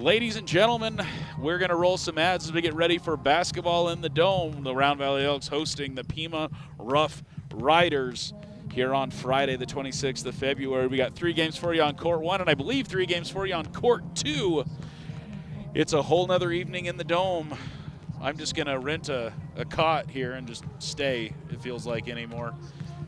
Ladies and gentlemen, we're going to roll some ads as we get ready for basketball in the Dome. The Round Valley Elks hosting the Pima Roughriders here on Friday, the 26th of February. We got 3 games for you on Court 1, and I believe 3 games for you on Court 2. It's a whole nother evening in the Dome. I'm just going to rent a cot here and just stay, it feels like, anymore.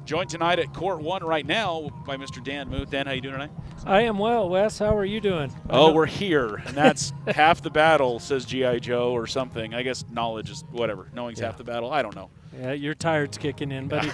Joined tonight at Court 1 right now by Mr. Dan Muth. Dan, how you doing tonight? I am well, Wes. How are you doing? Oh, we're here, and that's half the battle, says G.I. Joe or something. I guess knowledge is whatever. Knowing's half the battle. I don't know. Yeah, your tired's kicking in, buddy.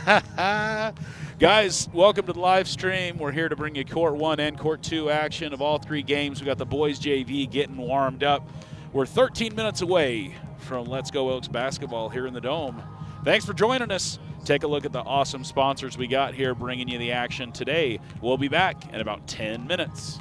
Guys, welcome to the live stream. We're here to bring you Court 1 and Court 2 action of all 3 games. We got the boys JV getting warmed up. We're 13 minutes away from Let's Go Elks basketball here in the Dome. Thanks for joining us. Take a look at the awesome sponsors we got here bringing you the action today. We'll be back in about 10 minutes.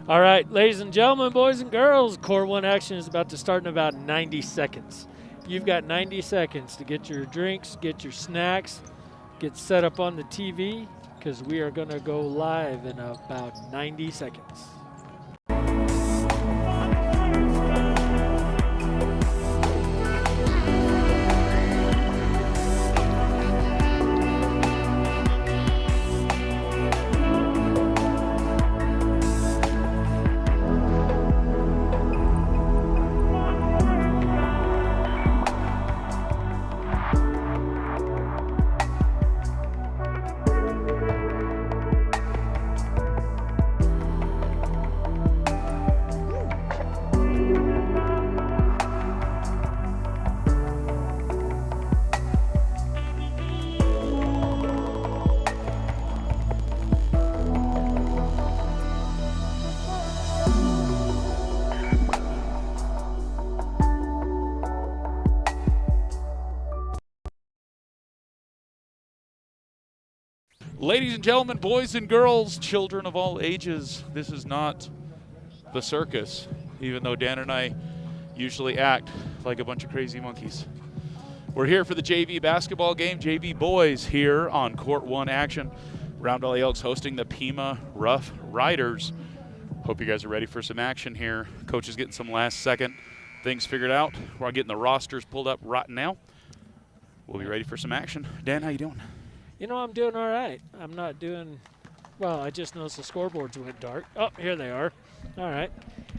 All right, ladies and gentlemen, boys and girls, Core 1 action is about to start in about 90 seconds. You've got 90 seconds to get your drinks, get your snacks, get set up on the TV, because we are going to go live in about 90 seconds. Ladies and gentlemen, boys and girls, children of all ages, this is not the circus, even though Dan and I usually act like a bunch of crazy monkeys. We're here for the JV basketball game. JV boys here on Court 1 action. Round Valley Elks hosting the Pima Roughriders. Hope you guys are ready for some action here. Coach is getting some last-second things figured out. We're getting the rosters pulled up right now. We'll be ready for some action. Dan, how you doing? You know, I'm doing all right. I'm not doing, well, I just noticed the scoreboards went dark. Oh, here they are. All right.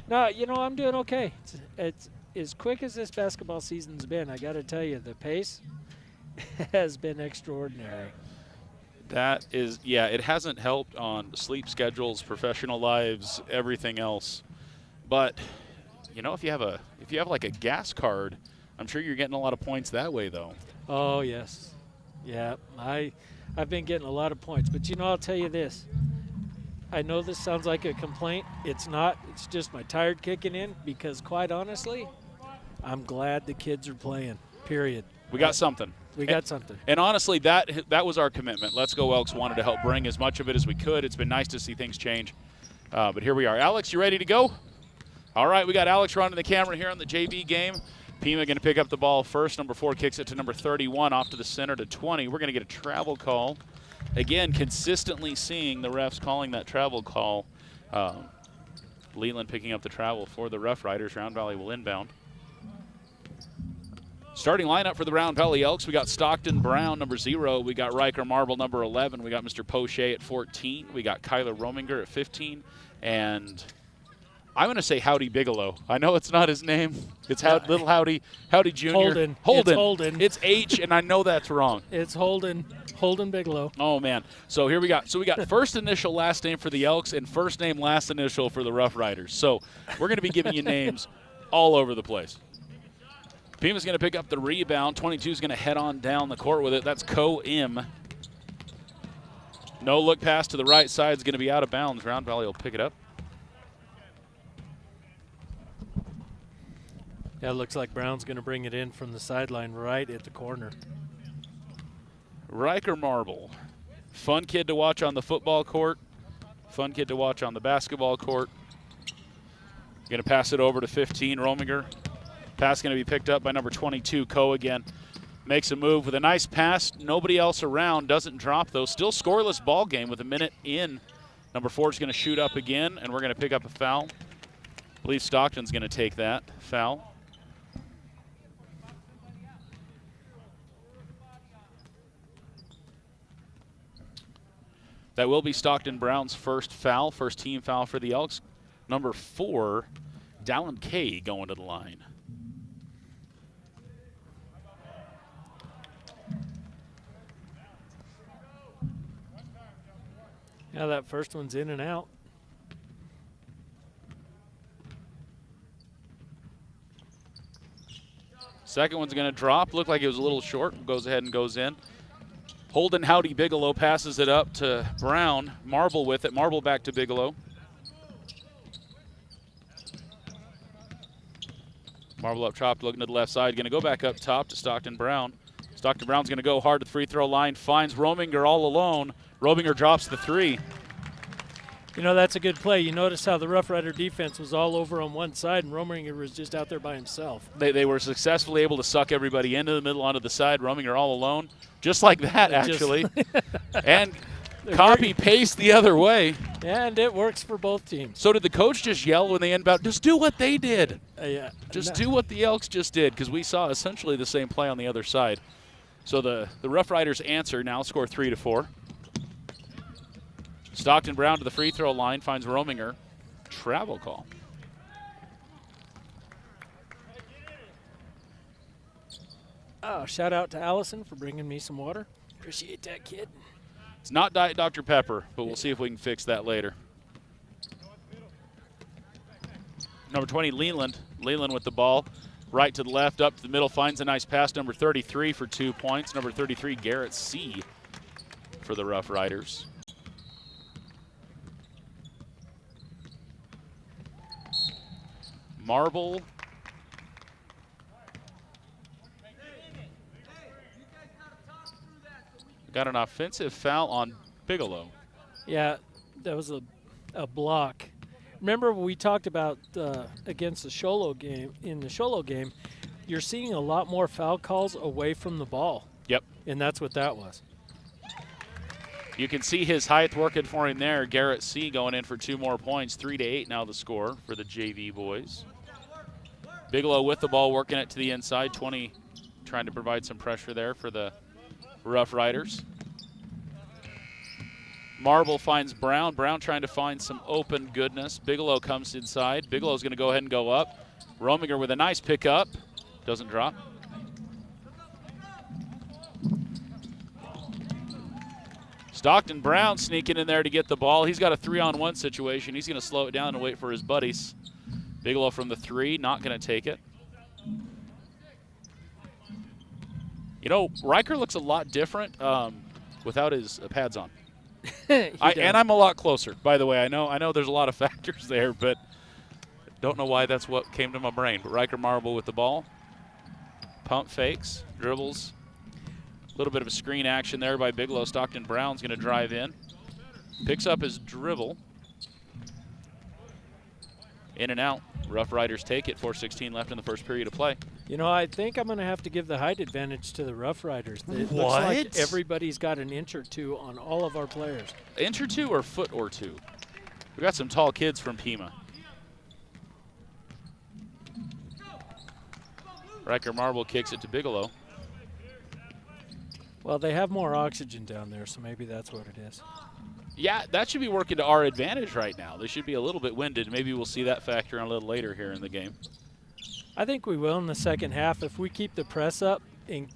No, you know, I'm doing okay. It's as quick as this basketball season's been, I got to tell you, the pace has been extraordinary. That is, yeah, it hasn't helped on sleep schedules, professional lives, everything else. But, you know, if you have like a gas card, I'm sure you're getting a lot of points that way, though. Oh, yes. Yeah, I've been getting a lot of points. But, you know, I'll tell you this. I know this sounds like a complaint. It's not. It's just my tired kicking in because, quite honestly, I'm glad the kids are playing, period. We got something. We got something. And honestly, that was our commitment. Let's Go Elks wanted to help bring as much of it as we could. It's been nice to see things change. But here we are. Alex, you ready to go? All right, we got Alex running the camera here on the JV game. Pima going to pick up the ball first. Number 4 kicks it to number 31 off to the center to 20. We're going to get a travel call. Again, consistently seeing the refs calling that travel call. Leland picking up the travel for the Roughriders. Round Valley will inbound. Starting lineup for the Round Valley Elks, we got Stockton Brown, number 0. We got Riker Marble, number 11. We got Mr. Poche at 14. We got Kyler Rominger at 15. And I'm going to say Howdy Bigelow. I know it's not his name. It's little Howdy Jr. Holden. Holden. It's Holden. It's H, and I know that's wrong. It's Holden Bigelow. Oh, man. So here we got. So we got first initial, last name for the Elks, and first name, last initial for the Roughriders. So we're going to be giving you names all over the place. Pima's going to pick up the rebound. 22 is going to head on down the court with it. That's Ko-Im. No look pass to the right side is going to be out of bounds. Round Valley will pick it up. Yeah, it looks like Brown's going to bring it in from the sideline right at the corner. Riker Marble. Fun kid to watch on the football court. Fun kid to watch on the basketball court. Going to pass it over to 15, Rominger. Pass going to be picked up by number 22, Ko again. Makes a move with a nice pass. Nobody else around. Doesn't drop, though. Still scoreless ball game with a minute in. Number 4 is going to shoot up again, and we're going to pick up a foul. I believe Stockton's going to take that foul. That will be Stockton Brown's first foul, first team foul for the Elks. Number 4, Dallin Kay going to the line. Yeah, that first one's in and out. Second one's going to drop. Looked like it was a little short. Goes ahead and goes in. Holden Howdy Bigelow passes it up to Brown. Marble with it. Marble back to Bigelow. Marble up top, looking to the left side. Going to go back up top to Stockton Brown. Stockton Brown's going to go hard to the free throw line. Finds Rominger all alone. Rominger drops the 3. You know, that's a good play. You notice how the Rough Rider defense was all over on one side, and Rominger was just out there by himself. They were successfully able to suck everybody into the middle onto the side. Rominger all alone, just like that, actually. And copy-paste the other way. And it works for both teams. So did the coach just yell when they inbound, just do what they did? Yeah. Just do what the Elks just did, because we saw essentially the same play on the other side. So the Rough Riders answer now, score 3-4. Stockton Brown to the free throw line, finds Rominger. Travel call. Oh, shout out to Allison for bringing me some water. Appreciate that, kid. It's not Diet Dr. Pepper, but we'll see if we can fix that later. Number 20, Leland. Leland with the ball. Right to the left, up to the middle, finds a nice pass. Number 33 for 2 points. Number 33, Garrett C. for the Rough Riders. Marble. Got an offensive foul on Bigelow. Yeah, that was a block. Remember we talked about against the Sholo game, in the Sholo game, you're seeing a lot more foul calls away from the ball. Yep. And that's what that was. You can see his height working for him there. Garrett C. going in for 2 more points. 3-8 now the score for the JV boys. Bigelow with the ball, working it to the inside. 20 trying to provide some pressure there for the Rough Riders. Marble finds Brown. Brown trying to find some open goodness. Bigelow comes inside. Bigelow's going to go ahead and go up. Rominger with a nice pickup. Doesn't drop. Stockton Brown sneaking in there to get the ball. He's got a 3-on-1 situation. He's going to slow it down and wait for his buddies. Bigelow from the 3, not going to take it. You know, Riker looks a lot different without his pads on. And I'm a lot closer, by the way. I know there's a lot of factors there, but don't know why that's what came to my brain. But Riker Marble with the ball. Pump fakes, dribbles. A little bit of a screen action there by Bigelow. Stockton Brown's going to drive in. Picks up his dribble. In and out. Rough Riders take it. 4:16 left in the first period of play. You know, I think I'm going to have to give the height advantage to the Rough Riders. It What? looks like everybody's got an inch or two on all of our players. Inch or two or foot or two? We got some tall kids from Pima. Riker Marble kicks it to Bigelow. Well, they have more oxygen down there, so maybe that's what it is. Yeah, that should be working to our advantage right now. They should be a little bit winded. Maybe we'll see that factor in a little later here in the game. I think we will in the second half. If we keep the press up and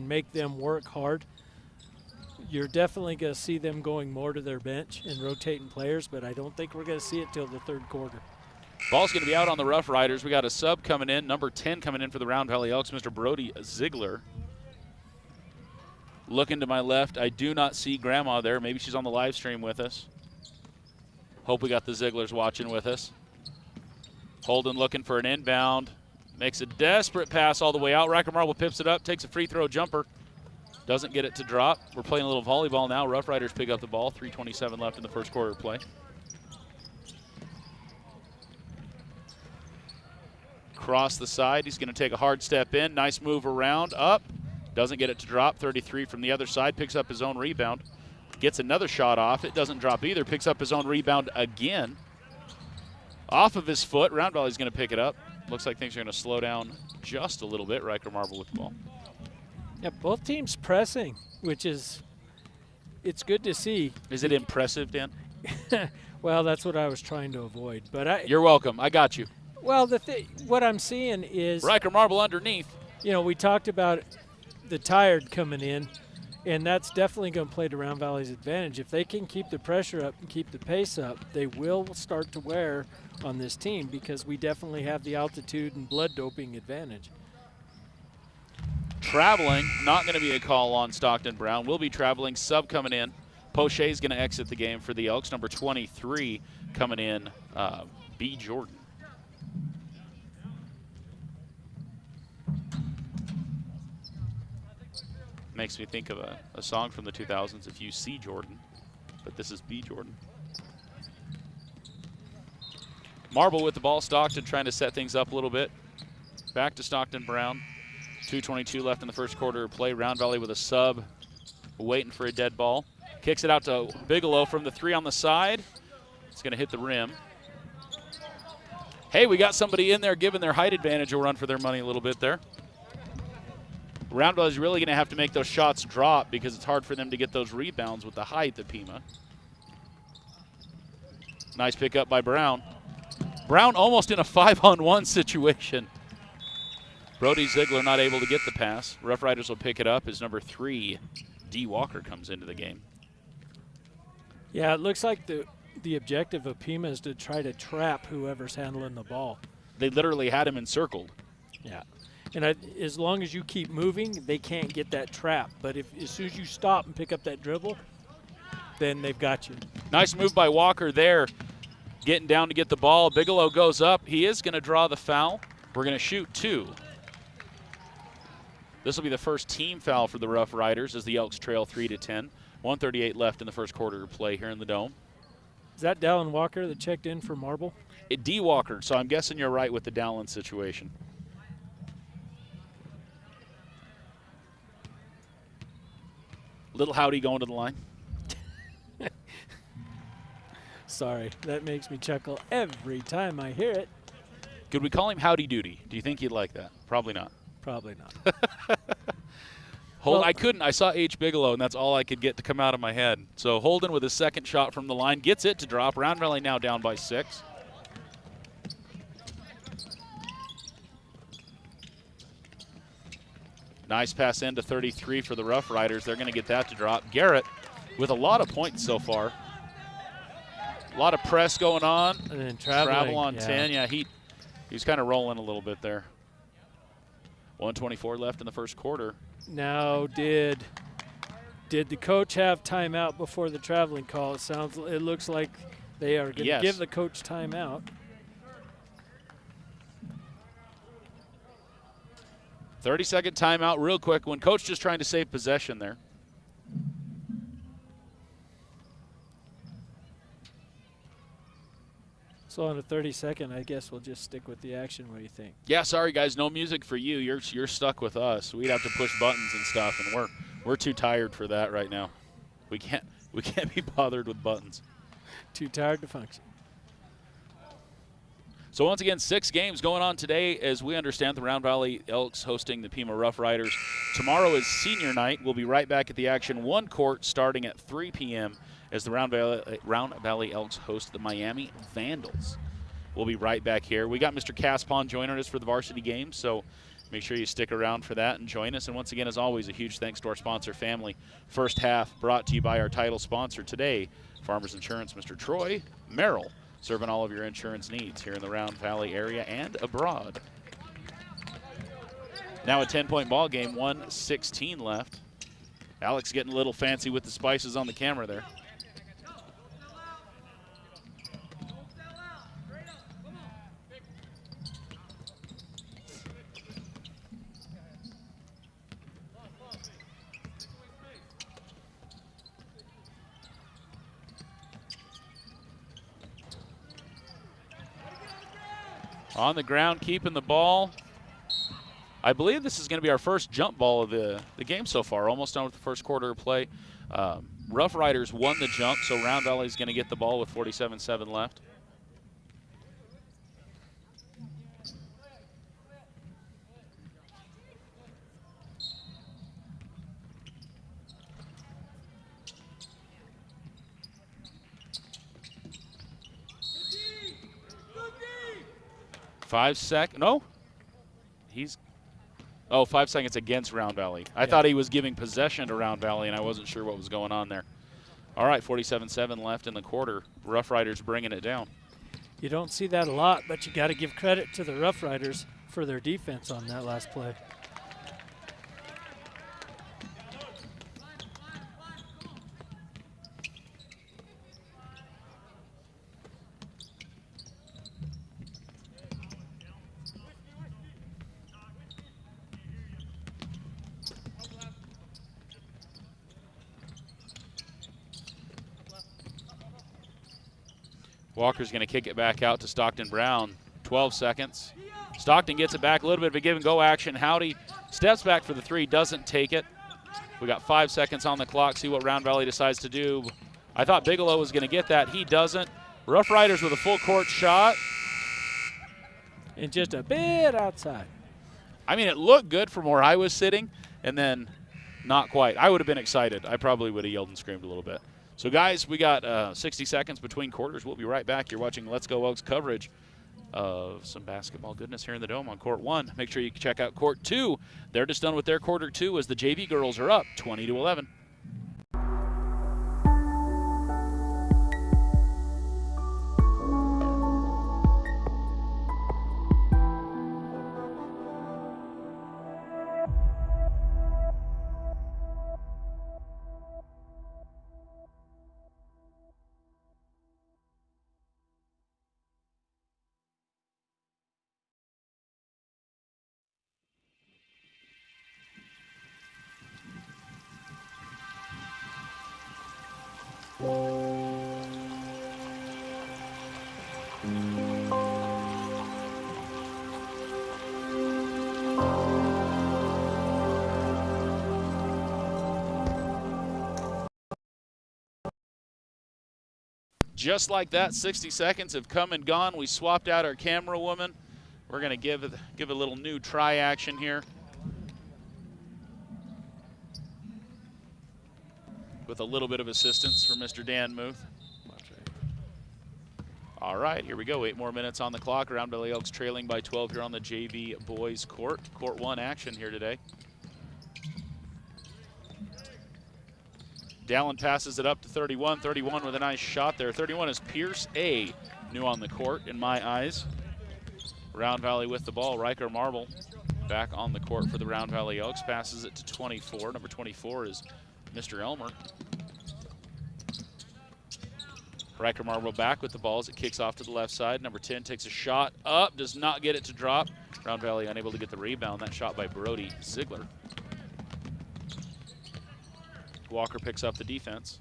make them work hard, you're definitely going to see them going more to their bench and rotating players, but I don't think we're going to see it till the third quarter. Ball's going to be out on the Rough Riders. We got a sub coming in, number 10 coming in for the Round Valley Elks, Mr. Brody Ziegler. Looking to my left, I do not see Grandma there. Maybe she's on the live stream with us. Hope we got the Zieglers watching with us. Holden looking for an inbound. Makes a desperate pass all the way out. Riker Marble pips it up, takes a free throw jumper. Doesn't get it to drop. We're playing a little volleyball now. Rough Riders pick up the ball. 3:27 left in the first quarter of play. Cross the side. He's going to take a hard step in. Nice move around. Up. Doesn't get it to drop. 33 from the other side. Picks up his own rebound. Gets another shot off. It doesn't drop either. Picks up his own rebound again. Off of his foot. Round Valley's going to pick it up. Looks like things are going to slow down just a little bit. Riker Marble with the ball. Yeah, both teams pressing, which is, it's good to see. Is it impressive, Dan? Well, that's what I was trying to avoid. But You're welcome. I got you. Well, what I'm seeing is, Riker Marble underneath. You know, we talked about the tired coming in, and that's definitely going to play to Round Valley's advantage. If they can keep the pressure up and keep the pace up, they will start to wear on this team because we definitely have the altitude and blood doping advantage. Traveling, not going to be a call on Stockton Brown. Will be traveling, sub coming in. Poche is going to exit the game for the Elks. Number 23 coming in, B. Jordan. Makes me think of a song from the 2000s, If You See Jordan, but this is B. Jordan. Marble with the ball. Stockton trying to set things up a little bit. Back to Stockton Brown. 2:22 left in the first quarter of play. Round Valley with a sub, waiting for a dead ball. Kicks it out to Bigelow from the 3 on the side. It's going to hit the rim. Hey, we got somebody in there giving their height advantage a run for their money a little bit there. Round Valley is really going to have to make those shots drop because it's hard for them to get those rebounds with the height of Pima. Nice pickup by Brown. Brown almost in a 5-on-1 situation. Brody Ziegler not able to get the pass. Rough Riders will pick it up as number 3, D. Walker, comes into the game. Yeah, it looks like the objective of Pima is to try to trap whoever's handling the ball. They literally had him encircled. Yeah. And as long as you keep moving, they can't get that trap. But as soon as you stop and pick up that dribble, then they've got you. Nice move by Walker there, getting down to get the ball. Bigelow goes up. He is going to draw the foul. We're going to shoot 2. This will be the first team foul for the Rough Riders as the Elks trail 3-10. 1:38 left in the first quarter of play here in the Dome. Is that Dallin Walker that checked in for Marble? D. Walker, so I'm guessing you're right with the Dallin situation. Little Howdy going to the line. Sorry, that makes me chuckle every time I hear it. Could we call him Howdy Doody? Do you think he'd like that? Probably not. Probably not. Well, I couldn't. I saw H. Bigelow, and that's all I could get to come out of my head. So Holden with his second shot from the line gets it to drop. Round Valley now down by 6. Nice pass in to 33 for the Rough Riders. They're going to get that to drop. Garrett with a lot of points so far. A lot of press going on. And then travel on yeah. 10. Yeah, he's kind of rolling a little bit there. 1:24 left in the first quarter. Now, did the coach have timeout before the traveling call? It looks like they are going to give the coach timeout. 30-second timeout real quick when coach just trying to save possession there. So on a 30-second, I guess we'll just stick with the action. What do you think? Yeah, sorry guys, no music for you. You're stuck with us. We'd have to push buttons and stuff, and we're too tired for that right now. We can't be bothered with buttons. Too tired to function. So once again, 6 games going on today as we understand the Round Valley Elks hosting the Pima Rough Riders. Tomorrow is senior night. We'll be right back at the action. 1 court starting at 3 p.m. as the Round Valley Elks host the Miami Vandals. We'll be right back here. We got Mr. Caspon joining us for the varsity game, so make sure you stick around for that and join us. And once again, as always, a huge thanks to our sponsor family. First half brought to you by our title sponsor today, Farmers Insurance, Mr. Troy Merrill, serving all of your insurance needs here in the Round Valley area and abroad. Now a 10-point ball game, 1:16 left. Alex getting a little fancy with the spices on the camera there. On the ground, keeping the ball. I believe this is going to be our first jump ball of the game so far, almost done with the first quarter of play. Rough Riders won the jump, so Round Valley is going to get the ball with 47-7 left. No? 5 seconds against Round Valley. I thought he was giving possession to Round Valley, and I wasn't sure what was going on there. All right, 47-7 left in the quarter. Rough Riders bringing it down. You don't see that a lot, but you got to give credit to the Rough Riders for their defense on that last play. Walker's going to kick it back out to Stockton Brown. 12 seconds. Stockton gets it back, a little bit of a give-and-go action. Howdy steps back for the three, doesn't take it. We got 5 seconds on the clock, see what Round Valley decides to do. I thought Bigelow was going to get that. He doesn't. Rough Riders with a full court shot. And just a bit outside. I mean, it looked good from where I was sitting, and then not quite. I would have been excited. I probably would have yelled and screamed a little bit. So, guys, we got 60 seconds between quarters. We'll be right back. You're watching Let's Go Elks coverage of some basketball goodness here in the Dome on Court 1. Make sure you check out Court 2. They're just done with their quarter 2 as the JV girls are up 20-11. Just like that, 60 seconds have come and gone. We swapped out our camera woman. We're going to give a little new try action here with a little bit of assistance from Mr. Dan Muth. All right, here we go. 8 more minutes on the clock. Round Valley Elks trailing by 12 here on the JV boys court. Court 1 action here today. Dallin passes it up to 31. 31 with a nice shot there. 31 is Pierce A. New on the court in my eyes. Round Valley with the ball. Riker Marble back on the court for the Round Valley Elks. Passes it to 24. Number 24 is Mr. Elmer. Riker Marble back with the ball as it kicks off to the left side. Number 10 takes a shot up, does not get it to drop. Round Valley unable to get the rebound. That shot by Brody Ziegler. Walker picks up the defense.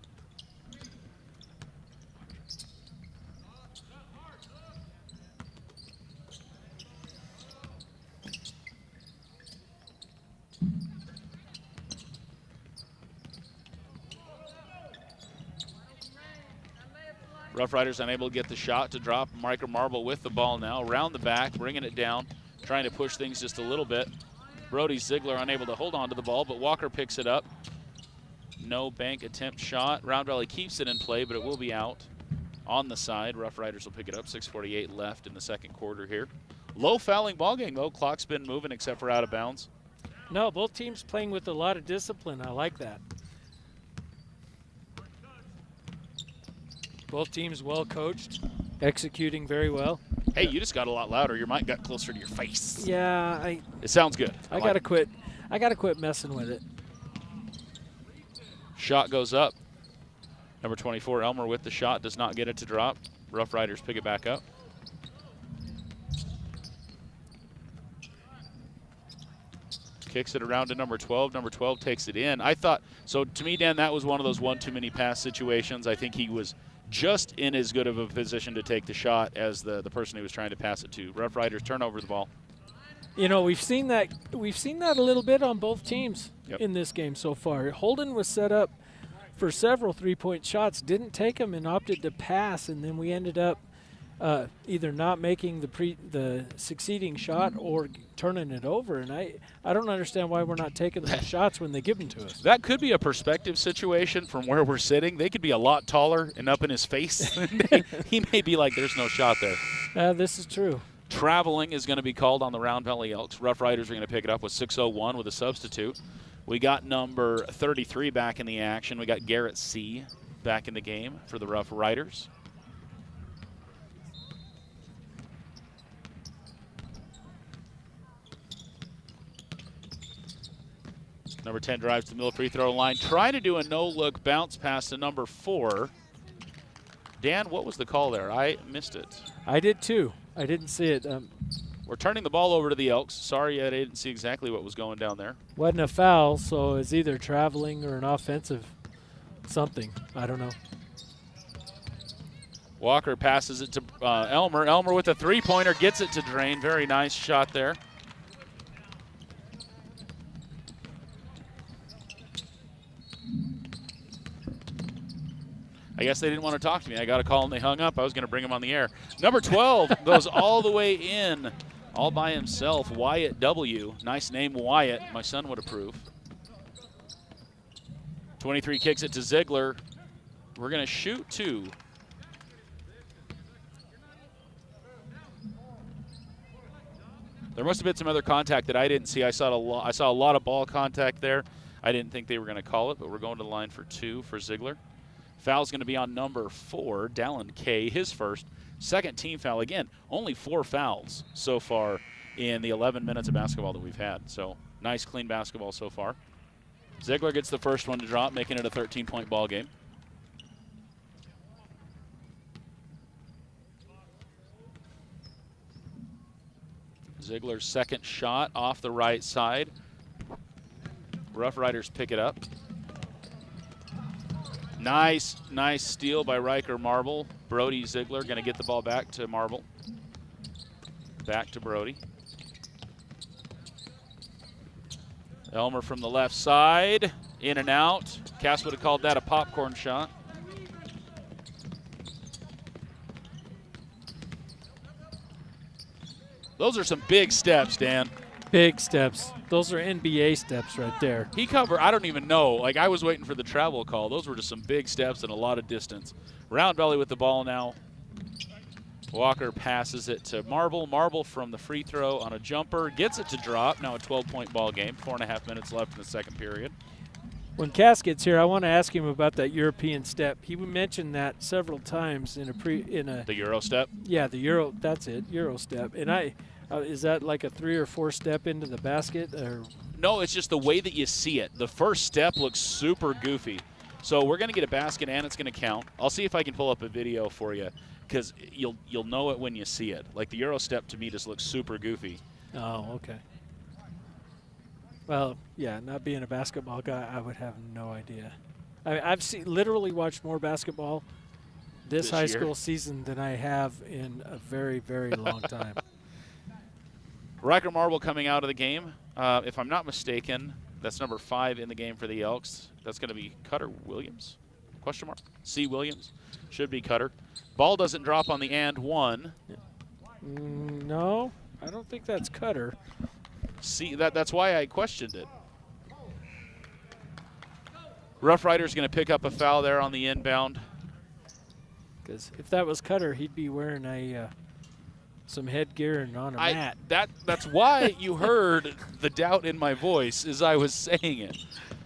Rough Riders unable to get the shot to drop. Riker Marble with the ball now. Around the back, bringing it down, trying to push things just a little bit. Brody Ziegler unable to hold on to the ball, but Walker picks it up. No bank attempt shot. Round Valley keeps it in play, but it will be out on the side. Rough Riders will pick it up. 6:48 left in the second quarter here. Low fouling ball game, though. Clock's been moving except for out of bounds. No, both teams playing with a lot of discipline. I like that. Both teams well coached, executing very well. Hey, you just got a lot louder. Your mic got closer to your face. Yeah, It sounds good. I gotta quit. I gotta quit messing with it. Shot goes up. Number 24, Elmer with the shot, does not get it to drop. Rough Riders pick it back up. Kicks it around to number 12. Number 12 takes it in. I thought, so to me, Dan, that was one of those one too many pass situations. I think he was just in as good of a position to take the shot as the person he was trying to pass it to. Rough Riders turn over the ball. You know, we've seen that a little bit on both teams Yep. in this game so far. Holden was set up for several three-point shots, didn't take them and opted to pass, and then we ended up either not making the succeeding shot or turning it over. And I don't understand why we're not taking those shots when they give them to us. That could be a perspective situation from where we're sitting. They could be a lot taller and up in his face. He may be like, there's no shot there. This is true. Traveling is going to be called on the Round Valley Elks. Rough Riders are going to pick it up with 6:01 with a substitute. We got number 33 back in the action. We got Garrett C. back in the game for the Rough Riders. Number 10 drives to the middle free throw line. Trying to do a no-look bounce pass to number 4. Dan, what was the call there? I missed it. I did too. I didn't see it. We're turning the ball over to the Elks. Sorry, I didn't see exactly what was going down there. Wasn't a foul, so it's either traveling or an offensive something. I don't know. Walker passes it to Elmer. Elmer with a three-pointer, gets it to Drain. Very nice shot there. I guess they didn't want to talk to me. I got a call and they hung up. I was going to bring him on the air. Number 12 goes all the way in, all by himself. Wyatt W. Nice name, Wyatt. My son would approve. 23 kicks it to Ziegler. We're going to shoot 2. There must have been some other contact that I didn't see. I saw a lot of ball contact there. I didn't think they were going to call it, but we're going to the line for 2 for Ziegler. Foul's going to be on number 4, Dallin K, his first. Second team foul. Again, only 4 fouls so far in the 11 minutes of basketball that we've had. So nice, clean basketball so far. Ziegler gets the first one to drop, making it a 13-point ball game. Ziegler's second shot off the right side. Rough Riders pick it up. Nice steal by Riker Marble. Brody Ziegler going to get the ball back to Marble. Back to Brody. Elmer from the left side, in and out. Cass would have called that a popcorn shot. Those are some big steps, Dan. Big steps. Those are NBA steps right there. He covered, I don't even know. Like, I was waiting for the travel call. Those were just some big steps and a lot of distance. Round Valley with the ball now. Walker passes it to Marble. Marble from the free throw on a jumper. Gets it to drop. Now a 12-point ball game. 4.5 minutes left in the second period. When Cass gets here, I want to ask him about that European step. He mentioned that several times in a the Euro step? Yeah, the Euro, that's it, Euro step. And is that like a 3 or 4 step into the basket? Or? No, it's just the way that you see it. The first step looks super goofy. So we're going to get a basket and it's going to count. I'll see if I can pull up a video for you because you'll know it when you see it. Like the Euro step to me just looks super goofy. Oh, okay. Well, yeah, not being a basketball guy, I would have no idea. I've literally watched more basketball this high school season than I have in a very, very long time. Riker Marble coming out of the game. If I'm not mistaken, that's number 5 in the game for the Elks. That's going to be Cutter Williams? Question mark? C. Williams. Should be Cutter. Ball doesn't drop on the and one. No, I don't think that's Cutter. See, that's why I questioned it. Rough Riders going to pick up a foul there on the inbound. Because if that was Cutter, he'd be wearing some headgear and on a mat. That's why you heard the doubt in my voice as I was saying it.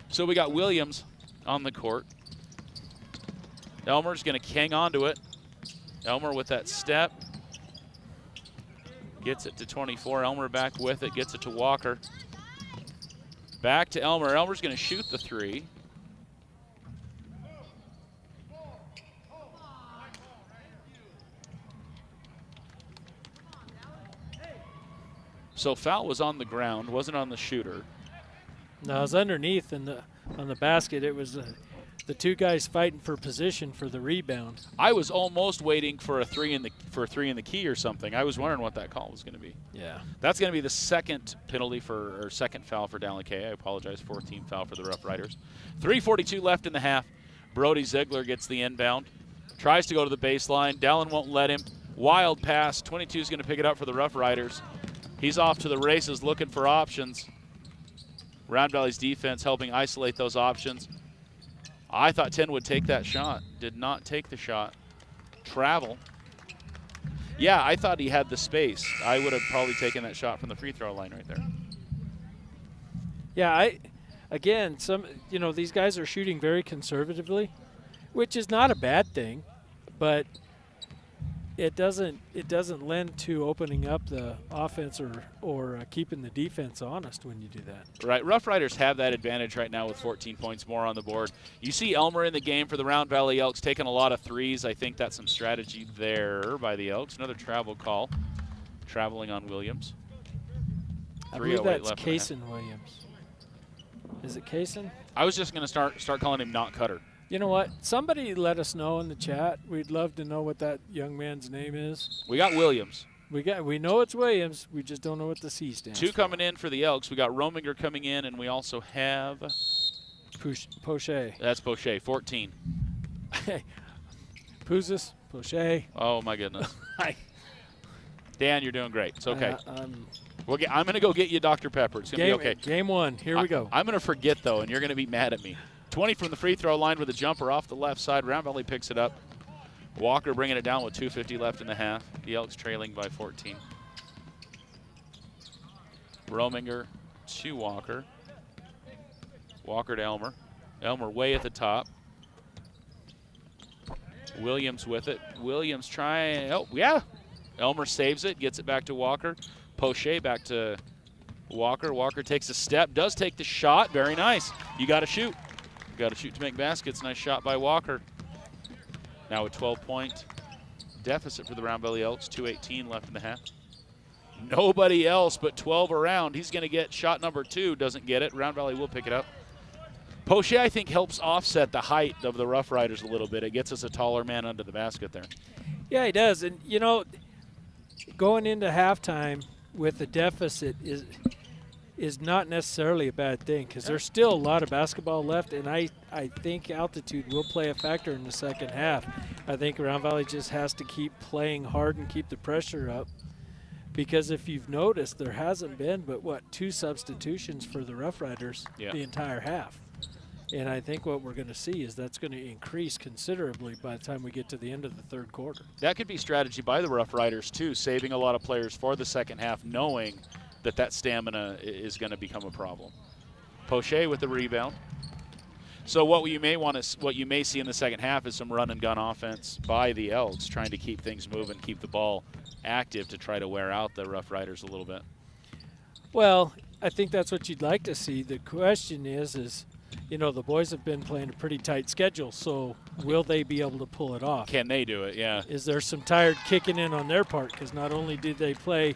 So we got Williams on the court. Elmer's going to hang on to it. Elmer with that step. Gets it to 24. Elmer back with it. Gets it to Walker. Back to Elmer. Elmer's going to shoot the 3. So foul was on the ground, wasn't on the shooter. No, it was underneath on the basket. It was the 2 guys fighting for position for the rebound. I was almost waiting for a 3 in the key or something. I was wondering what that call was going to be. Yeah. That's going to be the second penalty or second foul for Dallin K. I apologize, 4th team foul for the Rough Riders. 3:42 left in the half. Brody Ziegler gets the inbound. Tries to go to the baseline. Dallin won't let him. Wild pass. 22 is going to pick it up for the Rough Riders. He's off to the races looking for options. Round Valley's defense helping isolate those options. I thought 10 would take that shot. Did not take the shot. Travel. Yeah, I thought he had the space. I would have probably taken that shot from the free throw line right there. Yeah, again, these guys are shooting very conservatively, which is not a bad thing, but it doesn't lend to opening up the offense or keeping the defense honest when you do that. Right. Rough Riders have that advantage right now with 14 points more on the board. You see Elmer in the game for the Round Valley Elks taking a lot of threes. I think that's some strategy there by the Elks. Another travel call. Traveling on Williams. I believe that's Kaysen Williams. Is it Kaysen? I was just going to start calling him not Cutter. You know what? Somebody let us know in the chat. We'd love to know what that young man's name is. We got Williams. We know it's Williams. We just don't know what the C stands for. 2 coming in for the Elks. We got Rominger coming in, and we also have Poche. That's Poche, 14. Pouzis, Poche. Oh my goodness. Dan, you're doing great. It's okay. I'm going to go get you Dr. Pepper. It's going to be okay. Game 1. Here we go. I'm going to forget, though, and you're going to be mad at me. 20 from the free throw line with a jumper off the left side. Round Valley picks it up. Walker bringing it down with 2:50 left in the half. The Elks trailing by 14. Rominger to Walker. Walker to Elmer. Elmer way at the top. Williams with it. Williams trying. Oh, yeah. Elmer saves it, gets it back to Walker. Poche back to Walker. Walker takes a step, does take the shot. Very nice. You got to shoot. You got to shoot to make baskets. Nice shot by Walker. Now a 12-point deficit for the Round Valley Elks. 2:18 left in the half. Nobody else but 12 around. He's going to get shot number 2. Doesn't get it. Round Valley will pick it up. Poche, I think, helps offset the height of the Rough Riders a little bit. It gets us a taller man under the basket there. Yeah, he does. And, you know, going into halftime with a deficit is not necessarily a bad thing because there's still a lot of basketball left, and I think altitude will play a factor in the second half. I think Round Valley just has to keep playing hard and keep the pressure up because if you've noticed, there hasn't been but, 2 substitutions for the Rough Riders the entire half. And I think what we're going to see is that's going to increase considerably by the time we get to the end of the third quarter. That could be strategy by the Rough Riders, too, saving a lot of players for the second half, knowing that stamina is going to become a problem. Poche with the rebound. So what you may see in the second half is some run and gun offense by the Elks, trying to keep things moving, keep the ball active to try to wear out the Rough Riders a little bit. Well, I think that's what you'd like to see. The question is, you know, the boys have been playing a pretty tight schedule, so will they be able to pull it off? Can they do it? Yeah. Is there some tired kicking in on their part? Because not only did they play,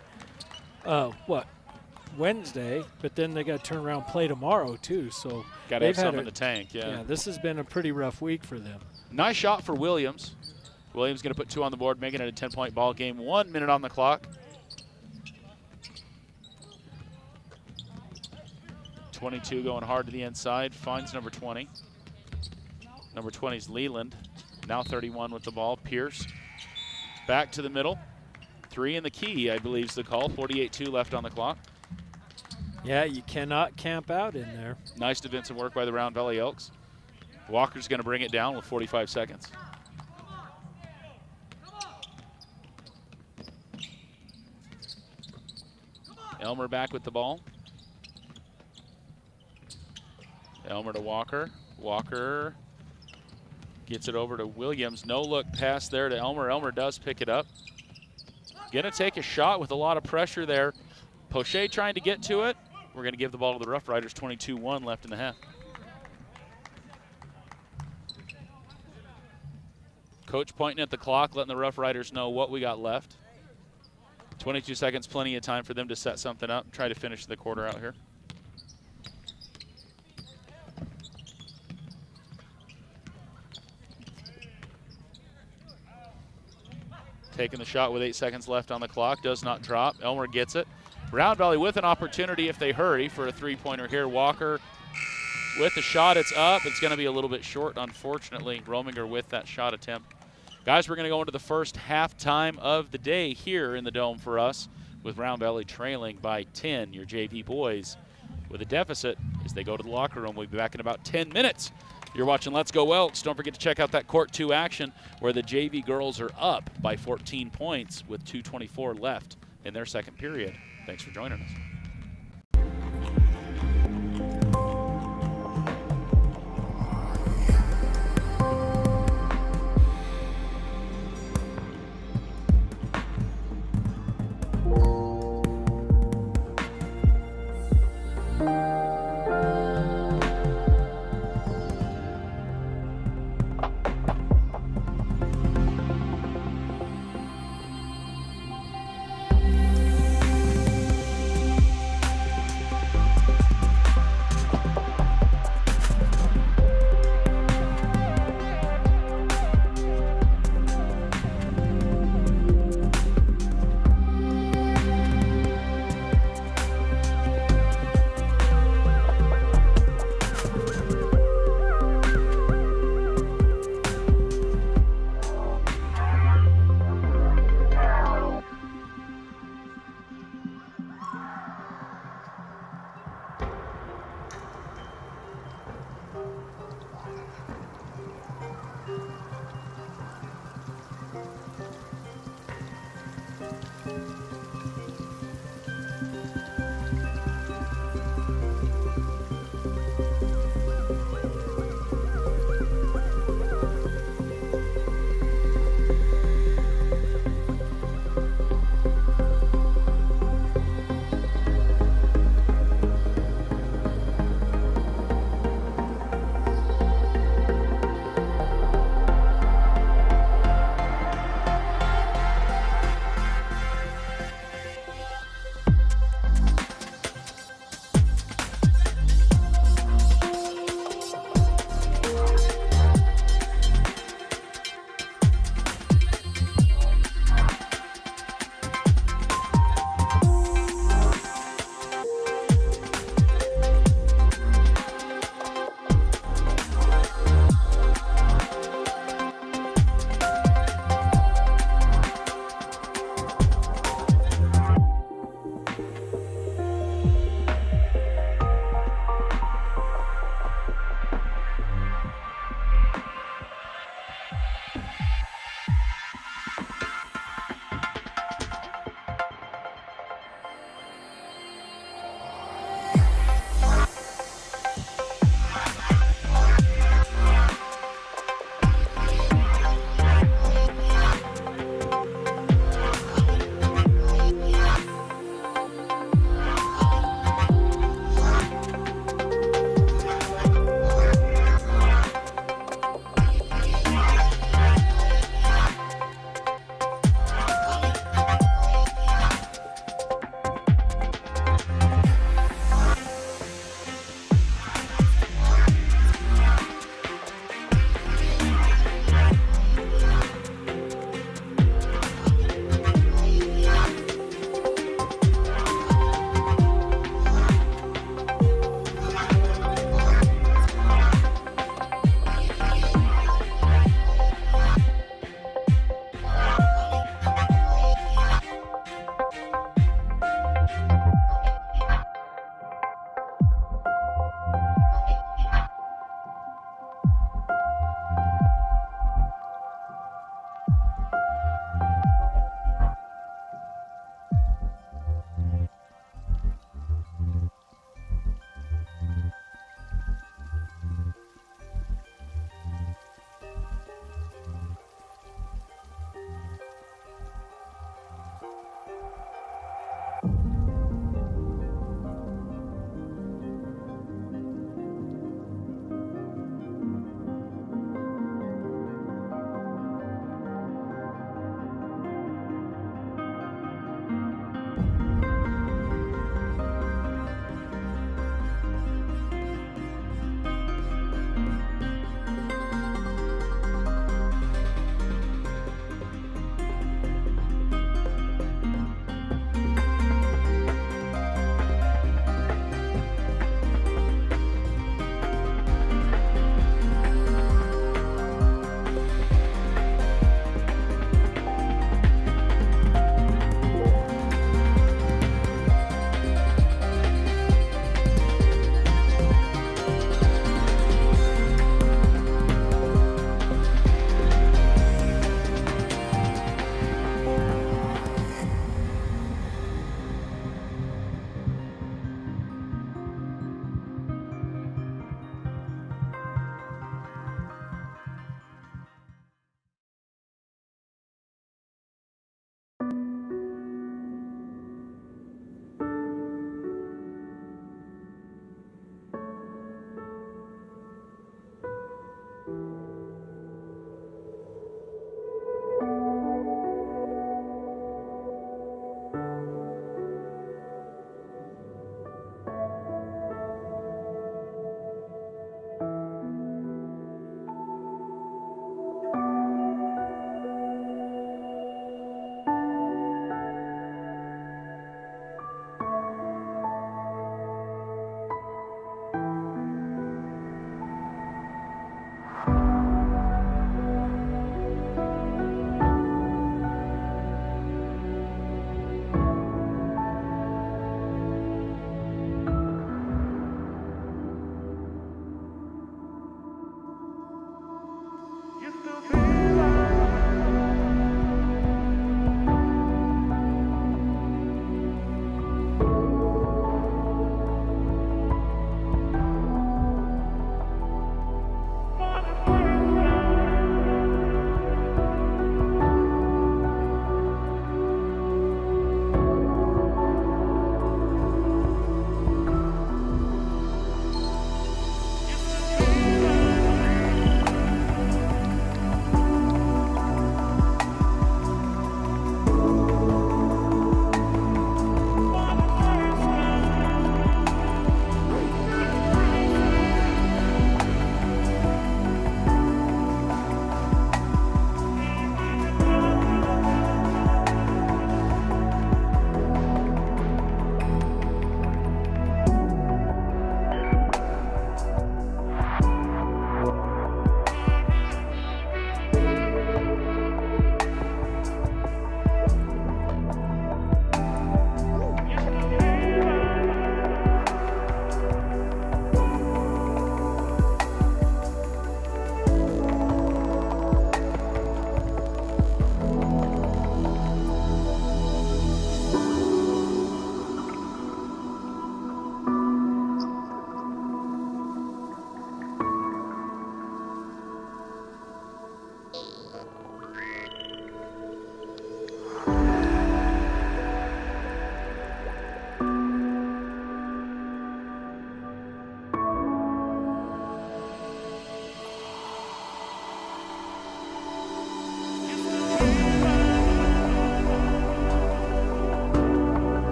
Wednesday, but then they got to turn around and play tomorrow too. So got to have some in the tank. Yeah, this has been a pretty rough week for them. Nice shot for Williams. Williams going to put 2 on the board, making it a 10-point ball game. 1 minute on the clock. 22 going hard to the inside. Finds number 20. Number 20 is Leland. Now 31 with the ball. Pierce back to the middle. 3 in the key, I believe is the call. 48-2 left on the clock. Yeah, you cannot camp out in there. Nice defensive work by the Round Valley Elks. Walker's going to bring it down with 45 seconds. Elmer back with the ball. Elmer to Walker. Walker gets it over to Williams. No look pass there to Elmer. Elmer does pick it up. Gonna take a shot with a lot of pressure there. Poche trying to get to it. We're gonna give the ball to the Rough Riders. 22-1 left in the half. Coach pointing at the clock, letting the Rough Riders know what we got left. 22 seconds, plenty of time for them to set something up, try to finish the quarter out here. Taking the shot with 8 seconds left on the clock, does not drop. Elmer gets it. Round Valley with an opportunity if they hurry for a 3-pointer here. Walker with the shot, it's up. It's going to be a little bit short, unfortunately. Rominger with that shot attempt. Guys, we're going to go into the first halftime of the day here in the Dome for us, with Round Valley trailing by 10. Your JV boys with a deficit as they go to the locker room. We'll be back in about 10 minutes. You're watching Let's Go Elks. Don't forget to check out that Court 2 action where the JV girls are up by 14 points with 2:24 left in their second period. Thanks for joining us.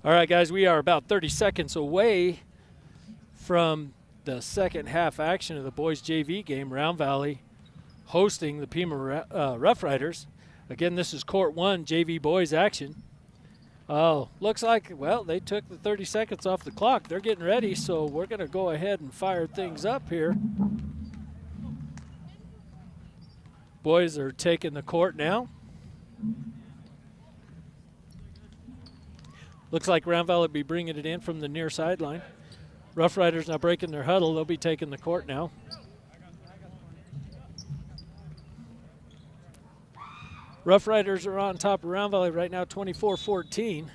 All right, guys, we are about 30 seconds away from the second half action of the boys JV game. Round Valley hosting the Pima Roughriders. Again, this is Court 1 JV boys action. Oh, looks like, well, they took the 30 seconds off the clock. They're getting ready, so we're going to go ahead and fire things up here. Boys are taking the court now. Looks like Round Valley will be bringing it in from the near sideline. Roughriders now breaking their huddle. They'll be taking the court now. Roughriders are on top of Round Valley right now, 24-14.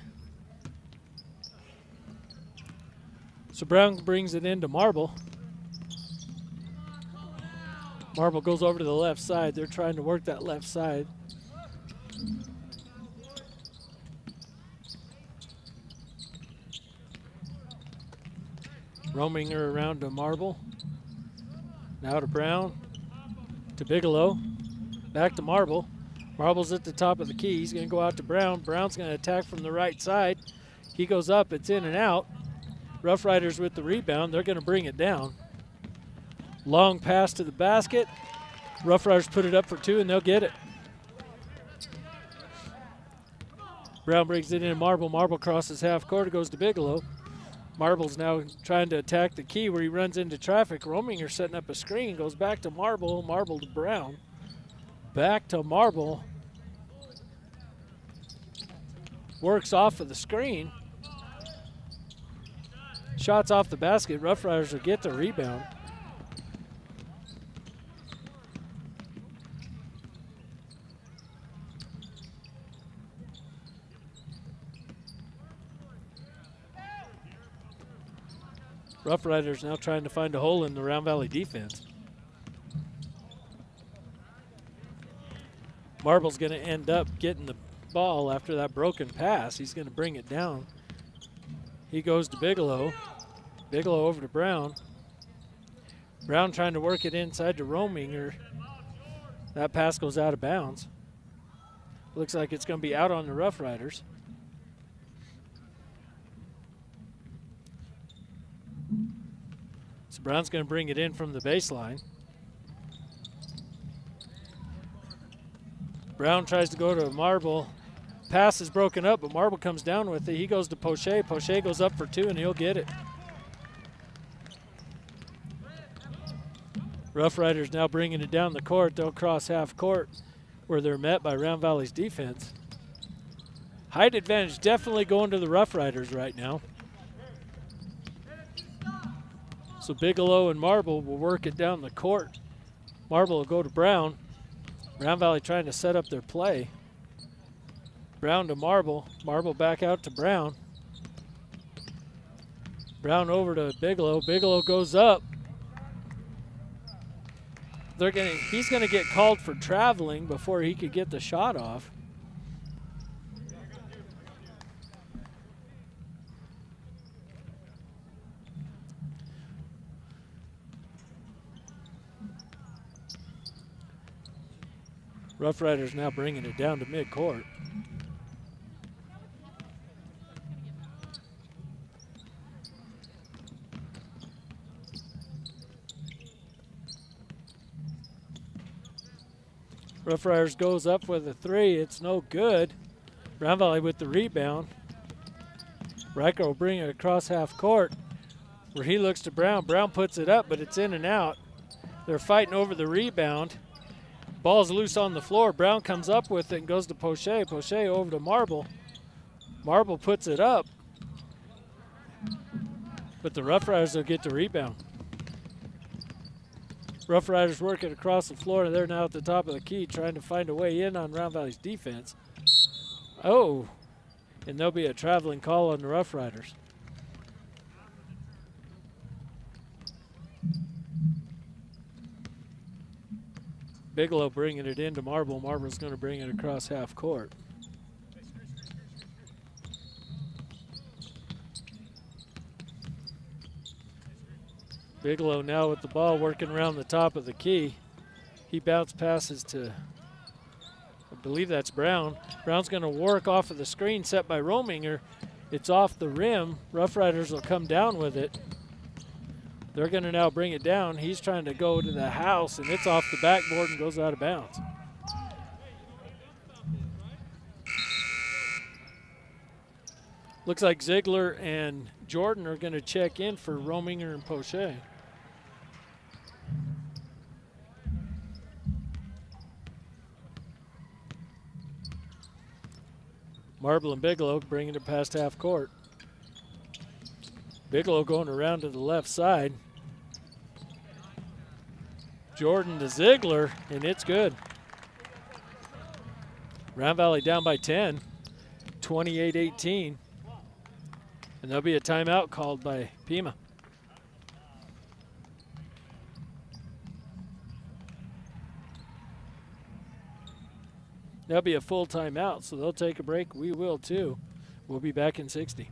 So Brown brings it into Marble. Marble goes over to the left side. They're trying to work that left side. Roaming her around to Marble. Now to Brown. To Bigelow. Back to Marble. Marble's at the top of the key. He's going to go out to Brown. Brown's going to attack from the right side. He goes up. It's in and out. Roughriders with the rebound. They're going to bring it down. Long pass to the basket. Roughriders put it up for two, and they'll get it. Brown brings it in Marble. Marble crosses half court. It goes to Bigelow. Marble's now trying to attack the key where he runs into traffic. Rominger setting up a screen. Goes back to Marble. Marble to Brown. Back to Marble. Works off of the screen. Shots off the basket. Roughriders will get the rebound. Roughriders now trying to find a hole in the Round Valley defense. Marble's going to end up getting the ball after that broken pass. He's going to bring it down. He goes to Bigelow. Bigelow over to Brown. Brown trying to work it inside to Rominger. That pass goes out of bounds. Looks like it's going to be out on the Roughriders. So Brown's going to bring it in from the baseline. Brown tries to go to Marble. Pass is broken up, but Marble comes down with it. He goes to Poche. Poche goes up for two, and he'll get it. Roughriders now bringing it down the court. They'll cross half court where they're met by Round Valley's defense. Height advantage definitely going to the Roughriders right now. So Bigelow and Marble will work it down the court. Marble will go to Brown. Round Valley trying to set up their play. Brown to Marble. Marble back out to Brown. Brown over to Bigelow. Bigelow goes up. He's gonna get called for traveling before he could get the shot off. Roughriders now bringing it down to midcourt. Roughriders goes up with a three. It's no good. Round Valley with the rebound. Riker will bring it across half court where he looks to Brown. Brown puts it up, but it's in and out. They're fighting over the rebound. Ball's loose on the floor. Brown comes up with it and goes to Poche. Poche over to Marble. Marble puts it up, but the Roughriders will get the rebound. Roughriders work it across the floor. They're now at the top of the key trying to find a way in on Round Valley's defense. Oh, and there'll be a traveling call on the Roughriders. Bigelow bringing it into Marble. Marble's going to bring it across half court. Bigelow now with the ball working around the top of the key. He bounce passes to, I believe that's Brown. Brown's going to work off of the screen set by Rominger. It's off the rim. Rough Riders will come down with it. They're going to now bring it down. He's trying to go to the house, and it's off the backboard and goes out of bounds. Looks like Ziegler and Jordan are going to check in for Rominger and Poche. Marble and Bigelow bringing it past half court. Bigelow going around to the left side. Jordan to Ziegler, and it's good. Round Valley down by 10, 28-18. And there'll be a timeout called by Pima. There'll be a full timeout, so they'll take a break. We will too. We'll be back in 60.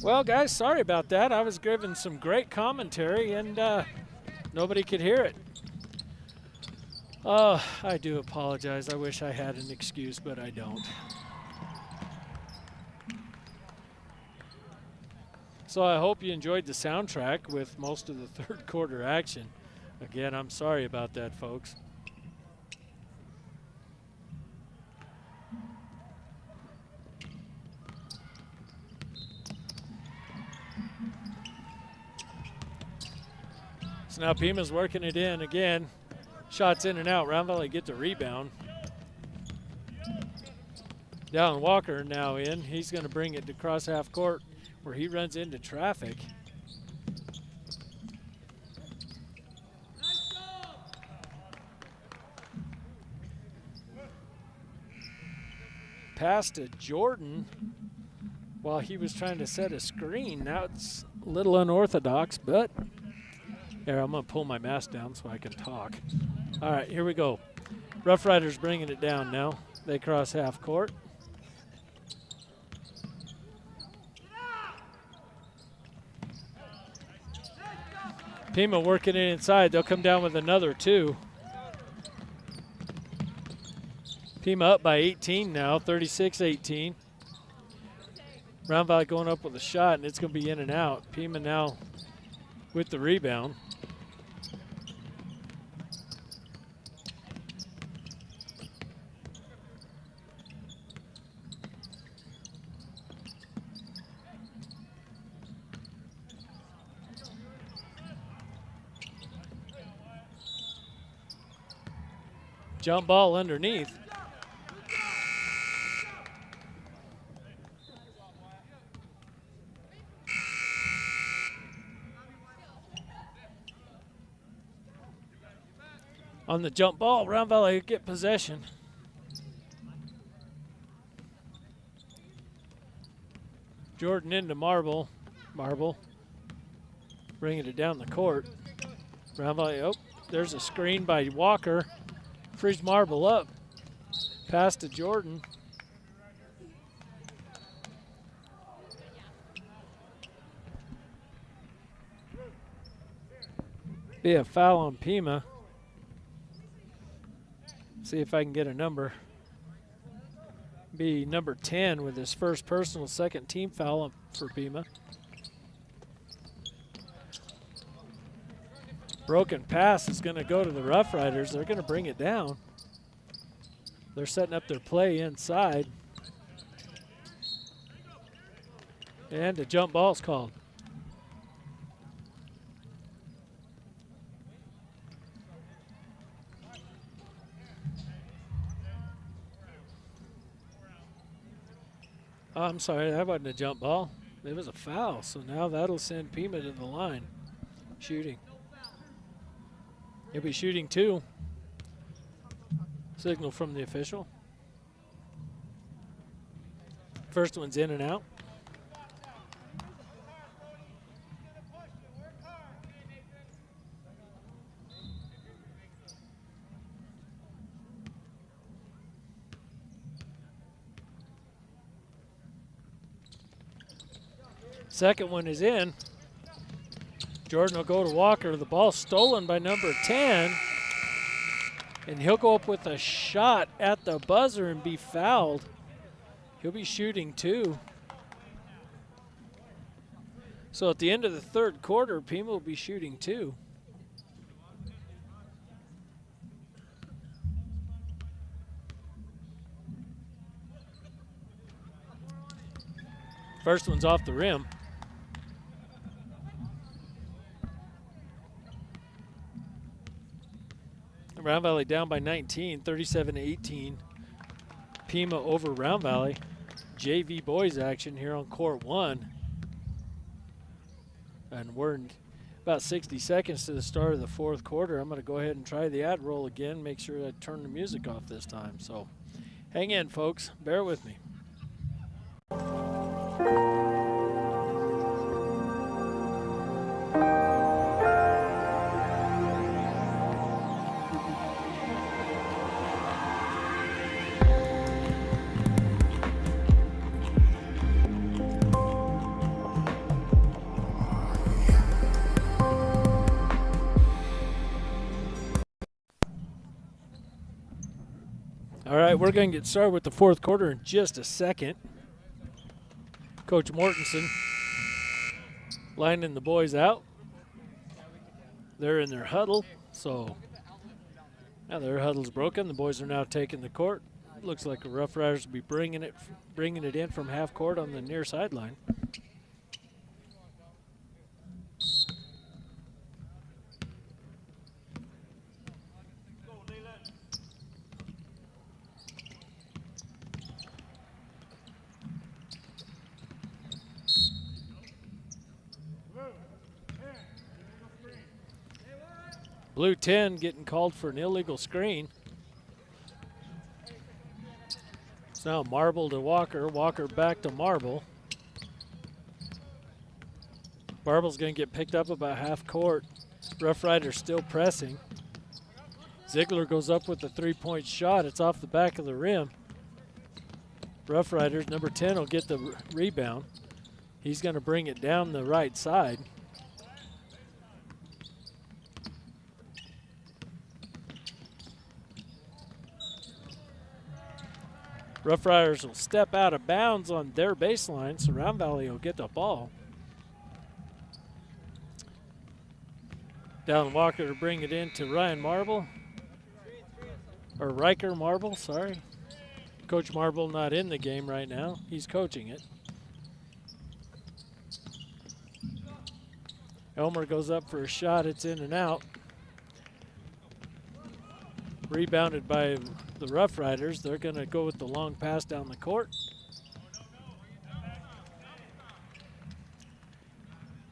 Well, guys, sorry about that. I was giving some great commentary, and nobody could hear it. Oh, I do apologize. I wish I had an excuse, but I don't. So I hope you enjoyed the soundtrack with most of the third quarter action. Again, I'm sorry about that, folks. So now Pima's working it in again. Shots in and out. Round Valley get the rebound. Down Walker now in. He's going to bring it to cross half court where he runs into traffic. Pass to Jordan while he was trying to set a screen. Now it's a little unorthodox, but here, I'm going to pull my mask down so I can talk. All right, here we go. Rough Riders bringing it down now. They cross half court. Pima working it inside. They'll come down with another two. Pima up by 18 now, 36-18. Round Valley going up with a shot, and it's going to be in and out. Pima now with the rebound. Jump ball underneath. On the jump ball, Round Valley get possession. Jordan into Marble. Bringing it down the court. Round Valley, oh, there's a screen by Walker. Frees Marble up. Pass to Jordan. Be a foul on Pima. See if I can get a number. Be number 10 with his first personal, second team foul for Pima. Broken pass is going to go to the Rough Riders. They're going to bring it down. They're setting up their play inside. And a jump ball's called. Oh, I'm sorry, that wasn't a jump ball. It was a foul, so now that'll send Pima to the line. Shooting. He'll be shooting two. Signal from the official. First one's in and out. Second one is in. Jordan will go to Walker. The ball stolen by number 10. And he'll go up with a shot at the buzzer and be fouled. He'll be shooting two. So at the end of the third quarter, Pima will be shooting two. First one's off the rim. Round Valley down by 19, 37-18. Pima over Round Valley. JV boys action here on court one. And we're in about 60 seconds to the start of the fourth quarter. I'm going to go ahead and try the ad roll again, make sure I turn the music off this time. So hang in, folks. Bear with me. right, we're going to get started with the fourth quarter in just a second. Coach Mortensen lining the boys out. They're in their huddle, so now their huddle's broken. The boys are now taking the court. Looks like the Rough Riders will be bringing it in from half court on the near sideline. Blue 10 getting called for an illegal screen. It's now Marble to Walker. Walker back to Marble. Marble's going to get picked up about half court. Rough Riders still pressing. Ziegler goes up with a three-point shot. It's off the back of the rim. Rough Riders, number 10, will get the rebound. He's going to bring it down the right side. Rough Riders will step out of bounds on their baseline, so Round Valley will get the ball. Dallin Walker to bring it in to Ryan Marble. Or Riker Marble, sorry. Coach Marble not in the game right now. He's coaching it. Elmer goes up for a shot. It's in and out. Rebounded by the Rough Riders. They're going to go with the long pass down the court.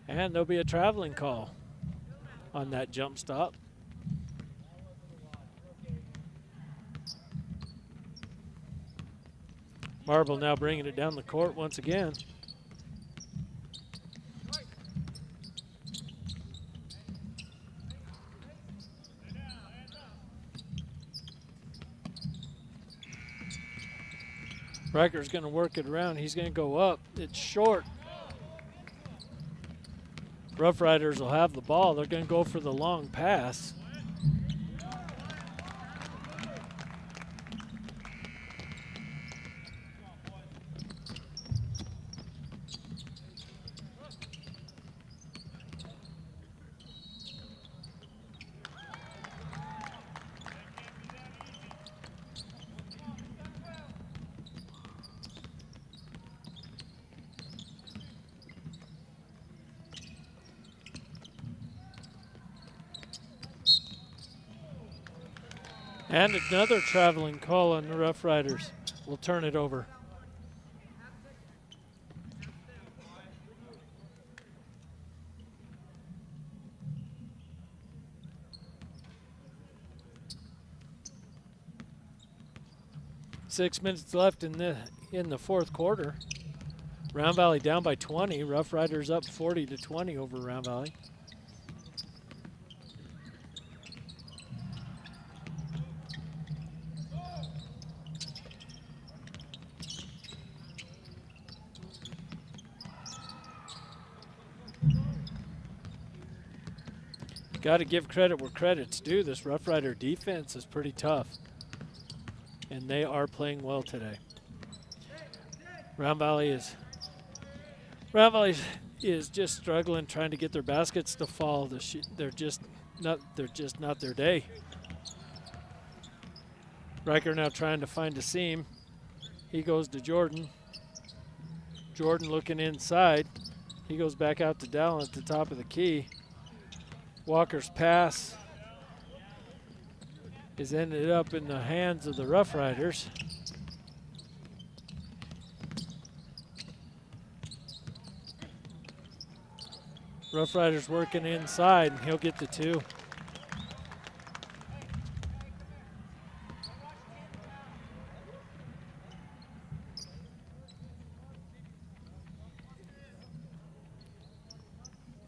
And there'll be a traveling call on that jump stop. Marble now bringing it down the court once again. Riker's going to work it around. He's going to go up. It's short. Rough Riders will have the ball. They're going to go for the long pass. And another traveling call on the Rough Riders. We'll turn it over. Six minutes left in the fourth quarter. Round Valley down by 20. Rough Riders up 40-20 over Round Valley. Got to give credit where credit's due. This Rough Rider defense is pretty tough, and they are playing well today. Round Valley is just struggling trying to get their baskets to fall. They're just not their day. Riker now trying to find a seam. He goes to Jordan. Jordan looking inside. He goes back out to Dallin at the top of the key. Walker's pass is ended up in the hands of the Rough Riders. Rough Riders working inside, and he'll get the two.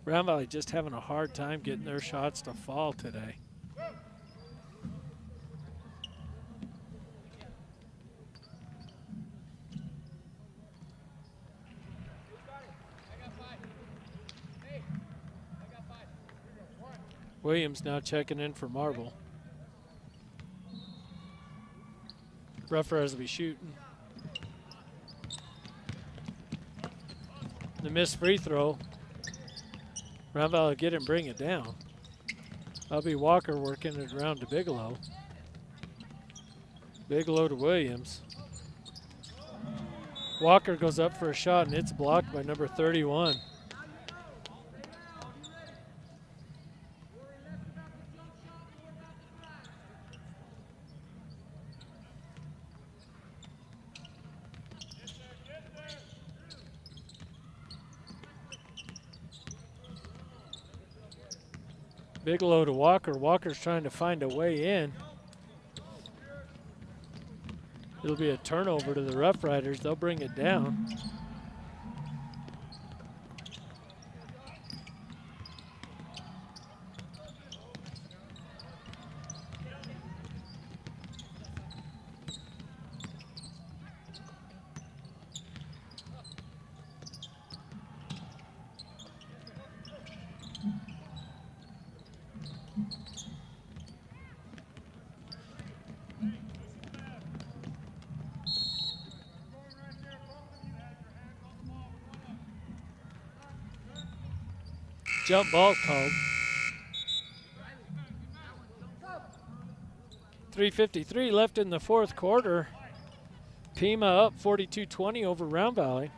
Round Valley just having a hard time getting their shots to fall today. Williams now checking in for Marble. Rough Riders will be shooting. The missed free throw. Round Valley will get it and bring it down. That'll be Walker working it around to Bigelow. Bigelow to Williams. Walker goes up for a shot and it's blocked by number 31. Bigelow to Walker. Walker's trying to find a way in. It'll be a turnover to the Rough Riders. They'll bring it down. Jump ball called. 3:53 left in the fourth quarter. Pima up 42-20 over Round Valley.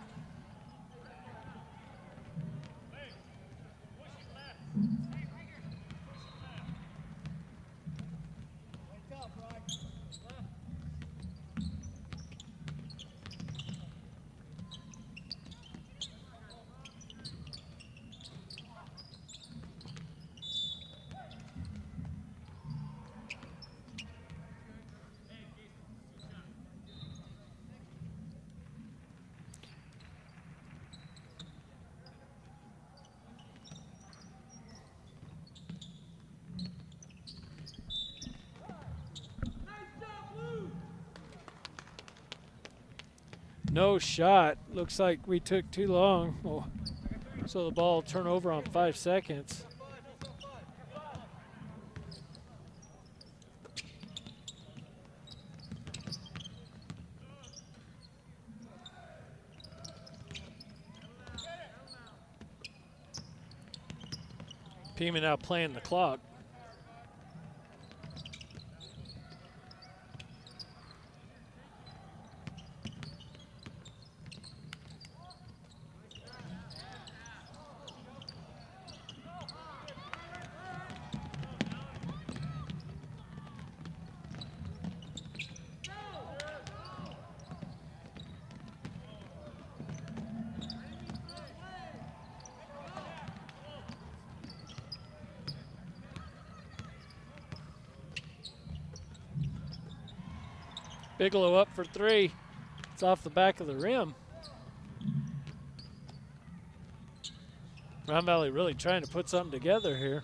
No shot. Looks like we took too long. Oh, so the ball will turn over on 5 seconds. Pima now playing the clock. Bigelow up for three. It's off the back of the rim. Round Valley really trying to put something together here.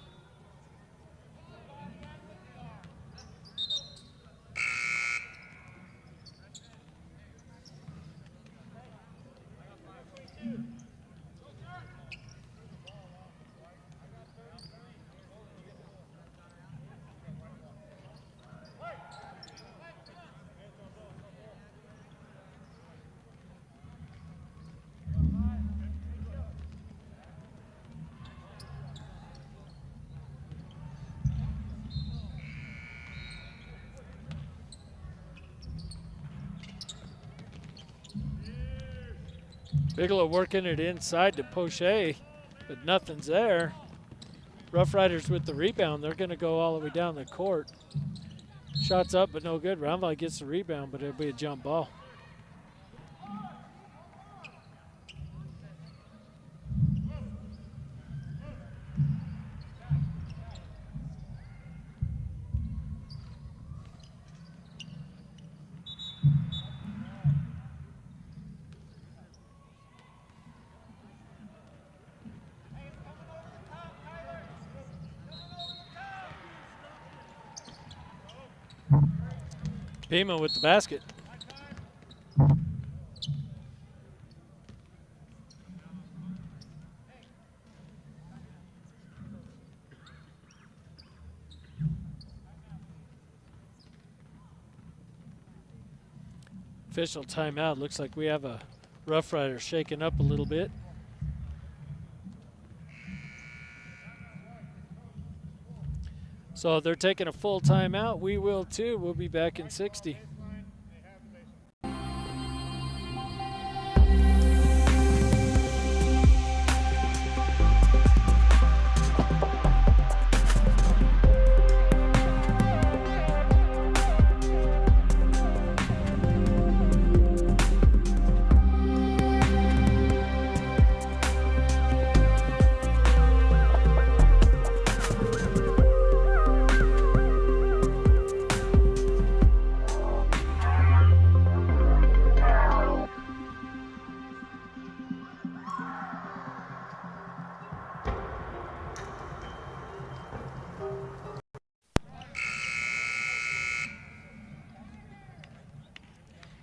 Bigelow working it inside to Poche, but nothing's there. Rough Riders with the rebound. They're going to go all the way down the court. Shots up, but no good. Round Valley gets the rebound, but it'll be a jump ball. Pima with the basket. Official timeout. Looks like we have a Rough Rider shaking up a little bit. So they're taking a full timeout. We will too. We'll be back in 60.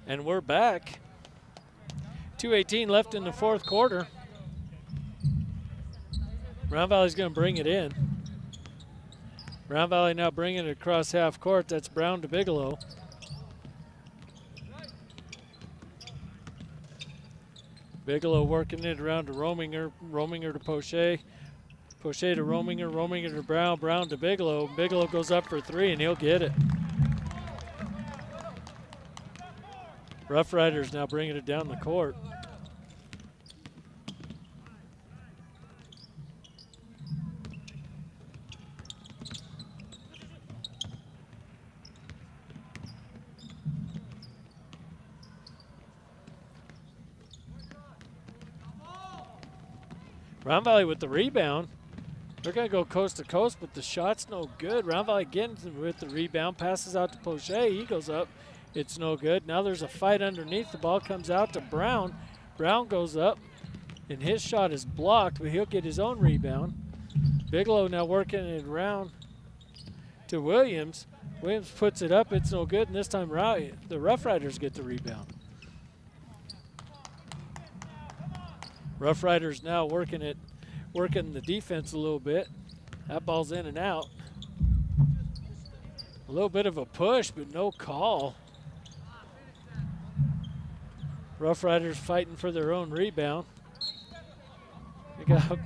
And we're back. 2:18 left in the fourth quarter. Round Valley's going to bring it in. Round Valley now bringing it across half court. That's Brown to Bigelow. Bigelow working it around to Rominger. Rominger to Poche. Poche to Rominger. Rominger to Brown. Brown to Bigelow. Bigelow goes up for three, and he'll get it. Rough Riders now bringing it down the court. Round Valley with the rebound. They're going to go coast to coast, but the shot's no good. Round Valley again with the rebound. Passes out to Poche. He goes up. It's no good. Now there's a fight underneath. The ball comes out to Brown. Brown goes up, and his shot is blocked, but he'll get his own rebound. Bigelow now working it around to Williams. Williams puts it up. It's no good, and this time the Rough Riders get the rebound. Rough Riders now working the defense a little bit. That ball's in and out. A little bit of a push, but no call. Rough Riders fighting for their own rebound. They got a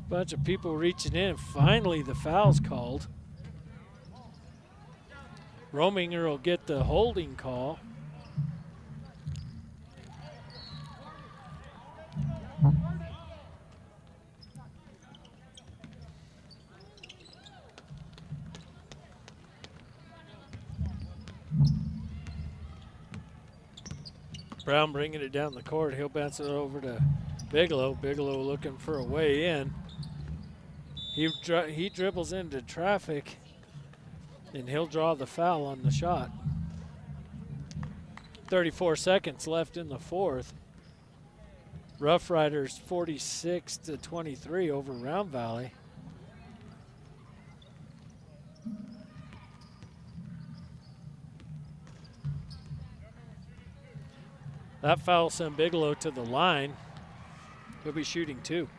bunch of people reaching in. Finally, the foul's called. Rominger will get the holding call. Brown bringing it down the court. He'll bounce it over to Bigelow. Bigelow looking for a way in. He dribbles into traffic, and he'll draw the foul on the shot. 34 seconds left in the fourth. Rough Riders 46-23 over Round Valley. That foul sent Bigelow to the line. He'll be shooting two.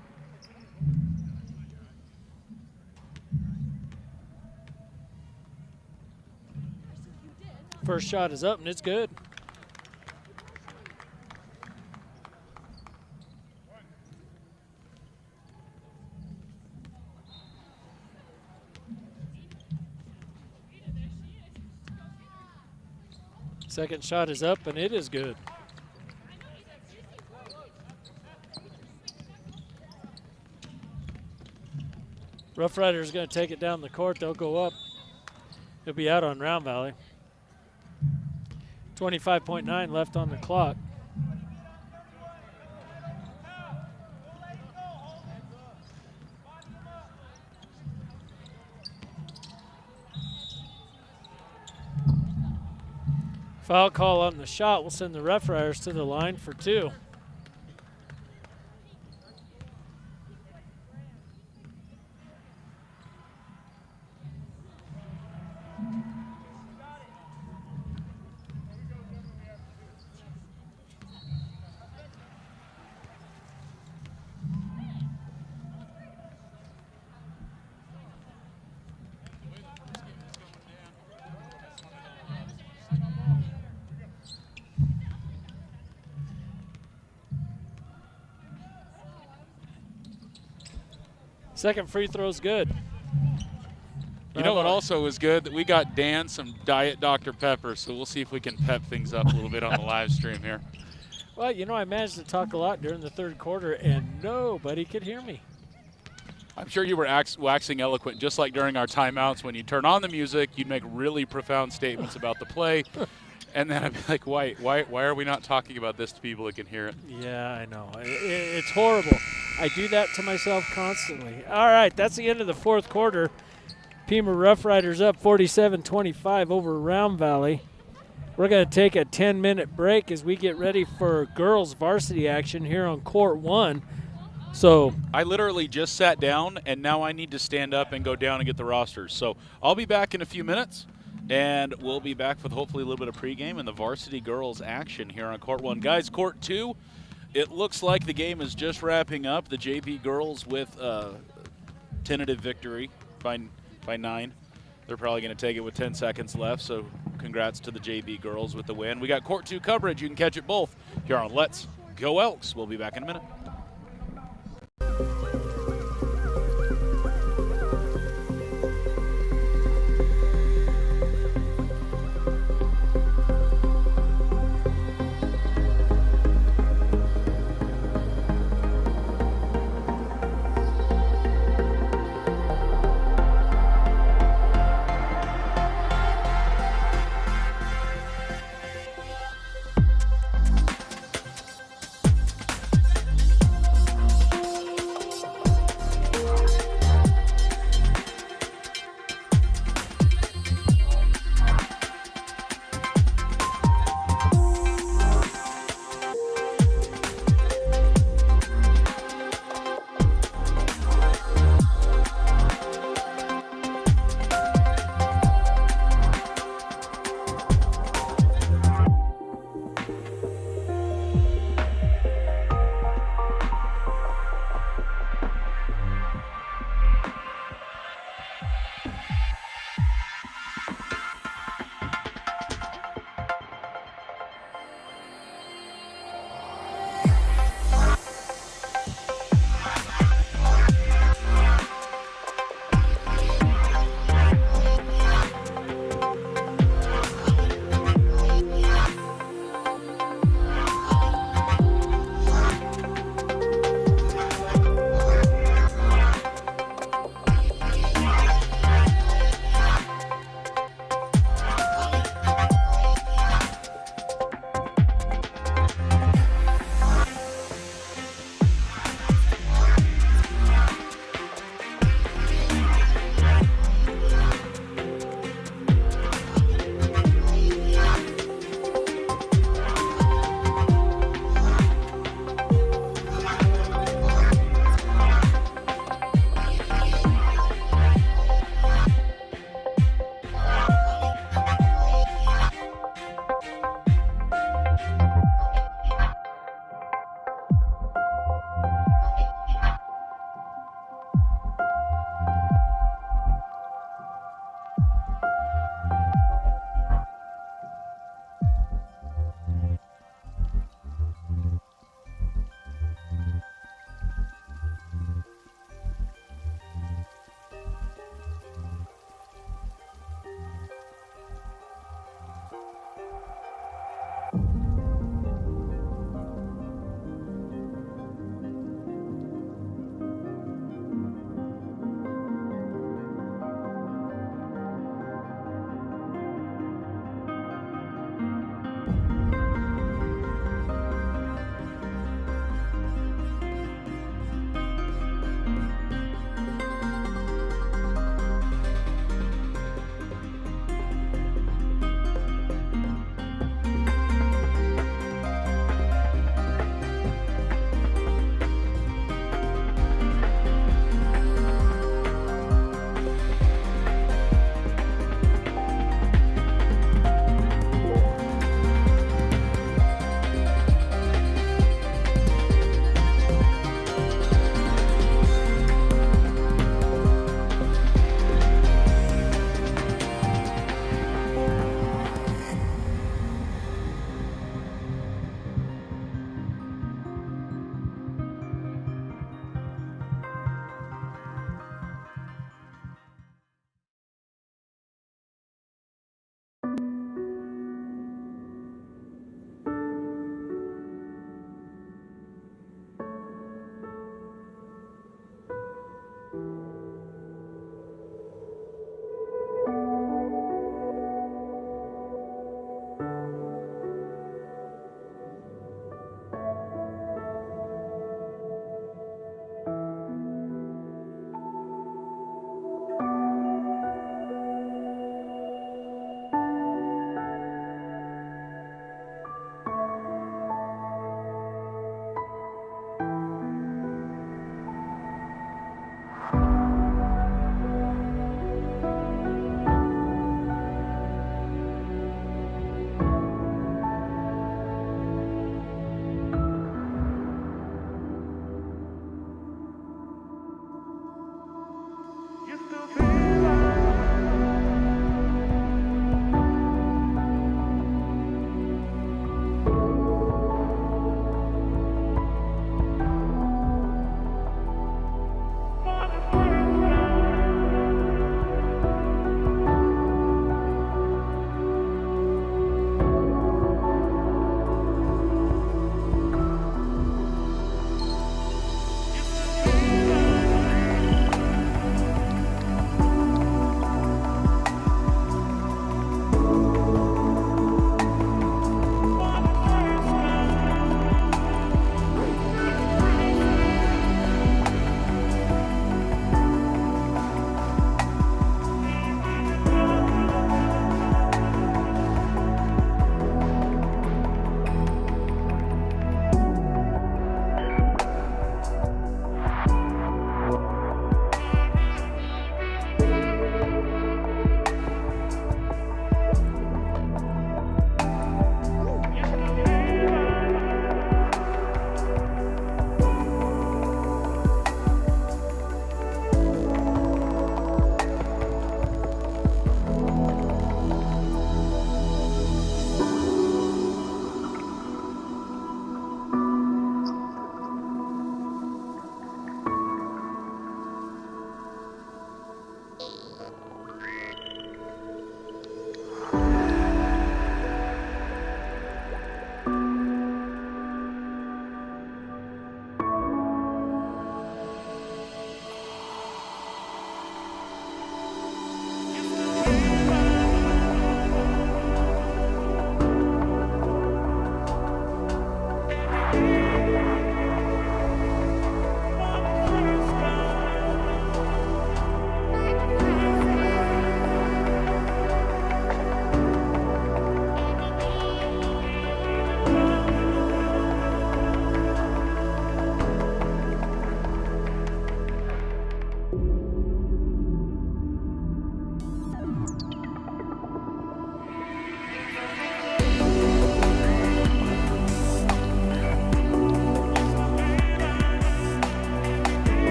First shot is up, and it's good. Second shot is up, and it is good. Rough Riders going to take it down the court. They'll go up. He'll be out on Round Valley. 25.9 left on the clock. Foul call on the shot will send the Rough Riders to the line for two. Second free throw's good. You know what also is good? That we got Dan some Diet Dr. Pepper, so we'll see if we can pep things up a little bit on the live stream here. Well, you know, I managed to talk a lot during the third quarter, and nobody could hear me. I'm sure you were waxing eloquent, just like during our timeouts when you turn on the music, you'd make really profound statements about the play, and then I'd be like, why are we not talking about this to people that can hear it? Yeah, I know. It's horrible. I do that to myself constantly. All right, that's the end of the fourth quarter. Pima Roughriders up 47-25 over Round Valley. We're going to take a 10-minute break as we get ready for girls varsity action here on Court 1. So I literally just sat down, and now I need to stand up and go down and get the rosters. So I'll be back in a few minutes, and we'll be back with hopefully a little bit of pregame and the varsity girls action here on Court 1. Guys, Court 2, it looks like the game is just wrapping up. The JV girls with a tentative victory by 9. They're probably going to take it with 10 seconds left, so congrats to the JV girls with the win. We got Court 2 coverage. You can catch it both here on Let's Go Elks. We'll be back in a minute.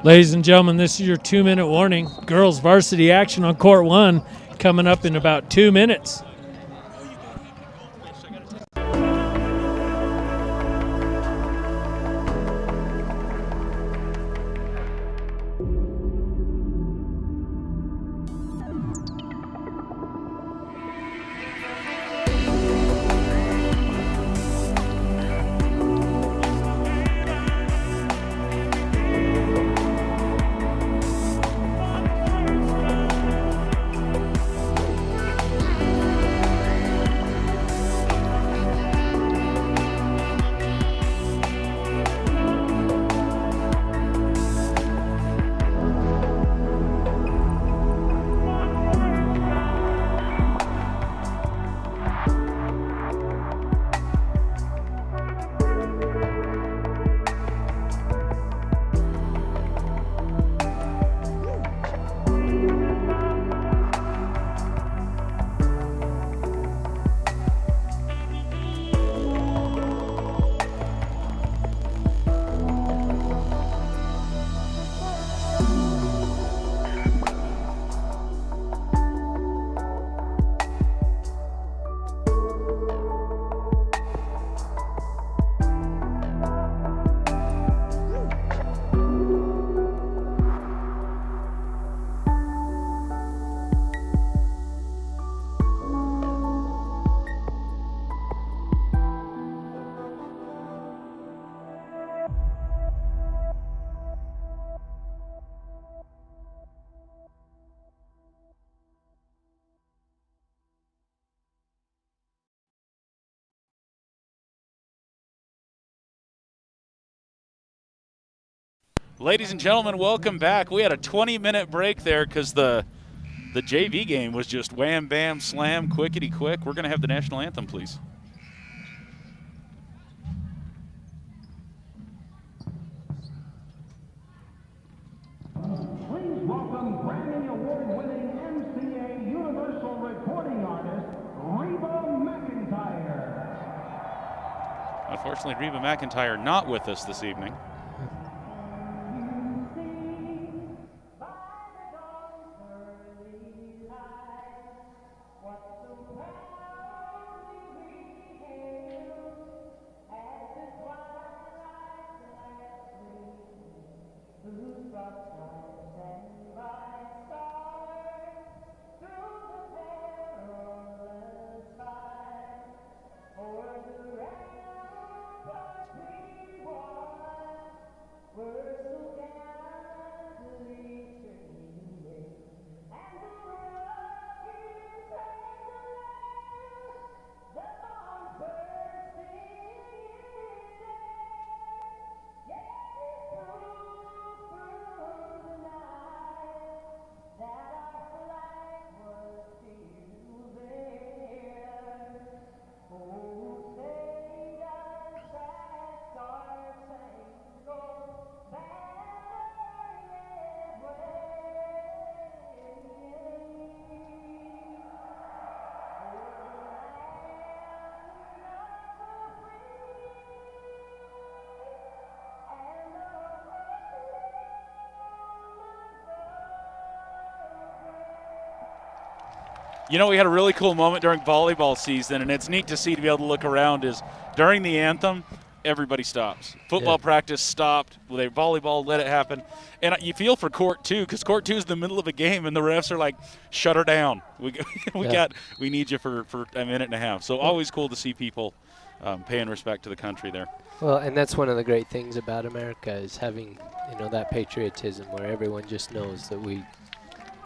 Ladies and gentlemen, this is your 2-minute warning. Girls varsity action on court 1 coming up in about 2 minutes. Ladies and gentlemen, welcome back. We had a 20-minute break there because the JV game was just wham, bam, slam, quickety-quick. We're going to have the national anthem, please. Please welcome Grammy Award-winning MCA Universal Recording Artist, Reba McEntire. Unfortunately, Reba McEntire not with us this evening. You know, we had a really cool moment during volleyball season, and it's neat to see to be able to look around is during the anthem, everybody stops. Football practice stopped. Volleyball let it happen. And you feel for court two, because court two is in the middle of a game, and the refs are like, shut her down. We need you for a minute and a half. So always cool to see people paying respect to the country there. Well, and that's one of the great things about America is having, that patriotism where everyone just knows that we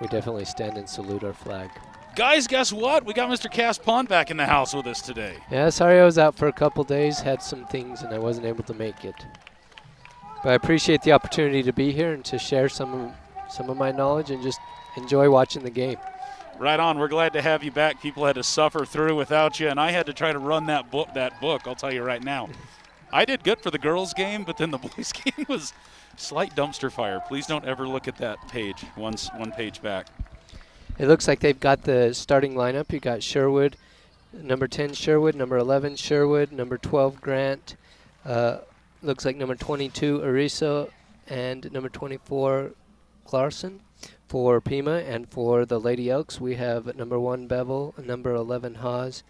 definitely stand and salute our flag. Guys, guess what? We got Mr. Cass Pond back in the house with us today. Yeah, sorry I was out for a couple days, had some things, and I wasn't able to make it. But I appreciate the opportunity to be here and to share some of my knowledge and just enjoy watching the game. Right on. We're glad to have you back. People had to suffer through without you, and I had to try to run that book, I'll tell you right now. I did good for the girls' game, but then the boys' game was slight dumpster fire. Please don't ever look at that page, one page back. It looks like they've got the starting lineup. You got Sherwood, number 10 Sherwood, number 11 Sherwood, number 12 Grant. Looks like number 22 Ariso, and number 24, Clarkson. For Pima and for the Lady Elks, we have number 1, Bevel, number 11, Haas,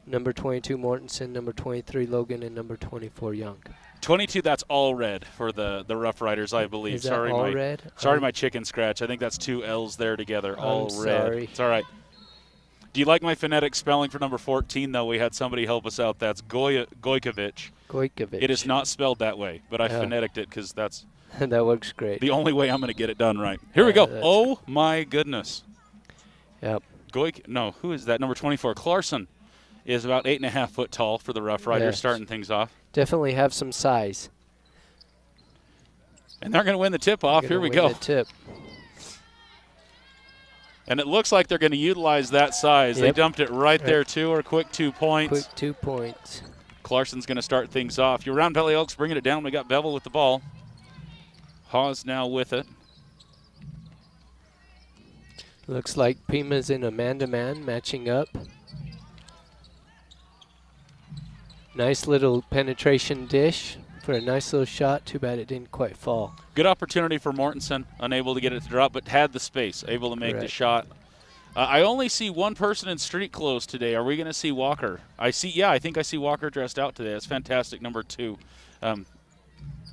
number 22, Mortensen, number 23, Logan, and number 24, Young. 22, that's all red for the Rough Riders, I believe. Is that all red? Sorry, my chicken scratch. I think that's 2 L's there together, all red. Sorry. It's all right. Do you like my phonetic spelling for number 14, though? We had somebody help us out. That's Gojkovic. Gojkovic. It is not spelled that way, but I phoneticed it because that's that works great. the only way I'm going to get it done right. Here we go. Oh, my goodness. Yep. No, who is that? Number 24, Clarkson, is about 8.5 foot tall for the Rough Riders, starting things off. Definitely have some size. And they're going to win the tip-off. Here we go. The tip. And it looks like they're going to utilize that size. Yep. They dumped it right there, too, or quick 2 points. Quick 2 points. Clarkson's going to start things off. Your Round Valley Elks bringing it down. We got Bevel with the ball. Hawes now with it. Looks like Pima's in a man-to-man, matching up. Nice little penetration dish for a nice little shot. Too bad it didn't quite fall. Good opportunity for Mortensen, unable to get it to drop, but had the space, able to make the shot. I only see one person in street clothes today. Are we going to see Walker? I think I see Walker dressed out today. That's fantastic. Number 2.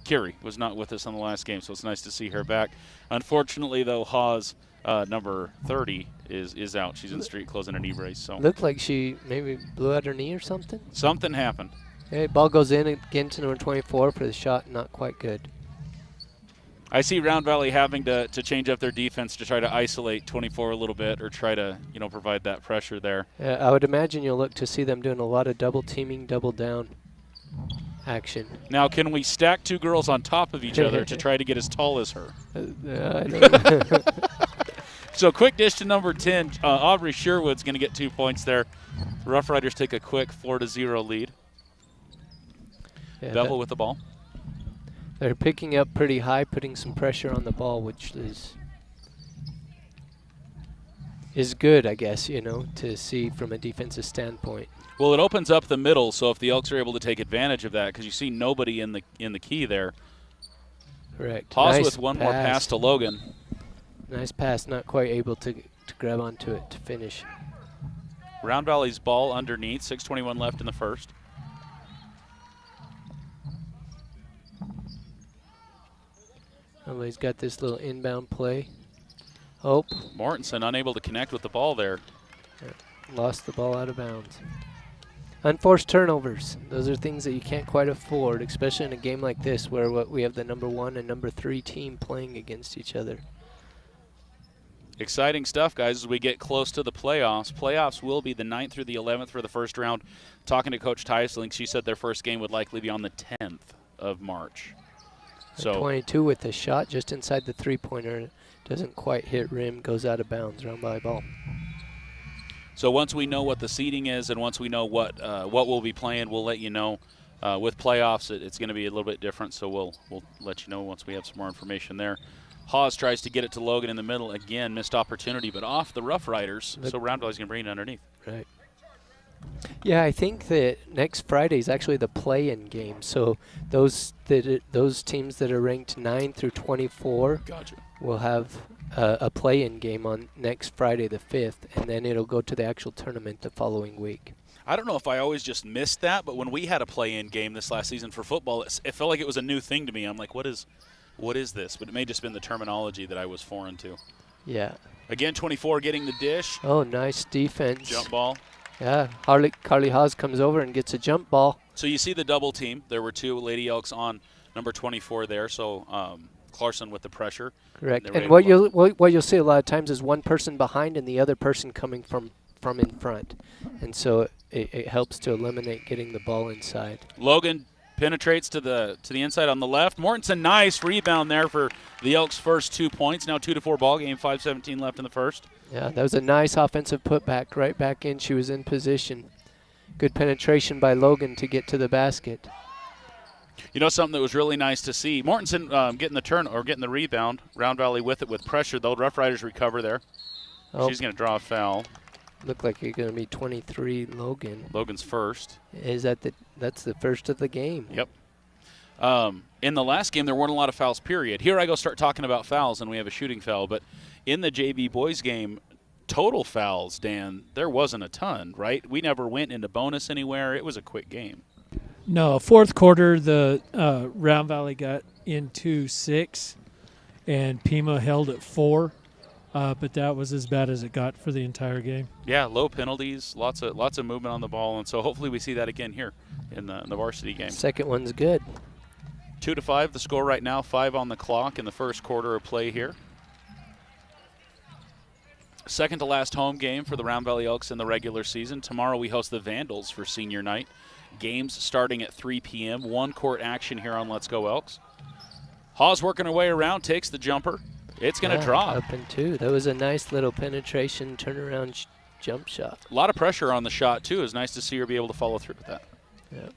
Kiri was not with us on the last game, so it's nice to see her back. Unfortunately, though, Hawes, number 30, is out. She's in street clothes and a knee brace. So looked like she maybe blew out her knee or something. Something happened. Okay, ball goes in again to number 24 for the shot. Not quite good. I see Round Valley having to change up their defense to try to isolate 24 a little bit, or try to provide that pressure there. I would imagine you'll look to see them doing a lot of double teaming, double down action. Now, can we stack 2 girls on top of each other to try to get as tall as her? I don't know. So quick dish to number 10. Aubrey Sherwood's going to get 2 points there. Rough Riders take a quick 4-0 lead. Bevel with the ball. They're picking up pretty high, putting some pressure on the ball, which is good, I guess, to see from a defensive standpoint. Well, it opens up the middle, so if the Elks are able to take advantage of that, because you see nobody in the key there. Correct. Pause with one more pass to Logan. Nice pass, not quite able to grab onto it to finish. Round Valley's ball underneath, 6:21 left in the first. He's got this little inbound play. Hope. Mortensen unable to connect with the ball there. Lost the ball out of bounds. Unforced turnovers. Those are things that you can't quite afford, especially in a game like this where we have the number 1 and number 3 team playing against each other. Exciting stuff, guys, as we get close to the playoffs. Playoffs will be the 9th through the 11th for the first round. Talking to Coach Teisling, she said their first game would likely be on the 10th of March. So 22 with a shot just inside the three-pointer. Doesn't quite hit rim, goes out of bounds, round by ball. So once we know what the seeding is and once we know what we'll be playing, we'll let you know. With playoffs, it's going to be a little bit different, so we'll let you know once we have some more information there. Hawes tries to get it to Logan in the middle. Again, missed opportunity, but off the Rough Riders, so Round Valley's going to bring it underneath. Right. Yeah, I think that next Friday is actually the play-in game. So those teams that are ranked 9 through 24 will have a play-in game on next Friday the 5th, and then it'll go to the actual tournament the following week. I don't know if I always just missed that, but when we had a play-in game this last season for football, it felt like it was a new thing to me. I'm like, what is this? But it may have just been the terminology that I was foreign to. Yeah. Again, 24 getting the dish. Oh, nice defense. Jump ball. Yeah, Carly Haas comes over and gets a jump ball. So you see the double team. There were 2 Lady Elks on number 24 there, so Clarkson with the pressure. Correct. And what you'll see a lot of times is one person behind and the other person coming from in front. And so it helps to eliminate getting the ball inside. Logan penetrates to the inside on the left. Mortensen, nice rebound there for the Elks' first 2 points. Now 2-4 ball game, 5:17 left in the first. Yeah, that was a nice offensive putback right back in. She was in position. Good penetration by Logan to get to the basket. You know something that was really nice to see? Mortensen getting the rebound. Round Valley with it with pressure, though. Rough Riders recover there. Oh. She's going to draw a foul. Looked like you're going to be 23 Logan. Logan's first. That's the first of the game. Yep. In the last game, there weren't a lot of fouls, period. Here I go start talking about fouls, and we have a shooting foul. But in the JV boys game, total fouls, Dan, there wasn't a ton, right? We never went into bonus anywhere. It was a quick game. No, fourth quarter, the Round Valley got into 6, and Pima held at 4. But that was as bad as it got for the entire game. Yeah, low penalties, lots of movement on the ball, and so hopefully we see that again here in the varsity game. Second one's good. 2-5 the score right now, 5 on the clock in the first quarter of play here. Second to last home game for the Round Valley Elks in the regular season. Tomorrow we host the Vandals for senior night. Games starting at 3 p.m. One court action here on Let's Go Elks. Hawes working her way around, takes the jumper. It's going to drop. Up and 2. That was a nice little penetration turnaround jump shot. A lot of pressure on the shot, too. It was nice to see her be able to follow through with that. Yep.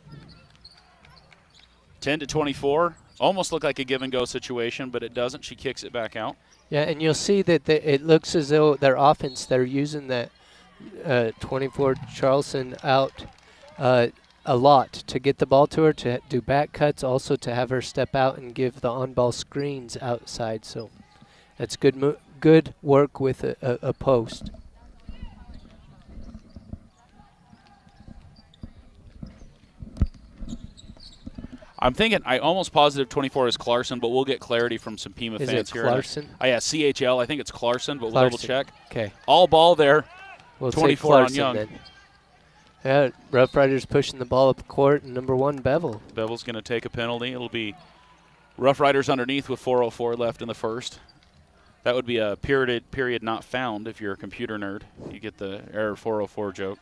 10-24. Almost looked like a give-and-go situation, but it doesn't. She kicks it back out. Yeah, and you'll see that it looks as though their offense, they're using that 24 Charleston out a lot to get the ball to her, to do back cuts, also to have her step out and give the on-ball screens outside. So that's good work with a post. I'm thinking, I almost positive 24 is Clarkson, but we'll get clarity from some Pima Is fans it here. Clarkson? Oh, yeah, CHL. I think it's Clarkson, but we'll double check. Okay. All ball there. We'll 24 Clarkson on Young. then. Yeah, Rough Riders pushing the ball up court, and number 1, Bevel. Bevel's going to take a penalty. It'll be Rough Riders underneath with 4:04 left in the first. That would be a period not found if you're a computer nerd. You get the error 4:04 joke.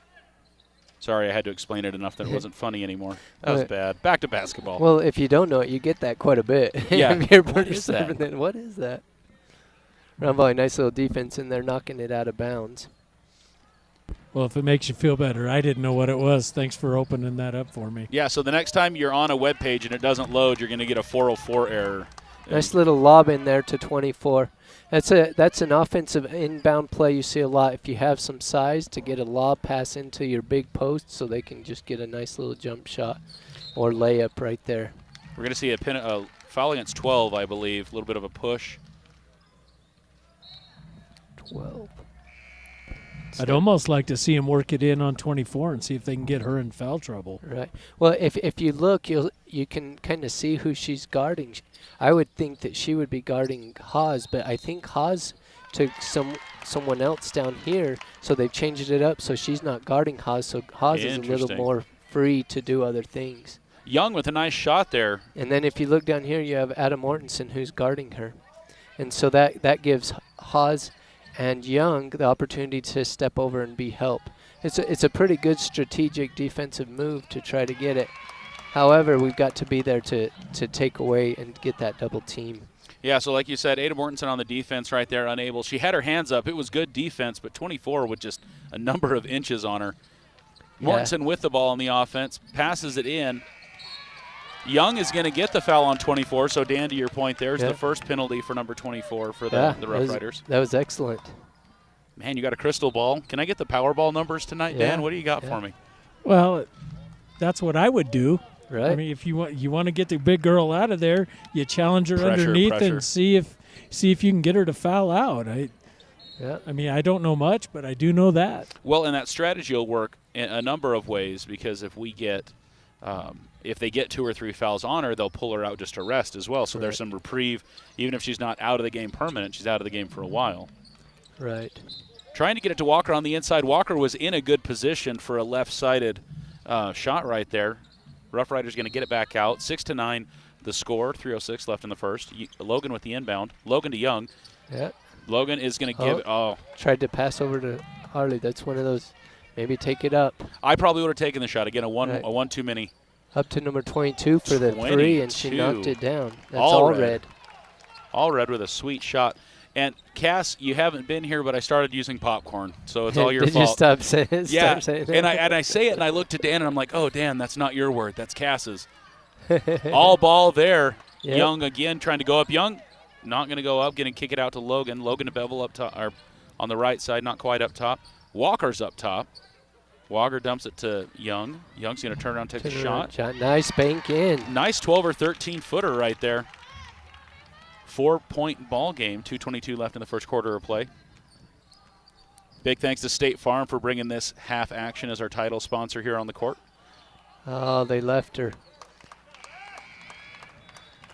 Sorry, I had to explain it enough that it wasn't funny anymore. That was bad. Back to basketball. Well, if you don't know it, you get that quite a bit. Yeah. If you're What is that? then what is that? Round Valley, nice little defense in there, knocking it out of bounds. Well, if it makes you feel better, I didn't know what it was. Thanks for opening that up for me. Yeah, so the next time you're on a web page and it doesn't load, you're going to get a 4:04 error. Nice little lob in there to 24. That's an offensive inbound play you see a lot. If you have some size, to get a lob pass into your big post so they can just get a nice little jump shot or layup right there. We're going to see a foul against 12, I believe. A little bit of a push. 12. I'd almost like to see him work it in on 24 and see if they can get her in foul trouble. Right. Well, if you look, you can kind of see who she's guarding. I would think that she would be guarding Haas, but I think Haas took someone else down here, so they've changed it up so she's not guarding Haas, so Haas is a little more free to do other things. Young with a nice shot there. And then if you look down here, you have Adam Mortensen who's guarding her. And so that gives Haas and Young the opportunity to step over and be help. It's a pretty good strategic defensive move to try to get it. However, we've got to be there to take away and get that double team. Yeah, so like you said, Ada Mortensen on the defense right there, unable. She had her hands up. It was good defense, but 24 with just a number of inches on her. Mortensen with the ball on the offense, passes it in. Young is going to get the foul on 24, so Dan, to your point, there's the first penalty for number 24 for the Rough Riders. That was excellent. Man, you got a crystal ball. Can I get the Powerball numbers tonight, Dan? What do you got for me? Well, that's what I would do. Right. I mean, if you want to get the big girl out of there, you challenge her underneath and see if you can get her to foul out. I mean, I don't know much, but I do know that. Well, and that strategy will work in a number of ways, because if we get if they get 2 or 3 fouls on her, they'll pull her out just to rest as well. So there's some reprieve. Even if she's not out of the game permanent, she's out of the game for a while. Right. Trying to get it to Walker on the inside. Walker was in a good position for a left-sided shot right there. Rough Riders going to get it back out. 6-9 the score. 3:06 left in the first. Logan with the inbound. Logan to Young. Yeah. Logan is going to give it. Tried to pass over to Harley. That's one of those. Maybe take it up. I probably would have taken the shot. Again, a one too many. Up to number 22 for the 3, and she knocked it down. That's all red. All red with a sweet shot. And Cass, you haven't been here, but I started using popcorn, so it's all your fault. Did you stop saying it? Yeah, saying it? and I say it, and I look to Dan, and I'm like, oh, Dan, that's not your word. That's Cass's. All ball there. Yep. Young again trying to go up. Young not going to go up, going to kick it out to Logan. Logan to Bevel up top, or on the right side, not quite up top. Walker's up top. Walker dumps it to Young. Young's going to turn around and take a shot. Nice bank in. Nice 12 or 13 footer right there. 4-point ball game. 2:22 left in the first quarter of play. Big thanks to State Farm for bringing this half action as our title sponsor here on the court. Oh, they left her.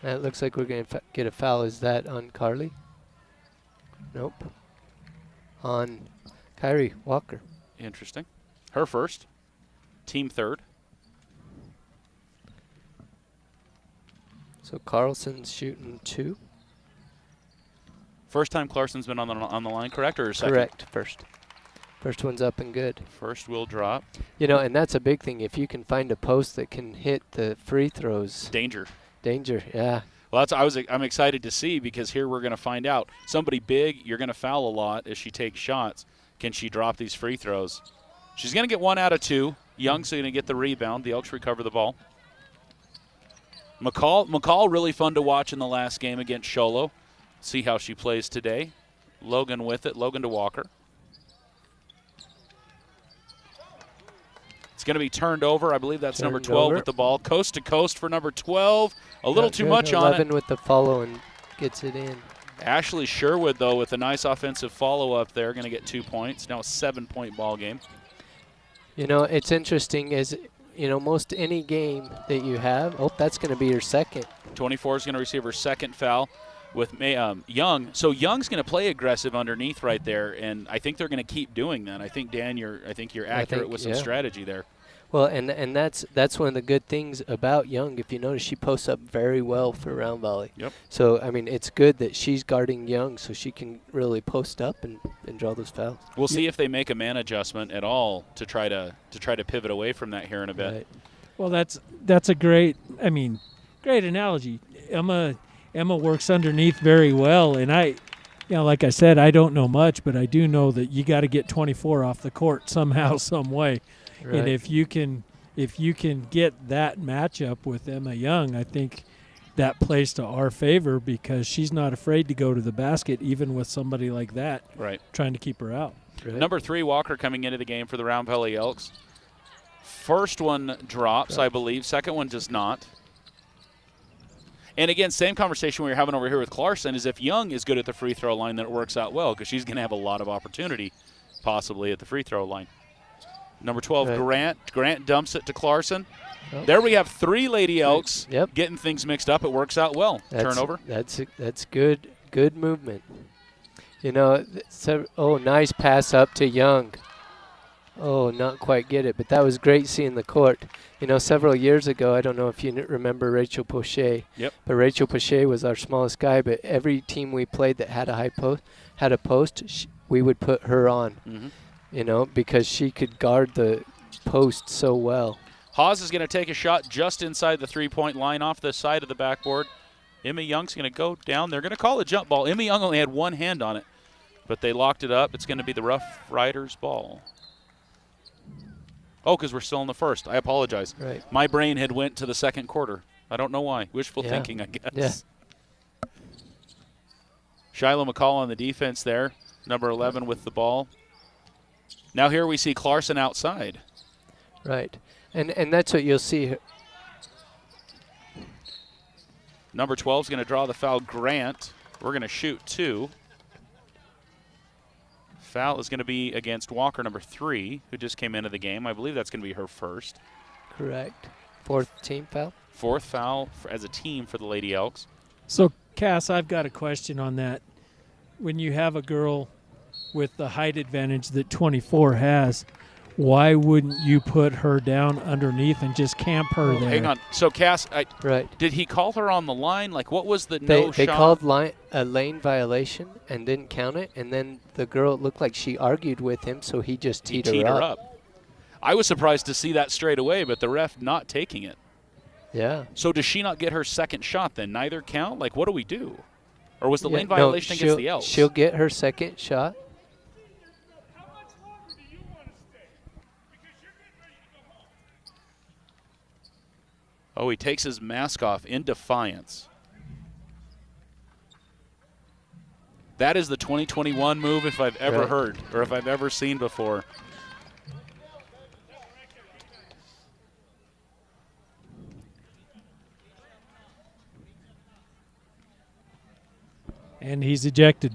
It looks like we're going to get a foul. Is that on Carly? Nope. On Kyrie Walker. Interesting. Her first. Team third. So Carlson's shooting 2. First time Clarkson's been on the line, correct, or second? Correct, first. First one's up and good. First will drop. You know, and that's a big thing. If you can find a post that can hit the free throws. Danger. Danger, yeah. Well, I'm excited to see, because here we're going to find out. Somebody big, you're going to foul a lot as she takes shots. Can she drop these free throws? She's going to get 1 out of 2. Young's going to get the rebound. The Elks recover the ball. McCall really fun to watch in the last game against Sholo. See how she plays today. Logan with it. Logan to Walker. It's going to be turned over. I believe that's number 12 with the ball. Coast to coast for number 12. A little too much on it. 11 with the follow and gets it in. Ashley Sherwood, though, with a nice offensive follow-up there, going to get 2 points. Now a 7-point ball game. You know, it's interesting is, you know, most any game that you have, that's going to be your second. 24 is going to receive her second foul with Young. So Young's going to play aggressive underneath right there, and I think they're going to keep doing that. I think, Dan, you're accurate with some strategy there. Well, and that's one of the good things about Young. If you notice, she posts up very well for Round Valley. Yep. So, I mean, it's good that she's guarding Young so she can really post up and draw those fouls. We'll see if they make a man adjustment at all to try to pivot away from that here in a bit. Right. Well, that's a great analogy. Emma works underneath very well, and like I said, I don't know much, but I do know that you got to get 24 off the court somehow, some way. Right. And if you can get that matchup with Emma Young, I think that plays to our favor, because she's not afraid to go to the basket, even with somebody like that. Right. Trying to keep her out. Right. Number 3, Walker, coming into the game for the Round Valley Elks. First one drops, I believe. Second one does not. And again, same conversation we were having over here with Clarkson is if Young is good at the free throw line, then it works out well, because she's going to have a lot of opportunity possibly at the free throw line. Number 12, right. Grant dumps it to Clarkson. Oh. There we have 3 Lady Elks getting things mixed up. It works out well. Turnover. That's good movement. You know, nice pass up to Young. Oh, not quite get it, but that was great seeing the court. You know, several years ago, I don't know if you remember Rachel Pochet. Yep. But Rachel Pochet was our smallest guy, but every team we played that had a post, we would put her on. Mm-hmm. You know, because she could guard the post so well. Hawes is going to take a shot just inside the 3-point line off the side of the backboard. Emma Young's going to go down. They're going to call a jump ball. Emma Young only had one hand on it, but they locked it up. It's going to be the Rough Riders ball. Oh, because we're still in the first. I apologize. Right. My brain had went to the second quarter. I don't know why. Wishful thinking, I guess. Yeah. Shiloh McCall on the defense there. Number 11 with the ball. Now here we see Clarkson outside. Right. And that's what you'll see. Number 12 is going to draw the foul. Grant. We're going to shoot 2. Foul is going to be against Walker, number 3, who just came into the game. I believe that's going to be her first. Correct. 4th team foul. 4th foul as a team for the Lady Elks. So, Cass, I've got a question on that. When you have a girl with the height advantage that 24 has, why wouldn't you put her down underneath and just camp her there? Hang on. So, Cass, right. Did he call her on the line? Like, what was the no shot? They called a lane violation and didn't count it, and then the girl looked like she argued with him, so he just teed her up. I was surprised to see that straight away, but the ref not taking it. Yeah. So does she not get her second shot then? Neither count? Like, what do we do? Or was the lane violation against the Elks? She'll get her second shot. Oh, he takes his mask off in defiance. That is the 2021 move if I've ever heard or if I've ever seen before. and he's ejected.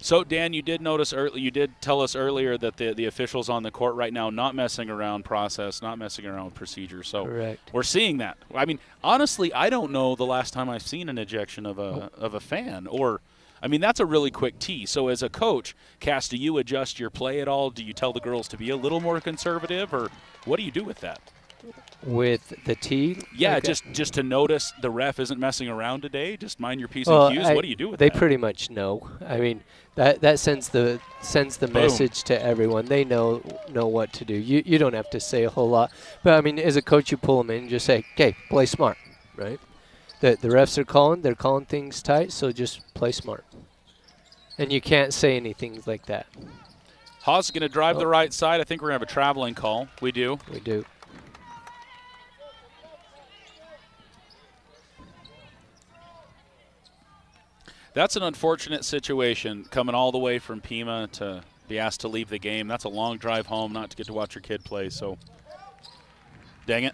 So, Dan, you did notice you did tell us earlier that the officials on the court right now not messing around process, not messing around with procedure. So Correct. we're seeing that. I mean, honestly, I don't know the last time I've seen an ejection of a fan. Or, I mean, that's a really quick tee. So as a coach, Cass, do you adjust your play at all? Do you tell the girls to be a little more conservative, or what do you do with that? With the tee? Yeah, Like, just to notice the ref isn't messing around today. Just mind your P's and Q's. What do you do with they that? They pretty much know. I mean, that sends the message to everyone. They know what to do. You don't have to say a whole lot. But I mean, as a coach, you pull them in and just say, "Okay, play smart," right? The refs are calling. They're calling things tight, so just play smart. And you can't say anything like that. Haas is going to drive the right side. I think we're going to have a traveling call. We do. We do. That's an unfortunate situation, coming all the way from Pima to be asked to leave the game. That's a long drive home, not to get to watch your kid play. So, dang it.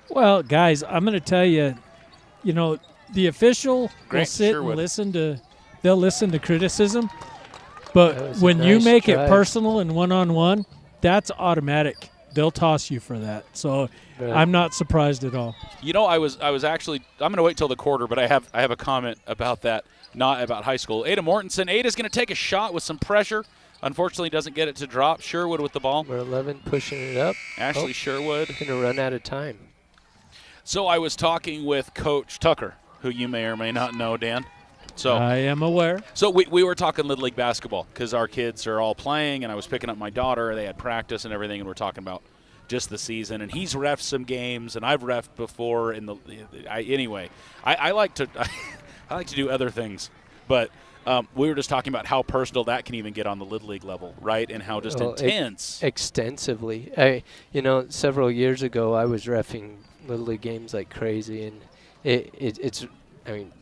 Well, guys, I'm going to tell you, the official Grant will sit Sherwood. and they'll listen to criticism. But That was a when you nice make drive. it personal and one-on-one, that's automatic. They'll toss you for that. So Right. I'm not surprised at all. I was actually, I'm going to wait till the quarter, but I have a comment about that, not about high school. Ada Mortensen. Ada's going to take a shot with some pressure. Unfortunately, doesn't get it to drop. Sherwood with the ball. We're 11 pushing it up. Ashley Sherwood. Going to run out of time. So I was talking with Coach Tucker, who you may or may not know, Dan. So I am aware. So we were talking Little League basketball because our kids are all playing, and I was picking up my daughter. They had practice and everything, and we're talking about just the season. And he's reffed some games, and I've reffed before. I like to I like to do other things, but we were just talking about how personal that can even get on the Little League level, right? And how just intense. Extensively. Several years ago, I was reffing Little League games like crazy, and it's. I mean,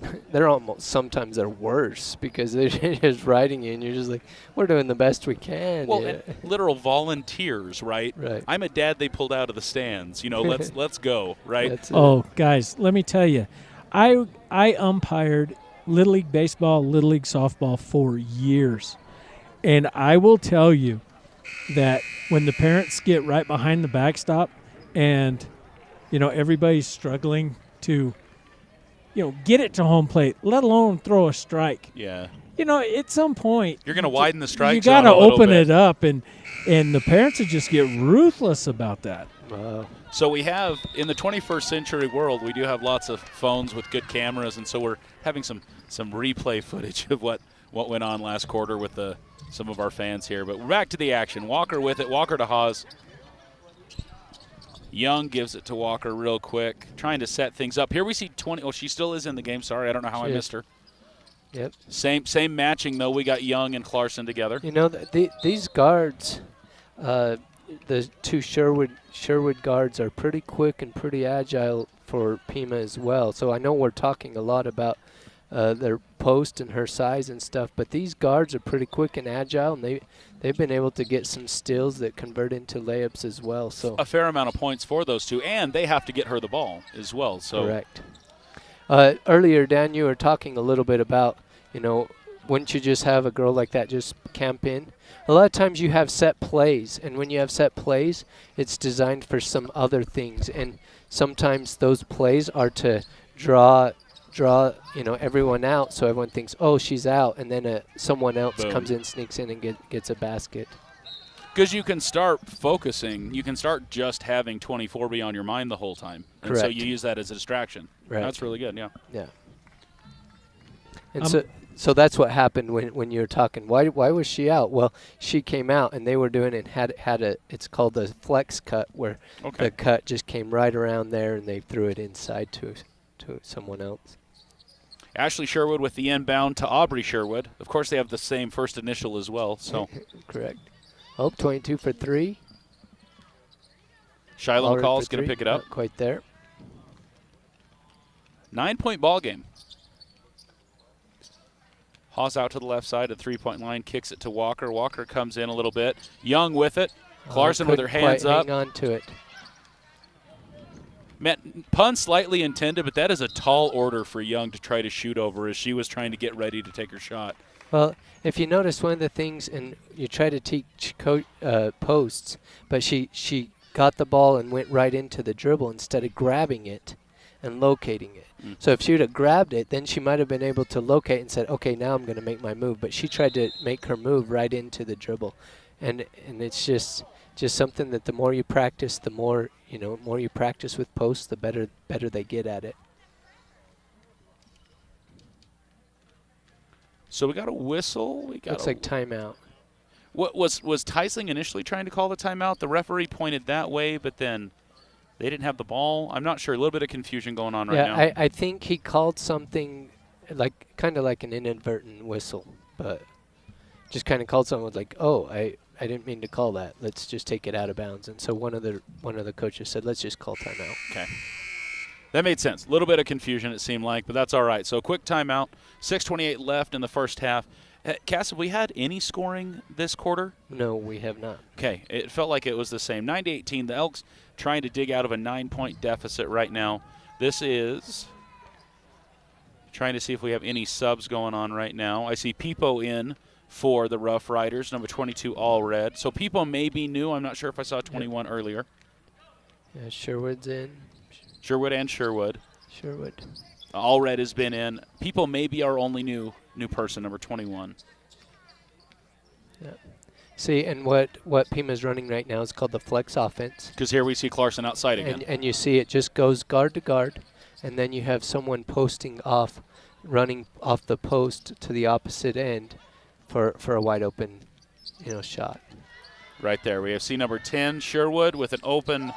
sometimes they're worse because they're just riding you, and you're just like, we're doing the best we can. Well, yeah. literal volunteers, right? Right. I'm a dad they pulled out of the stands. Let's go, right? That's it. Oh, guys, let me tell you, I umpired Little League baseball, Little League softball for years, and I will tell you that when the parents get right behind the backstop, and everybody's struggling to get it to home plate, let alone throw a strike. Yeah. At some point You're going to widen the strike you zone got to a little open bit. it up, and the parents would just get ruthless about that. Wow. So we have, in the 21st century world, we do have lots of phones with good cameras, and so we're having some replay footage of what went on last quarter with some of our fans here. But we're back to the action. Walker with it. Walker to Haas. Young gives it to Walker real quick, trying to set things up. Here we see 20. Oh, she still is in the game. Sorry, I don't know how I missed her. Yep. Same matching, though. We got Young and Clarkson together. These guards, the two Sherwood guards are pretty quick and pretty agile for Pima as well. So I know we're talking a lot about their post and her size and stuff, but these guards are pretty quick and agile, and they've been able to get some steals that convert into layups as well. So a fair amount of points for those two, and they have to get her the ball as well. So correct. Earlier, Dan, you were talking a little bit about, wouldn't you just have a girl like that just camp in? A lot of times you have set plays, and when you have set plays, it's designed for some other things, and sometimes those plays are to draw everyone out, so everyone thinks, oh, she's out, and then someone else Boom. comes in, sneaks in, and gets a basket. Because you can start focusing, you can start just having 24 be on your mind the whole time. And so Correct. you use that as a distraction. Right. That's really good, yeah. Yeah. And so that's what happened when you were talking. Why was she out? Well, she came out, and they were doing it, it's called the flex cut, where Okay. the cut just came right around there, and they threw it inside to someone else. Ashley Sherwood with the inbound to Aubrey Sherwood. Of course, they have the same first initial as well. So Correct. 22 for 3. Shiloh Already McCall is for going to 3. pick it up. Not quite there. 9-point ball game. Haas out to the left side, at 3-point line, kicks it to Walker. Walker comes in a little bit. Young with it. Clarkson with her Couldn't hands quite up. Hang on to it. Pun slightly intended, but that is a tall order for Young to try to shoot over as she was trying to get ready to take her shot. Well, if you notice, one of the things, and you try to teach posts, but she got the ball and went right into the dribble instead of grabbing it and locating it. So if she would have grabbed it, then she might have been able to locate and said, okay, now I'm going to make my move. But she tried to make her move right into the dribble. And it's just something that the more you practice, the more you practice with posts, the better they get at it. So we got a whistle. Looks like timeout. What was Teisling initially trying to call the timeout? The referee pointed that way, but then they didn't have the ball. I'm not sure. A little bit of confusion going on right now. Yeah, I think he called something kind of like an inadvertent whistle, but just kind of called someone like, oh, I didn't mean to call that. Let's just take it out of bounds. And so one of the coaches said, let's just call timeout. Okay. That made sense. A little bit of confusion, it seemed like, but that's all right. So a quick timeout. 6:28 left in the first half. Cass, have we had any scoring this quarter? No, we have not. Okay. It felt like it was the same. 9-18. The Elks trying to dig out of a 9-point deficit right now. This is trying to see if we have any subs going on right now. I see Pipo in for the Rough Riders, number 22, all red. So Pipo may be new. I'm not sure if I saw 21 earlier. Yeah, Sherwood's in. Sherwood and Sherwood. Sherwood. All red has been in. Pipo may be our only new person, number 21. Yeah. See, and what Pima's running right now is called the flex offense. Because here we see Clarkson outside again. And you see it just goes guard to guard, and then you have someone posting off, running off the post to the opposite end for a wide open, shot. Right there. We have C number 10, Sherwood, with an open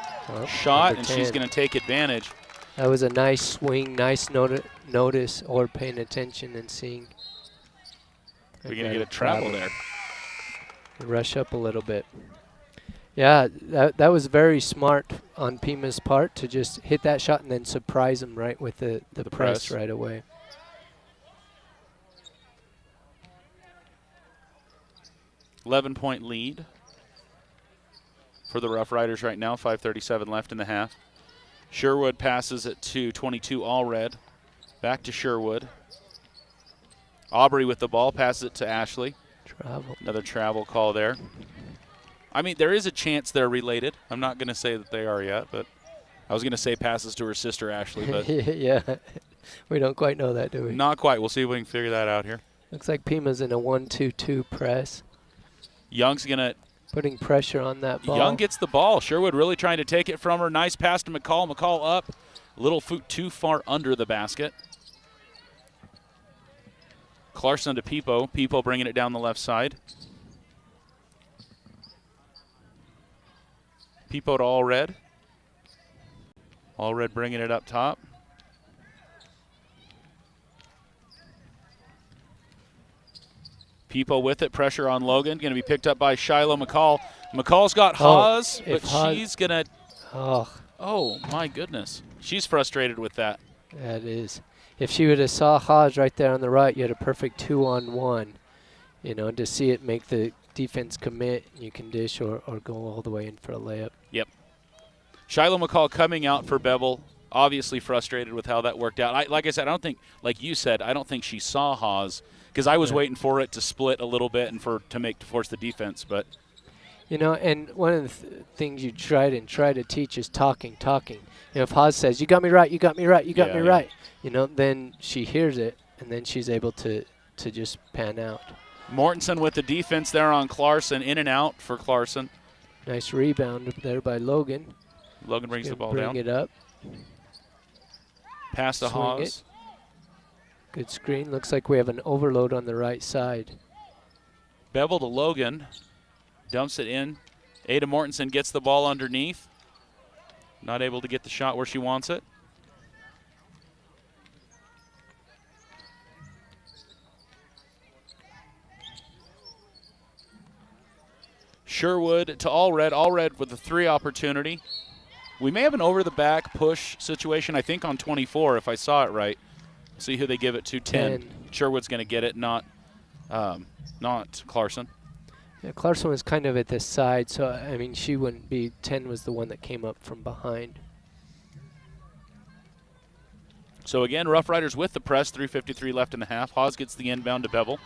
shot, and she's going to take advantage. That was a nice swing, nice notice or paying attention and seeing. We're going to get a travel there. Rush up a little bit. Yeah, that was very smart on Pima's part to just hit that shot and then surprise him right with the press right away. .11 lead for the Rough Riders right now, 5:37 left in the half. Sherwood passes it to 22, all red. Back to Sherwood. Aubrey with the ball, passes it to Ashley. Travel. Another travel call there. I mean, there is a chance they're related. I'm not going to say that they are yet, but I was going to say passes to her sister Ashley, but yeah, we don't quite know that, do we? Not quite. We'll see if we can figure that out here. Looks like Pima's in a 1-2-2 press. Young's going to putting pressure on that ball. Young gets the ball. Sherwood really trying to take it from her. Nice pass to McCall. McCall up. Little foot too far under the basket. Clarkson to Pipo. Pipo bringing it down the left side. Pipo to All Red. All Red bringing it up top. Pipo with it. Pressure on Logan. Going to be picked up by Shiloh McCall. McCall's got Haas, but she's going to. Oh, my goodness. She's frustrated with that. That is. If she would have saw Haas right there on the right, you had a perfect 2-on-1. To see it make the defense commit, you can dish or go all the way in for a layup. Yep. Shiloh McCall coming out for Bevel. Obviously frustrated with how that worked out. Like I said, I don't think, like you said, I don't think she saw Haas because I was waiting for it to split a little bit and to force the defense. But and one of the things you try to teach is talking. If Haas says, "You got me right, you got me right, you got me right," then she hears it and then she's able to just pan out. Mortensen with the defense there on Clarkson, in and out for Clarkson. Nice rebound there by Logan. Logan brings the ball bring down. Bring it up. Pass to Haas. Good screen. Looks like we have an overload on the right side. Bevel to Logan. Dumps it in. Ada Mortensen gets the ball underneath. Not able to get the shot where she wants it. Sherwood to All Red with a 3 opportunity. We may have an over-the-back push situation, I think, on 24, if I saw it right. See who they give it to, 10. Sherwood's going to get it, not Clarkson. Yeah, Clarkson was kind of at the side, so, she wouldn't be. 10 was the one that came up from behind. So again, Rough Riders with the press, 3:53 left in the half. Haas gets the inbound to Bevel.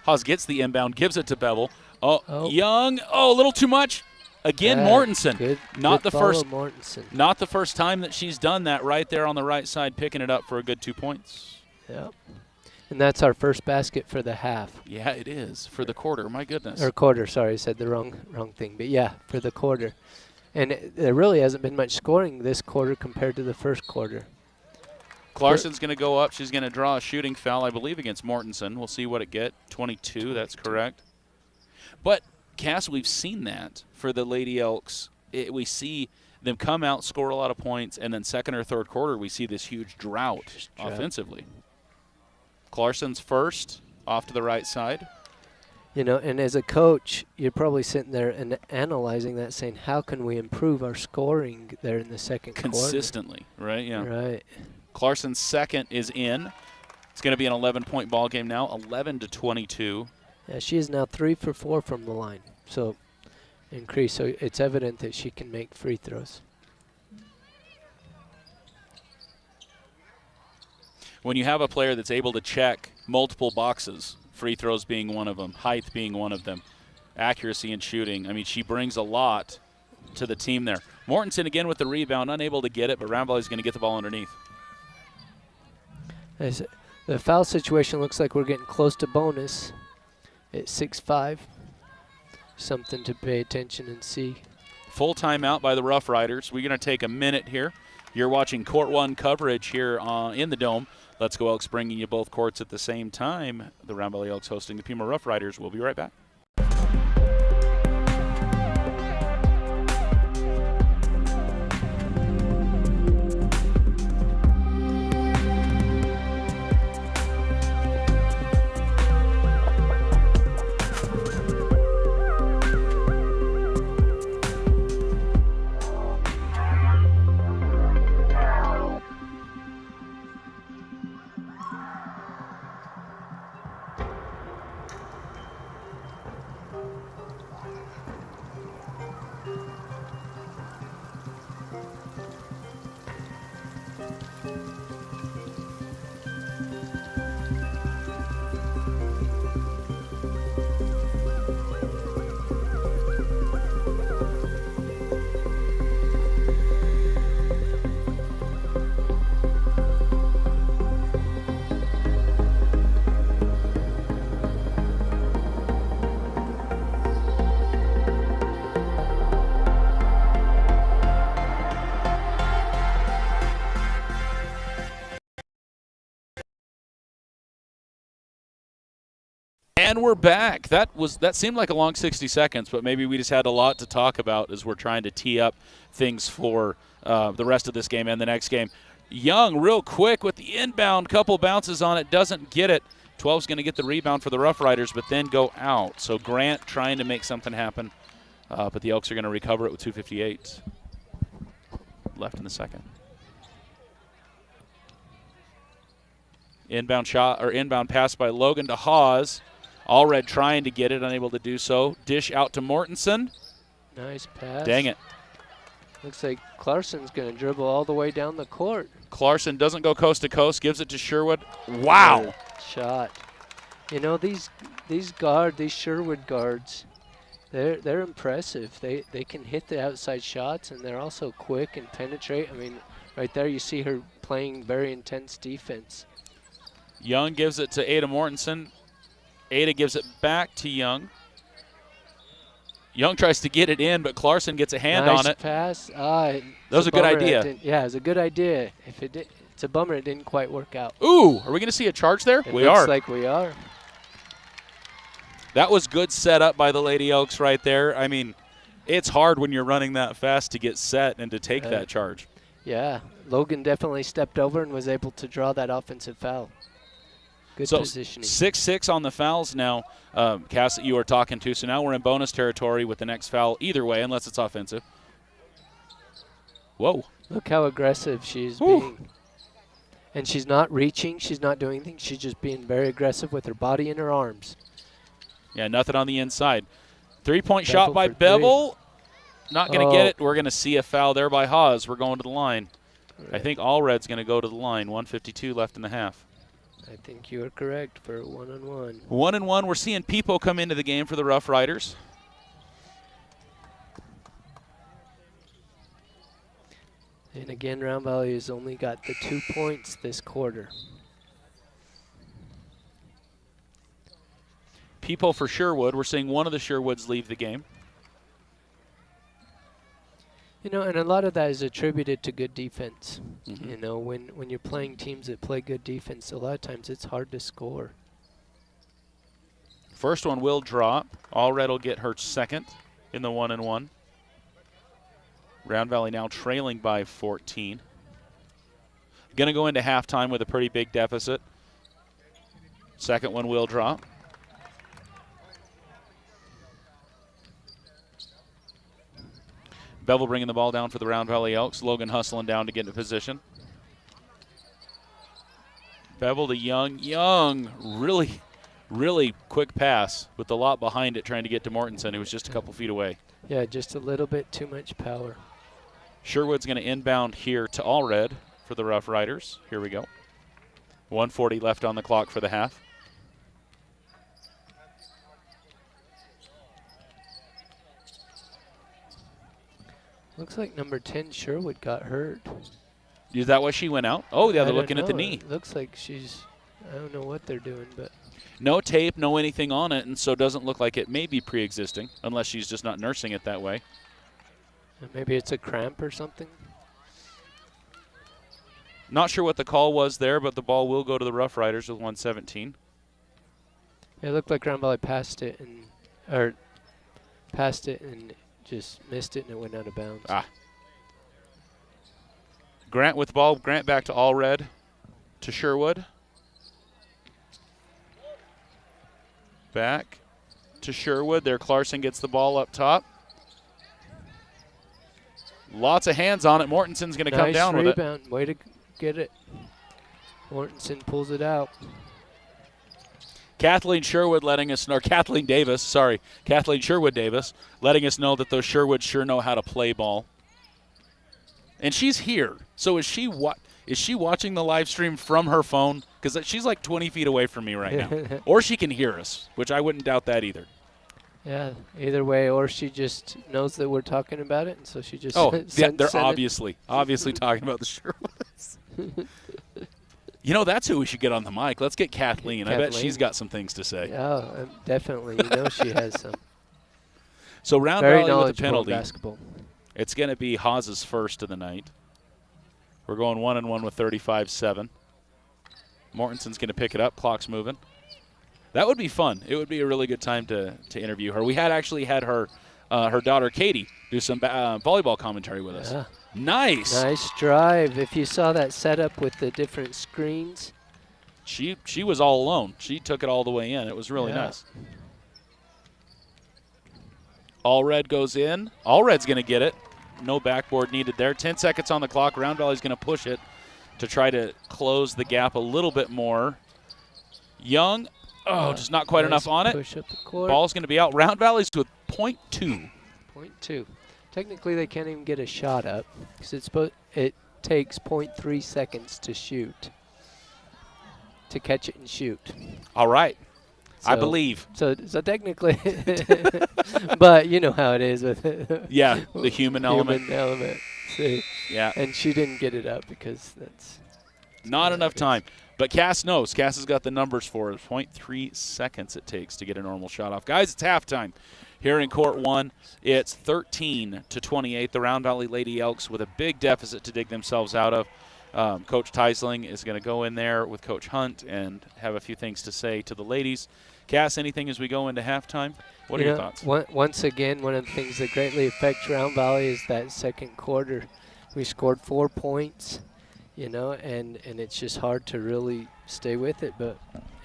Haas gets the inbound, gives it to Bevel. Oh. Young, a little too much. Again, Mortensen. Good not the first Mortensen. Not the first time that she's done that, right there on the right side, picking it up for a good 2 points. Yep. And that's our first basket for the half. Yeah, it is. For the quarter, my goodness. Or quarter, sorry, I said the wrong thing. But yeah, for the quarter. And there really hasn't been much scoring this quarter compared to the first quarter. Clarkson's going to go up. She's going to draw a shooting foul, I believe, against Mortensen. We'll see what it get. 22, that's correct. But, Cass, we've seen that for the Lady Elks. We see them come out, score a lot of points, and then second or third quarter we see this huge drought offensively. Clarkson's first, off to the right side. You know, and as a coach, you're probably sitting there and analyzing that, saying, how can we improve our scoring there in the second quarter? Consistently, right? Yeah. Right. Clarkson's second is in. It's going to be an 11-point ball game now, 11-22. Yeah, she is now 3 for 4 from the line. So, increase. So it's evident that she can make free throws. When you have a player that's able to check multiple boxes, free throws being one of them, height being one of them, accuracy and shooting, I mean, she brings a lot to the team there. Mortensen again with the rebound, unable to get it, but Round Valley's going to get the ball underneath. As the foul situation looks like we're getting close to bonus at 6-5. Something to pay attention and see. Full timeout by the Rough Riders. We're going to take a minute here. You're watching Court 1 coverage here in the Dome. Let's Go Elks bringing you both courts at the same time. The Round Valley Elks hosting the Pima Rough Riders. We'll be right back. And we're back. That seemed like a long 60 seconds, but maybe we just had a lot to talk about as we're trying to tee up things for the rest of this game and the next game. Young real quick with the inbound, couple bounces on it, doesn't get it. 12's going to get the rebound for the Rough Riders, but then go out. So Grant trying to make something happen, but the Elks are going to recover it with 2:58 left in the second. Inbound shot or inbound pass by Logan to Hawes. Allred trying to get it, unable to do so. Dish out to Mortensen. Nice pass. Dang it. Looks like Clarson's going to dribble all the way down the court. Clarkson doesn't go coast to coast, gives it to Sherwood. Wow. Good shot. You know, these Sherwood guards, they're impressive. They can hit the outside shots, and they're also quick and penetrate. I mean, right there you see her playing very intense defense. Young gives it to Ada Mortensen. Ada gives it back to Young. Young tries to get it in, but Clarkson gets a hand on it. Nice pass. That was a good idea. Yeah, it was a good idea. It's a bummer it didn't quite work out. Ooh, are we going to see a charge there? We are. Looks like we are. That was good setup by the Lady Elks right there. I mean, it's hard when you're running that fast to get set and to take that charge. Yeah, Logan definitely stepped over and was able to draw that offensive foul. Good positioning. 6-6 on the fouls now, Cass, that you were talking to. So now we're in bonus territory with the next foul either way, unless it's offensive. Whoa. Look how aggressive she's being. And she's not reaching. She's not doing anything. She's just being very aggressive with her body and her arms. Yeah, nothing on the inside. Three-point shot by Bevel. Not going to get it. We're going to see a foul there by Haas. We're going to the line. I think Allred's going to go to the line. 1:52 left in the half. I think you are correct for 1-on-1. 1-1. We're seeing Pipo come into the game for the Rough Riders. And again, Round Valley has only got the 2 points this quarter. Pipo for Sherwood. We're seeing one of the Sherwoods leave the game. You know, and a lot of that is attributed to good defense. Mm-hmm. You know, when you're playing teams that play good defense, a lot of times it's hard to score. First one will drop. Allred will get her second in the 1-1. Round Valley now trailing by 14. Going to go into halftime with a pretty big deficit. Second one will drop. Bevel bringing the ball down for the Round Valley Elks. Logan hustling down to get into position. Bevel to Young. Young, really quick pass with a lot behind it trying to get to Mortensen, who was just a couple feet away. Yeah, just a little bit too much power. Sherwood's going to inbound here to Allred for the Rough Riders. Here we go. 1:40 left on the clock for the half. Looks like number 10, Sherwood, got hurt. Is that why she went out? Oh, yeah, they're I looking don't at the know. knee. It looks like I don't know what they're doing, but. No tape, no anything on it, and so it doesn't look like it may be pre-existing, unless she's just not nursing it that way. Maybe it's a cramp or something. Not sure what the call was there, but the ball will go to the Rough Riders with 1:17. It looked like Round Valley passed it and just missed it and it went out of bounds. Grant with the ball. Grant back to Allred, to Sherwood. Back to Sherwood. There, Clarkson gets the ball up top. Lots of hands on it. Mortensen's going to come down with it. Nice rebound. Way to get it. Mortensen pulls it out. Kathleen Sherwood letting us know, Kathleen Sherwood Davis letting us know that those Sherwoods sure know how to play ball. And she's here. So is she watching the live stream from her phone? Because she's like 20 feet away from me right now. Or she can hear us, which I wouldn't doubt that either. Yeah, either way, or she just knows that we're talking about it, and so she just they're obviously talking about the Sherwoods. You know, that's who we should get on the mic. Let's get Kathleen. I bet she's got some things to say. Oh, definitely. You know she has some. So Round Very Valley with a knowledgeable penalty. basketball. It's going to be Haas's first of the night. We're going 1-1 with 35-7. Mortensen's going to pick it up. Clock's moving. That would be fun. It would be a really good time to interview her. We had actually had her daughter Katie do some volleyball commentary with us. Yeah. Nice. Nice drive. If you saw that setup with the different screens. She was all alone. She took it all the way in. It was really nice. Allred goes in. Allred's going to get it. No backboard needed there. 10 seconds on the clock. Round Valley's going to push it to try to close the gap a little bit more. Young, just not quite enough on it. Push up the court. Ball's going to be out. Round Valley's with .2. .2. Technically, they can't even get a shot up because it takes 0.3 seconds to shoot, to catch it and shoot. All right. So, I believe. So technically, but you know how it is with the human element. Human element. See? Yeah. And she didn't get it up because that's not enough time. But Cass knows. Cass has got the numbers for it. 0.3 seconds it takes to get a normal shot off. Guys, it's halftime. Here in Court 1, it's 13-28. The Round Valley Lady Elks with a big deficit to dig themselves out of. Coach Teisling is going to go in there with Coach Hunt and have a few things to say to the ladies. Cass, anything as we go into halftime? What are your thoughts? Once again, one of the things that greatly affects Round Valley is that second quarter. We scored 4 points, and it's just hard to really stay with it. But,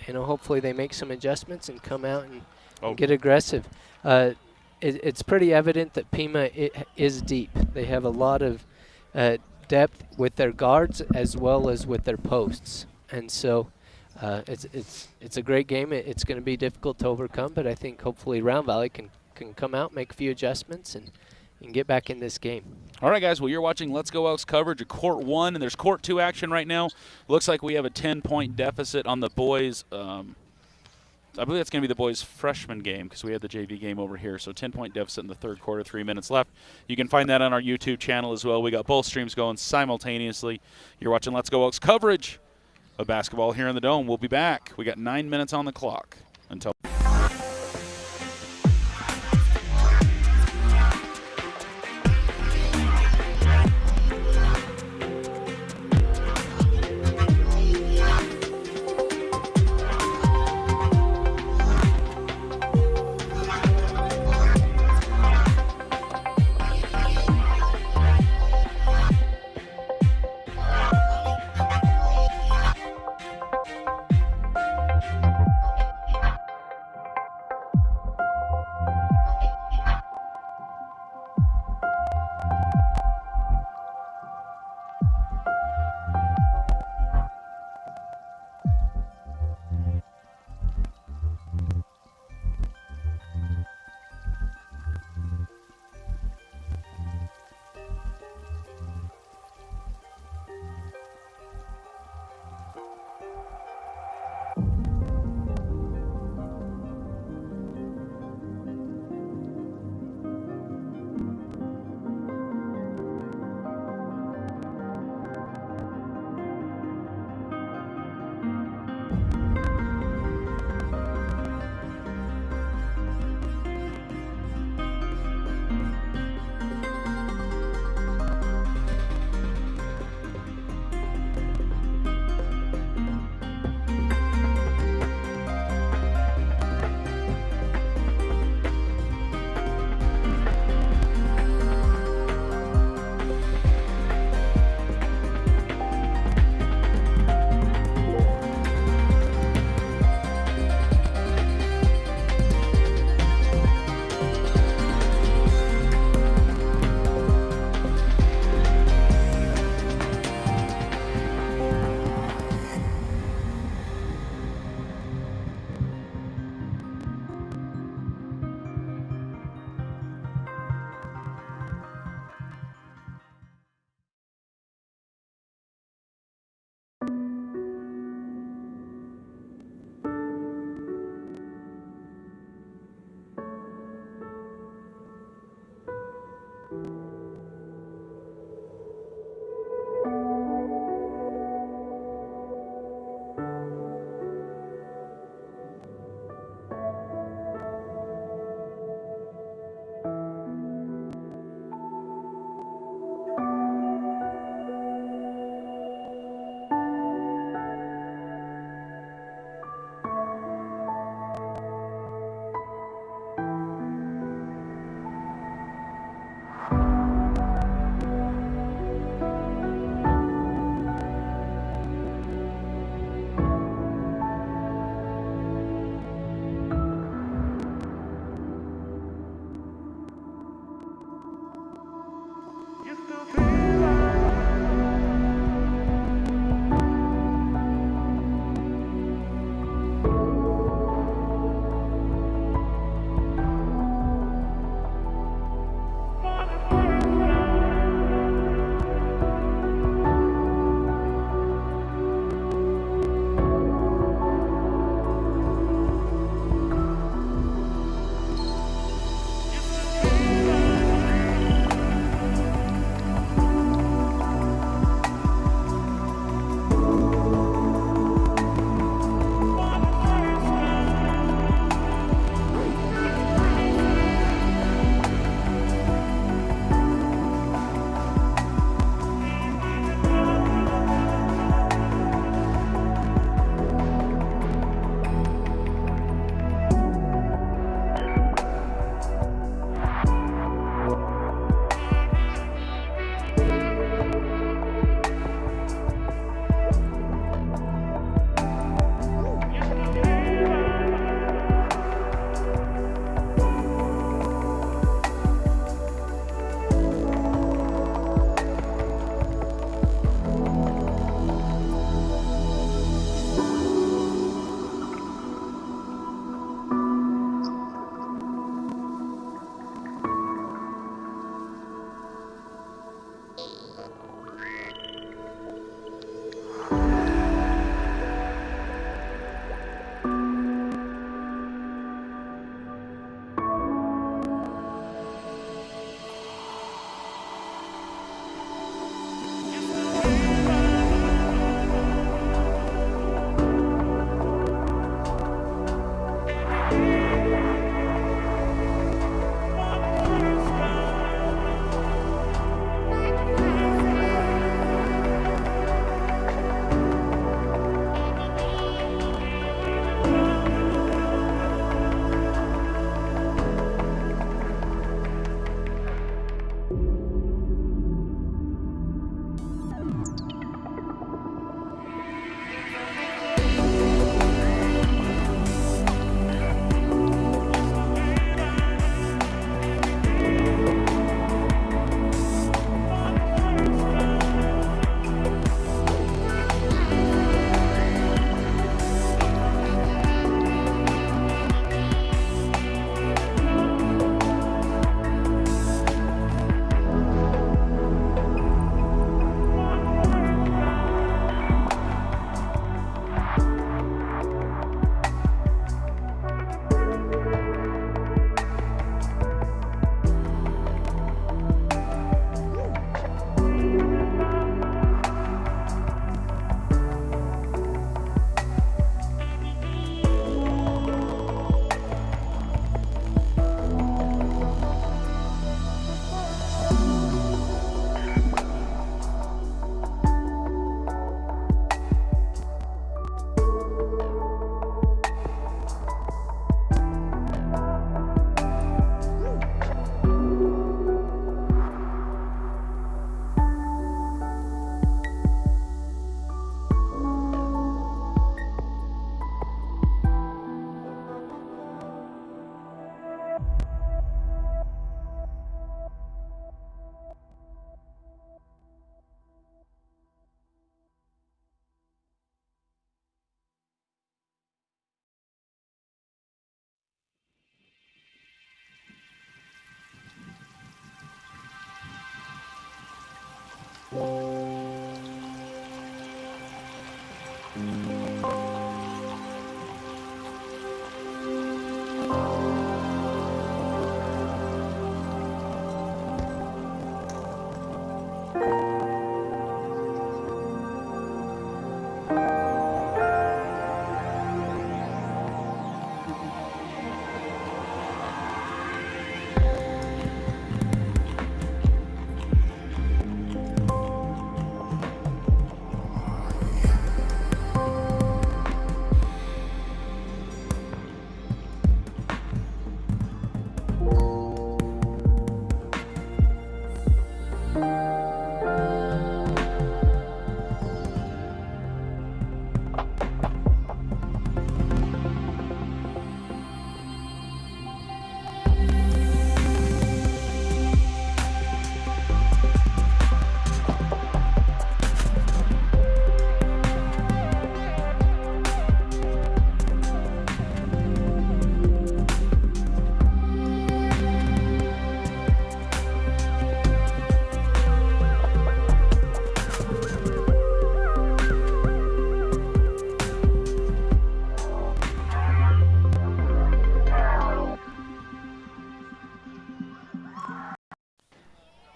hopefully they make some adjustments and come out and get aggressive. It's pretty evident that Pima is deep. They have a lot of depth with their guards as well as with their posts, and so it's a great game. It's going to be difficult to overcome, but I think hopefully Round Valley can come out, make a few adjustments, and get back in this game. All right, guys. Well, you're watching Let's Go Elks coverage of Court 1, and there's Court 2 action right now. Looks like we have a 10-point deficit on the boys. I believe that's going to be the boys' freshman game because we had the JV game over here. So 10-point deficit in the third quarter, 3 minutes left. You can find that on our YouTube channel as well. We got both streams going simultaneously. You're watching Let's Go Elks coverage of basketball here in the Dome. We'll be back. We got 9 minutes on the clock until.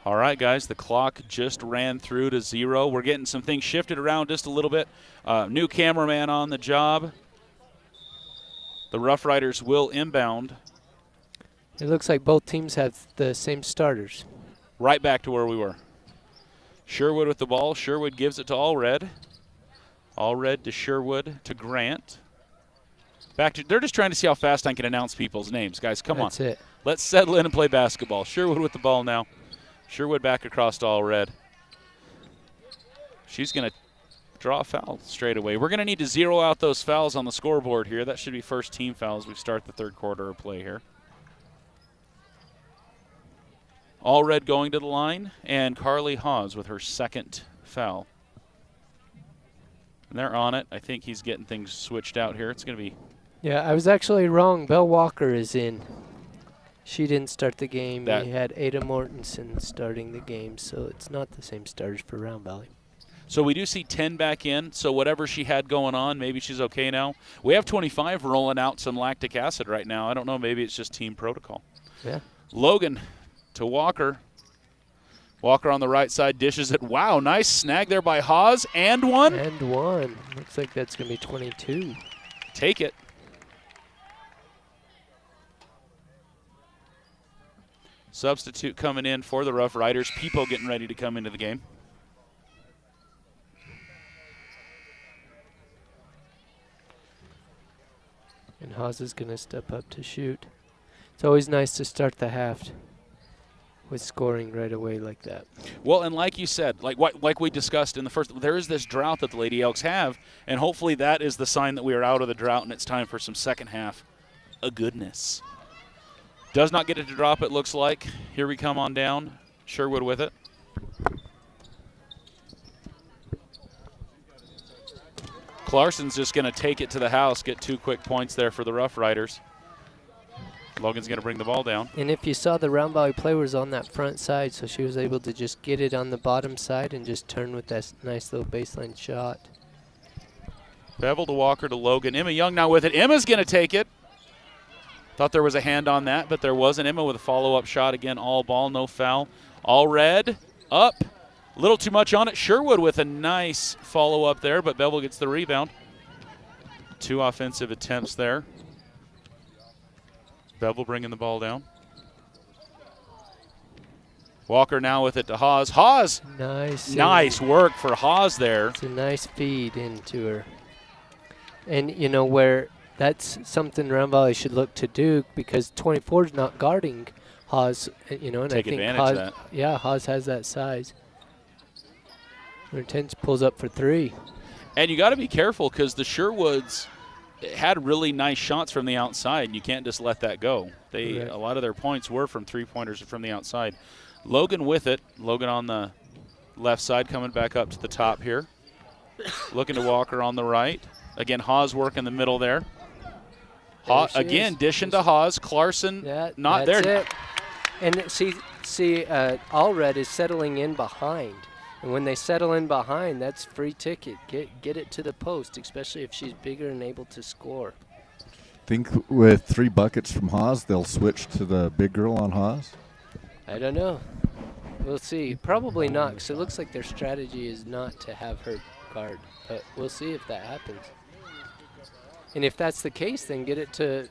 All right, guys, the clock just ran through to 0. We're getting some things shifted around just a little bit. New cameraman on the job. The Rough Riders will inbound. It looks like both teams have the same starters. Right back to where we were. Sherwood with the ball. Sherwood gives it to Allred. Allred to Sherwood to Grant. Back to, they're just trying to see how fast I can announce people's names. Guys, come on. That's it. Let's settle in and play basketball. Sherwood with the ball now. Sherwood back across to Allred. She's going to draw a foul straight away. We're going to need to zero out those fouls on the scoreboard here. That should be first team fouls. We start the third quarter of play here. Allred going to the line, and Carly Hawes with her second foul. And they're on it. I think he's getting things switched out here. It's going to be... Yeah, I was actually wrong. Belle Walker is in. She didn't start the game. That We had Ada Mortensen starting the game, so it's not the same starters for Round Valley. So we do see 10 back in, so whatever she had going on, maybe she's okay now. We have 25 rolling out some lactic acid right now. I don't know, maybe it's just team protocol. Yeah. Logan to Walker. Walker on the right side dishes it. Wow, nice snag there by Hawes, and one. And one. Looks like that's going to be 22. Take it. Substitute coming in for the Rough Riders. Peepo getting ready to come into the game. And Haas is going to step up to shoot. It's always nice to start the half with scoring right away like that. Well, and like you said, like we discussed in the first, there is this drought that the Lady Elks have, and hopefully that is the sign that we are out of the drought and it's time for some second half goodness. Does not get it to drop, it looks like. Here we come on down. Sherwood with it. Clarson's just going to take it to the house, get 2 quick points there for the Rough Riders. Logan's going to bring the ball down. And if you saw, the Round Valley player was on that front side, so she was able to just get it on the bottom side and just turn with that nice little baseline shot. Bevel to Walker to Logan. Emma Young now with it. Emma's going to take it. Thought there was a hand on that, but there wasn't. Emma with a follow-up shot. Again, all ball, no foul. Allred up. A little too much on it. Sherwood with a nice follow-up there, but Bevel gets the rebound. 2 offensive attempts there. Bevel bringing the ball down. Walker now with it to Hawes. Hawes! Nice work for Hawes there. It's a nice feed into her. And, you know, where that's something Round Valley should look to do, because 24 is not guarding Hawes, you know, and Take I think advantage Hawes, of that. Yeah, Hawes has that size. Hortense pulls up for 3. And you got to be careful, because the Sherwoods had really nice shots from the outside, and you can't just let that go. They A lot of their points were from three-pointers from the outside. Logan with it. Logan on the left side coming back up to the top here. Looking to Walker on the right. Again, Hawes working the middle there. Again, dishing to Hawes. Clarson not there. It. And see, Allred is settling in behind. And when they settle in behind, that's free ticket. Get it to the post, especially if she's bigger and able to score. Think with 3 buckets from Haas, they'll switch to the big girl on Haas? I don't know. We'll see. Probably not, because it looks like their strategy is not to have her guard. But we'll see if that happens. And if that's the case, then get it to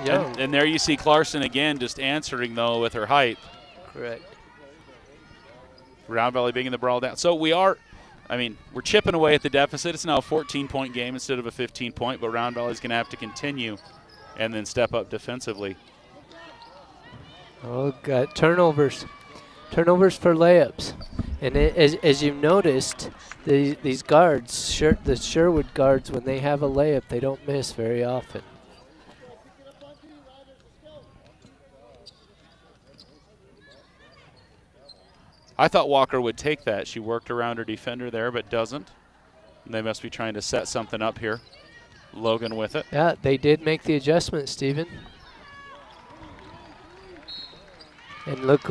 Young. And there you see Clarkson again just answering, though, with her height. Correct. Round Valley bringing the ball down. So we're chipping away at the deficit. It's now a 14-point game instead of a 15-point, but Round Valley's going to have to continue and then step up defensively. Oh, got turnovers. Turnovers for layups. And as you've noticed, these guards, the Sherwood guards, when they have a layup, they don't miss very often. I thought Walker would take that. She worked around her defender there, but doesn't. And they must be trying to set something up here. Logan with it. Yeah, they did make the adjustment, Stephen. And look,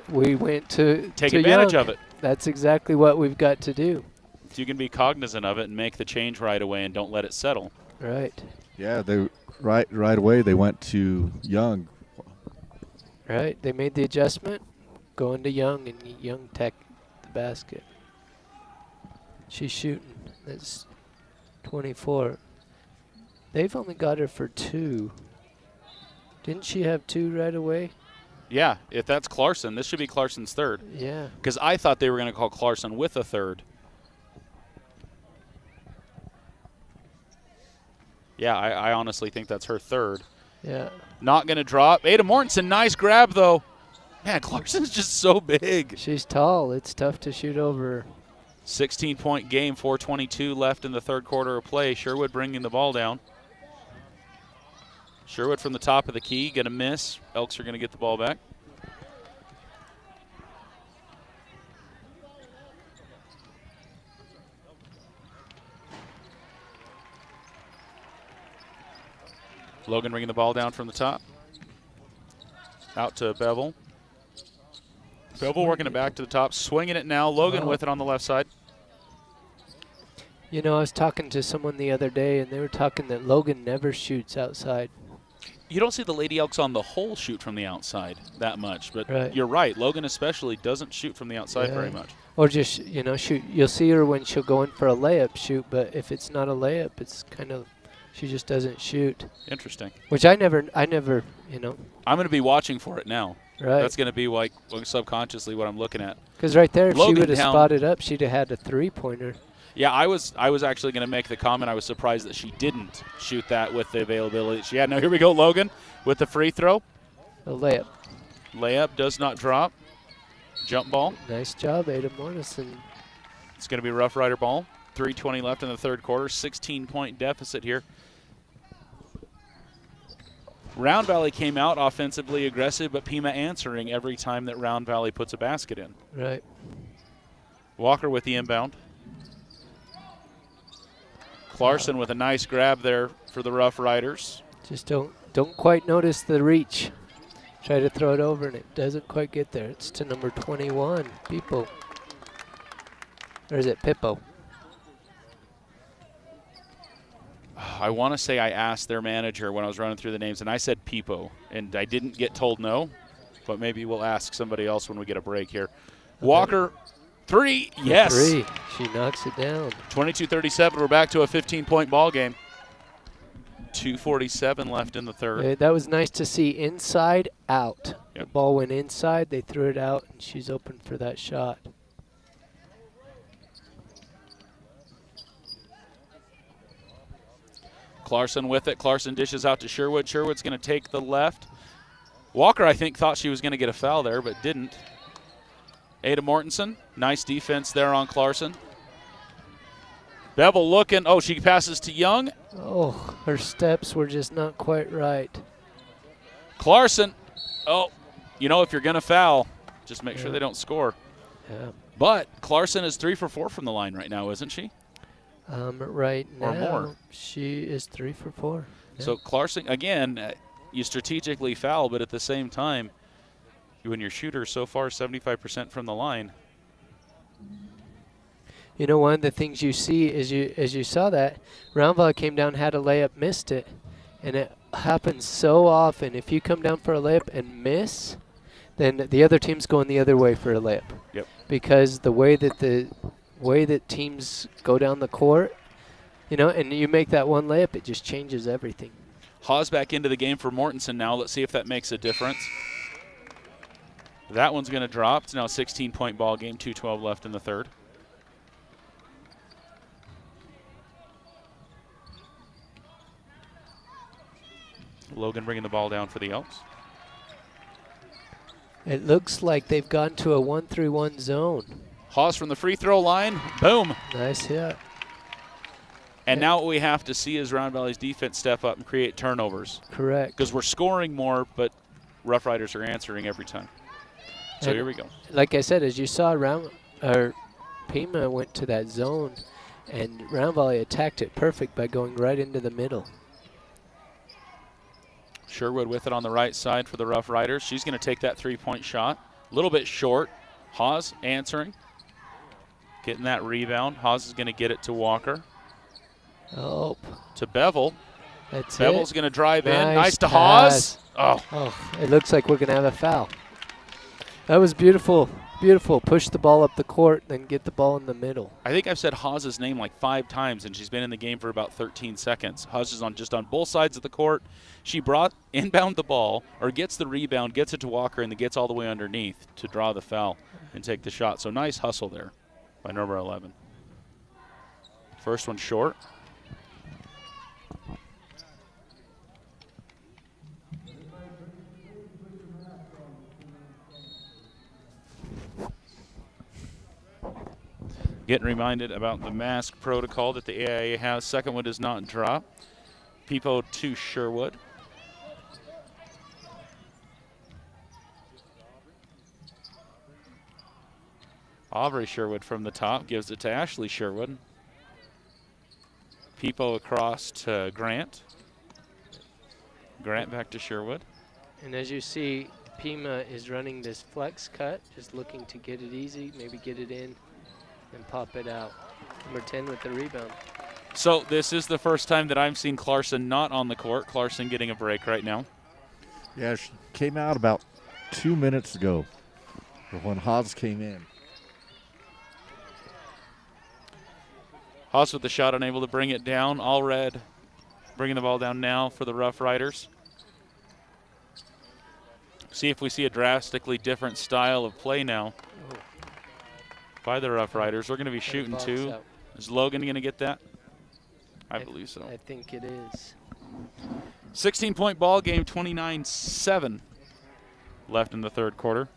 we went to take advantage Young. of it. That's exactly what we've got to do. So you can be cognizant of it and make the change right away and don't let it settle. Right. Yeah, they right away they went to Young. Right, they made the adjustment, going to Young, and Young tech the basket. She's shooting. That's 24. They've only got her for 2. Didn't she have 2 right away? Yeah, if that's Clarkson, this should be Clarkson's third. Yeah. Because I thought they were going to call Clarkson with a third. Yeah, I honestly think that's her third. Yeah. Not going to drop. Ada Mortensen, nice grab, though. Man, Clarkson's just so big. She's tall. It's tough to shoot over her. 16-point game, 4:22 left in the third quarter of play. Sherwood bringing the ball down. Sherwood from the top of the key, going to miss. Elks are going to get the ball back. Logan bringing the ball down from the top. Out to Bevel. Bevel working it back to the top, swinging it now. Logan with it on the left side. You know, I was talking to someone the other day, and they were talking that Logan never shoots outside. You don't see the Lady Elks on the whole shoot from the outside that much, but Right. You're right. Logan especially doesn't shoot from the outside very much. Or just, shoot. You'll see her when she'll go in for a layup shoot, but if it's not a layup, it's kind of, she just doesn't shoot. Interesting. Which I never, I'm going to be watching for it now. Right. That's going to be like subconsciously what I'm looking at. Because right there, if Logan she would have down. spotted up, she'd have had a 3-pointer. Yeah, I was actually going to make the comment. I was surprised that she didn't shoot that with the availability she had. Now here we go, Logan with the free throw. A layup. Layup does not drop. Jump ball. Nice job, Ada Mortensen. It's going to be Rough Rider ball. 3:20 left in the third quarter. 16-point deficit here. Round Valley came out offensively aggressive, but Pima answering every time that Round Valley puts a basket in. Right. Walker with the inbound. Clarkson with a nice grab there for the Rough Riders. Just don't quite notice the reach. Try to throw it over, and it doesn't quite get there. It's to number 21, Pipo. Or is it Pippo? I want to say I asked their manager when I was running through the names, and I said Pipo, and I didn't get told no, but maybe we'll ask somebody else when we get a break here. Okay. Walker, 3, yes. 3, she knocks it down. 22-37, we're back to a 15-point ball game. 2:47 left in the third. That was nice to see inside, out. Yep. The ball went inside, they threw it out, and she's open for that shot. Clarkson with it. Clarkson dishes out to Sherwood. Sherwood's going to take the left. Walker, I think, thought she was going to get a foul there, but didn't. Ada Mortensen, nice defense there on Clarkson. Bevel looking. Oh, she passes to Young. Oh, her steps were just not quite right. Clarkson. Oh, if you're going to foul, just make sure they don't score. Yeah. But Clarkson is 3 for 4 from the line right now, isn't she? Right or now, more. She is 3 for 4. Yeah. So Clarkson, again, you strategically foul, but at the same time, when your shooter so far 75% from the line, You know, one of the things you see is as you saw that, Round Valley came down, had a layup, missed it. And it happens so often. If you come down for a layup and miss, then the other team's going the other way for a layup. Yep. Because the way that teams go down the court, you know, and you make that one layup, it just changes everything. Hawes back into the game for Mortensen now. Let's see if that makes a difference. That one's going to drop. It's now a 16-point ball game, 2:12 left in the third. Logan bringing the ball down for the Elks. It looks like they've gone to a 1-3-1 zone. Hawes from the free throw line. Boom. Nice hit. And now what we have to see is Round Valley's defense step up and create turnovers. Correct. Because we're scoring more, but Rough Riders are answering every time. So And here we go. Like I said, as you saw, Pima went to that zone, and Round Valley attacked it perfect by going right into the middle. Sherwood with it on the right side for the Rough Riders. She's going to take that three-point shot. A little bit short. Hawes answering. Getting that rebound. Hawes is going to get it to Walker. Oh. To Bevel. That's Bevel's it. going to drive in. Nice Nice to pass. Hawes. Oh. Oh, it looks like we're going to have a foul. That was beautiful. Beautiful. Push the ball up the court, then get the ball in the middle. I think I've said Hawes' name like 5 times, and she's been in the game for about 13 seconds. Hawes is just on both sides of the court. She inbound the ball, or gets the rebound, gets it to Walker, and then gets all the way underneath to draw the foul and take the shot. So nice hustle there by number 11. First one short. Getting reminded about the mask protocol that the AIA has. Second one does not drop. Peepo to Sherwood. Aubrey Sherwood from the top gives it to Ashley Sherwood. Peepo across to Grant. Grant back to Sherwood. And as you see, Pima is running this flex cut, just looking to get it easy, maybe get it in and pop it out. Number 10 with the rebound. So this is the first time that I've seen Clarkson not on the court. Clarkson getting a break right now. Yeah, she came out about 2 minutes ago when Hawes came in. Haas with the shot, unable to bring it down. Allred bringing the ball down now for the Rough Riders. See if we see a drastically different style of play now by the Rough Riders. We're going to be shooting two. Is Logan going to get that? I believe so. I think it is. 16-point ball game, 29-7 left in the third quarter.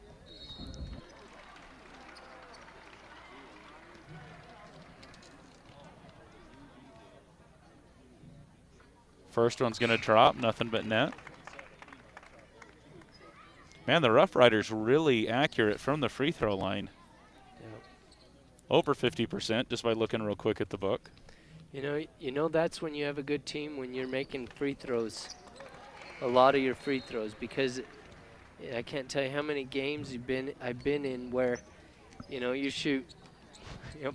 First one's going to drop, nothing but net. Man, the Rough Riders really accurate from the free throw line. Yep. Over 50% just by looking real quick at the book. You know that's when you have a good team, when you're making free throws, a lot of your free throws, because I can't tell you how many games I've been in where, you shoot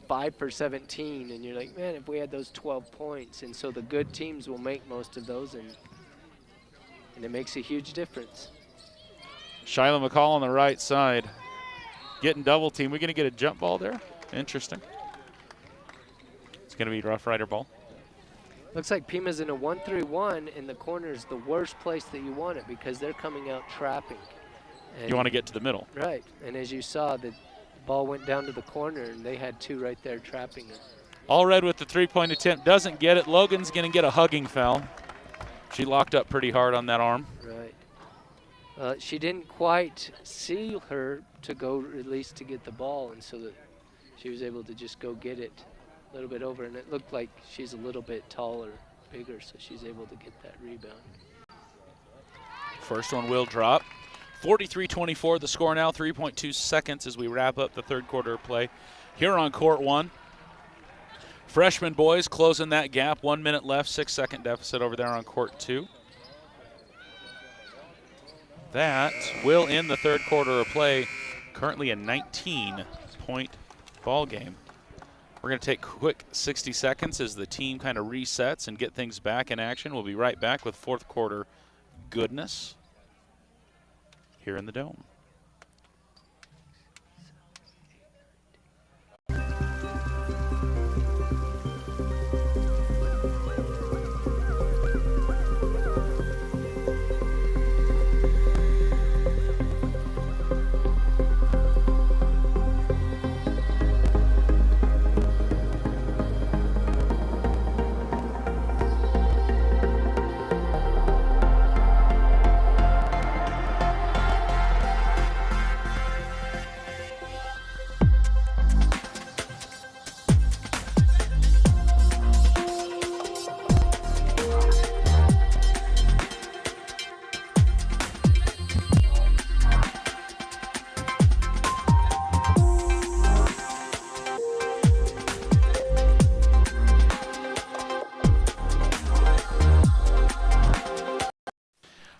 5 for 17, and you're like, man, if we had those 12 points. And so the good teams will make most of those, and it makes a huge difference. Shyla McCall on the right side, getting double team. We're going to get a jump ball there. Interesting. It's going to be Rough Rider ball. Looks like Pima's in a 1-3-1, and the corner is the worst place that you want it because they're coming out trapping. And You want to get to the middle. Right, and as you saw, the ball went down to the corner, and they had two right there trapping it. Allred with the three-point attempt, doesn't get it. Logan's going to get a hugging foul. She locked up pretty hard on that arm. Right. She didn't quite see her to go release to get the ball, and so that she was able to just go get it a little bit over, and it looked like she's a little bit taller, bigger, so she's able to get that rebound. First one will drop. 43-24 the score now, 3.2 seconds as we wrap up the third quarter of play here on court one. Freshman boys closing that gap, 1 minute left, 6-second deficit over there on court two. That will end the third quarter of play, currently a 19-point ball game. We're going to take a quick 60 seconds as the team kind of resets and get things back in action. We'll be right back with fourth quarter goodness here in the Dome.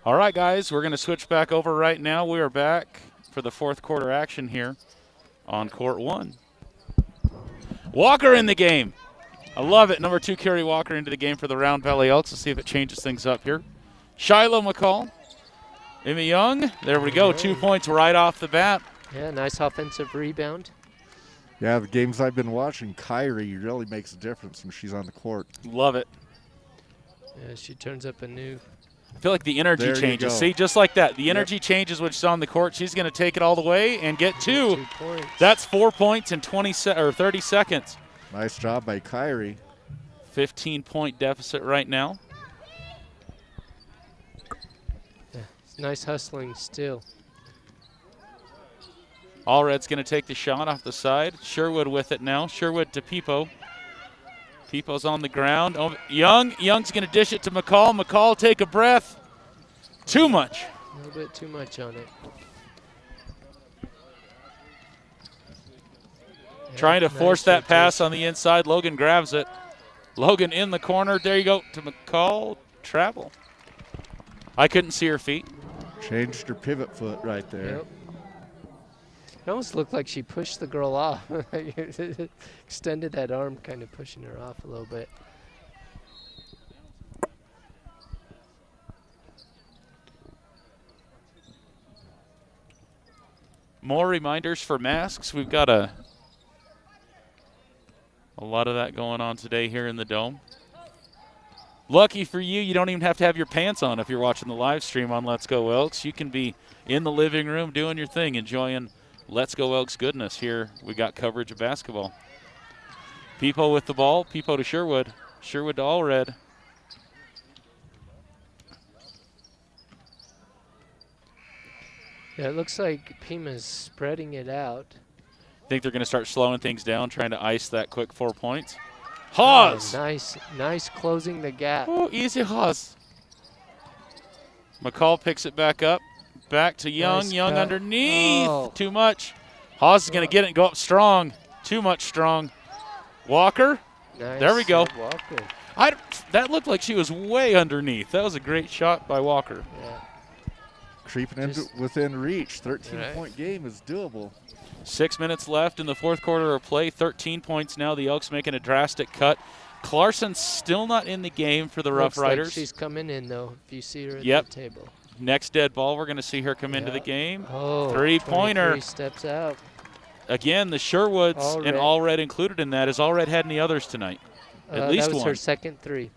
All right, guys, we're going to switch back over right now. We are back for the fourth quarter action here on court 1. Walker in the game. I love it. Number 2, Kerry Walker into the game for the Round Valley Elks. Let's see if it changes things up here. Shiloh McCall. Emmy Young. There we go. 2 points right off the bat. Yeah, nice offensive rebound. Yeah, the games I've been watching, Kyrie really makes a difference when she's on the court. Love it. Yeah, she turns up a new. I feel like the energy changes. See, just like that. The energy changes when she's on the court. She's going to take it all the way and get 2. 2 points. That's 4 points in 30 seconds. Nice job by Kyrie. 15-point deficit right now. Yeah, it's nice hustling still. Allred's going to take the shot off the side. Sherwood with it now. Sherwood to Pipo. Pipo's on the ground. Oh, Young's going to dish it to McCall. McCall, take a breath. Too much. A little bit too much on it. Yeah, Trying to nice force that pass rotation. on the inside. Logan grabs it. Logan in the corner. There you go to McCall. Travel. I couldn't see her feet. Changed her pivot foot right there. Yep. It almost looked like she pushed the girl off. Extended that arm, kind of pushing her off a little bit. More reminders for masks. We've got a lot of that going on today here in the Dome. Lucky for you, you don't even have to have your pants on if you're watching the live stream on Let's Go Elks. You can be in the living room doing your thing, enjoying Let's Go Elks goodness. Here we got coverage of basketball. Pipo with the ball. Pipo to Sherwood. Sherwood to Allred. Yeah, it looks like Pima's spreading it out. Think they're going to start slowing things down, trying to ice that quick 4 points. Haas! Oh, nice closing the gap. Oh, easy Haas. McCall picks it back up. Back to Young. Nice Young cut. underneath. Oh. Too much. Haas is going to get it and go up strong. Too much strong. Walker. Nice. There we go. Walker. That looked like she was way underneath. That was a great shot by Walker. Yeah. Creeping into within reach. 13-point game is doable. 6 minutes left in the fourth quarter of play. 13 points now. The Elks making a drastic cut. Clarson's still not in the game for the Rough Looks like Riders. she's coming in, though, if you see her at Yep. the table. Next dead ball, we're going to see her come into the game. Oh, Three-pointer. 23 steps out. Again, the Sherwoods and Allred included in that. Has Allred had any others tonight? At least that was one. her second 3.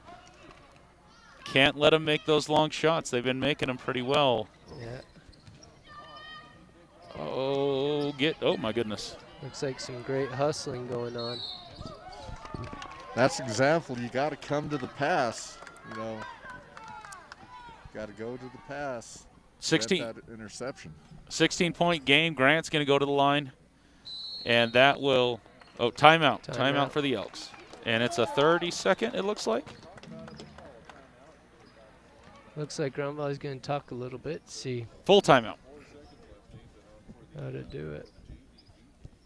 Can't let them make those long shots. They've been making them pretty well. Yeah. Oh my goodness. Looks like some great hustling going on. That's an example. You got to come to the pass. You know, got to go to the pass. 16 That interception. 16-point game. Grant's going to go to the line, and that will timeout. Timeout for the Elks, and it's a 30-second. It looks like. Looks like Round Valley's going to talk a little bit. See Full timeout. how to do it.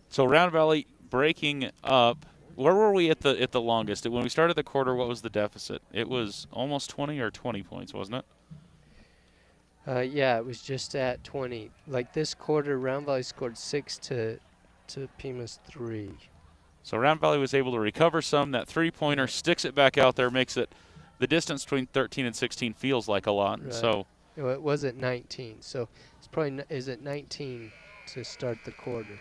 So Round Valley breaking up. Where were we at the longest? When we started the quarter, what was the deficit? It was almost 20 or 20 points, wasn't it? Yeah, it was just at 20. Like this quarter, Round Valley scored 6 to to Pima's 3. So Round Valley was able to recover some. That three-pointer sticks it back out there, makes it the distance between 13 and 16 feels like a lot. Right. So It was at 19, so it's probably is at 19 to start the quarter.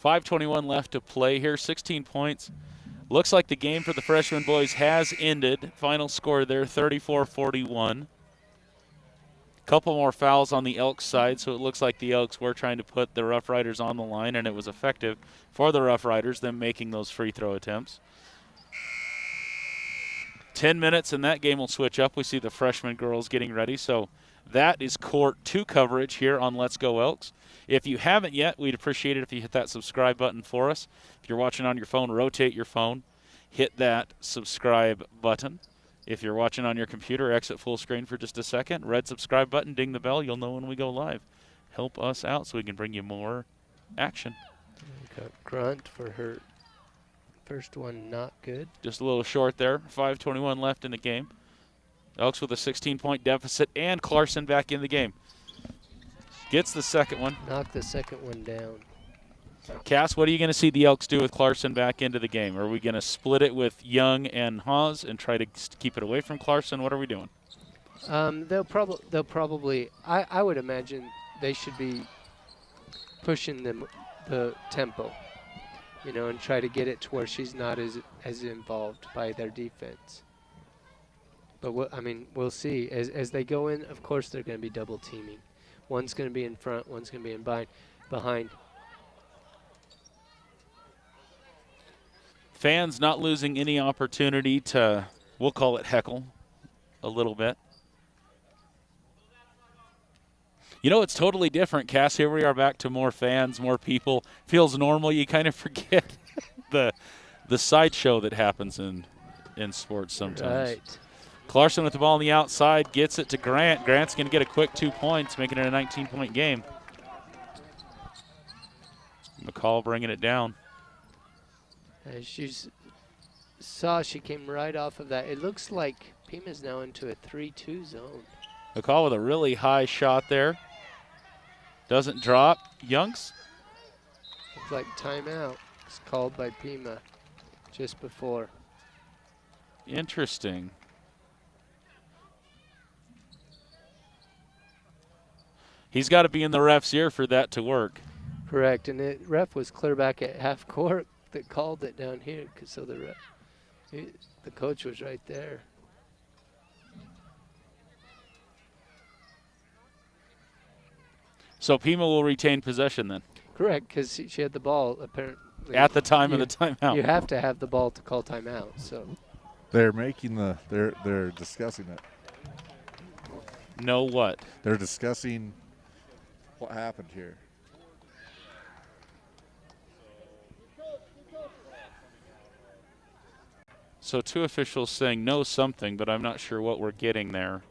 .521 left to play here, 16 points. Looks like the game for the freshman boys has ended. Final score there, 34-41. Couple more fouls on the Elks side, so it looks like the Elks were trying to put the Rough Riders on the line, and it was effective for the Rough Riders, them making those free throw attempts. 10 minutes and that game will switch up. We see the freshman girls getting ready, so that is Court 2 coverage here on Let's Go Elks. If you haven't yet, we'd appreciate it if you hit that subscribe button for us. If you're watching on your phone, rotate your phone, hit that subscribe button. If you're watching on your computer, exit full screen for just a second. Red subscribe button, ding the bell. You'll know when we go live. Help us out so we can bring you more action. Got Grunt for her first one, not good. Just a little short there. 5:21 left in the game. Elks with a 16-point deficit, and Clarkson back in the game. Gets the second one. Knocked the second one down. Cass, what are you going to see the Elks do with Clarkson back into the game? Are we going to split it with Young and Haas and try to keep it away from Clarkson? What are we doing? They'll probably. I would imagine they should be pushing the tempo, and try to get it to where she's not as involved by their defense. But we'll see as they go in. Of course, they're going to be double teaming. One's going to be in front. One's going to be behind. Fans not losing any opportunity to, we'll call it heckle a little bit. It's totally different, Cass. Here we are back to more fans, more people. Feels normal. You kind of forget the sideshow that happens in sports sometimes. Right. Clarkson with the ball on the outside, gets it to Grant. Grant's going to get a quick 2 points, making it a 19-point game. McCall bringing it down. She came right off of that. It looks like Pima's now into a 3-2 zone. McCall with a really high shot there. Doesn't drop. Youngs? Looks like timeout. It's called by Pima just before. Interesting. He's got to be in the ref's ear for that to work. Correct, and the ref was clear back at half court that called it down here, so the coach was right there. So Pima will retain possession then? Correct, because she had the ball apparently. At the time of the timeout. You have to have the ball to call timeout. So They're making they're discussing it. Know what? They're discussing what happened here. So two officials saying know something, but I'm not sure what we're getting there.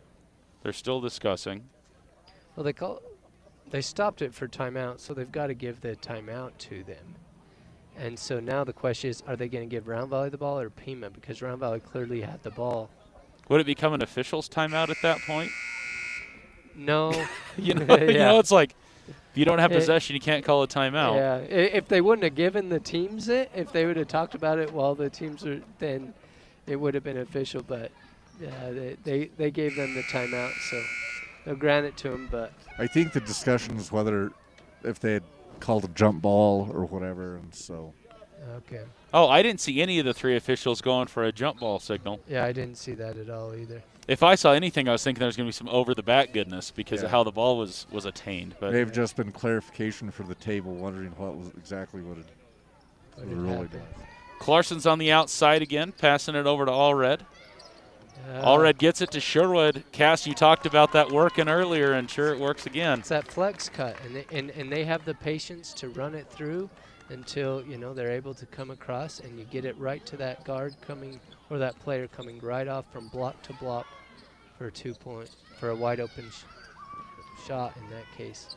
They're still discussing. Well, they stopped it for timeout, so they've got to give the timeout to them. And so now the question is, are they going to give Round Valley the ball or Pima? Because Round Valley clearly had the ball. Would it become an official's timeout at that point? No. You know, it's like if you don't have possession, you can't call a timeout. Yeah, if they wouldn't have given the teams it, if they would have talked about it while the teams were, then it would have been official. But they gave them the timeout, so they'll grant it to them. But I think the discussion is whether if they had called a jump ball or whatever, and so. Okay. Oh, I didn't see any of the three officials going for a jump ball signal. Yeah, I didn't see that at all either. If I saw anything, I was thinking there was going to be some over-the-back goodness because of how the ball was attained. But they've just been clarification for the table, wondering what was exactly what it really did. Clarson's on the outside again, passing it over to Allred. Allred gets it to Sherwood. Cass, you talked about that working earlier, and sure it works again. It's that flex cut, and they have the patience to run it through until they're able to come across, and you get it right to that guard coming or that player coming right off from block to block for a 2 point for a wide open shot in that case.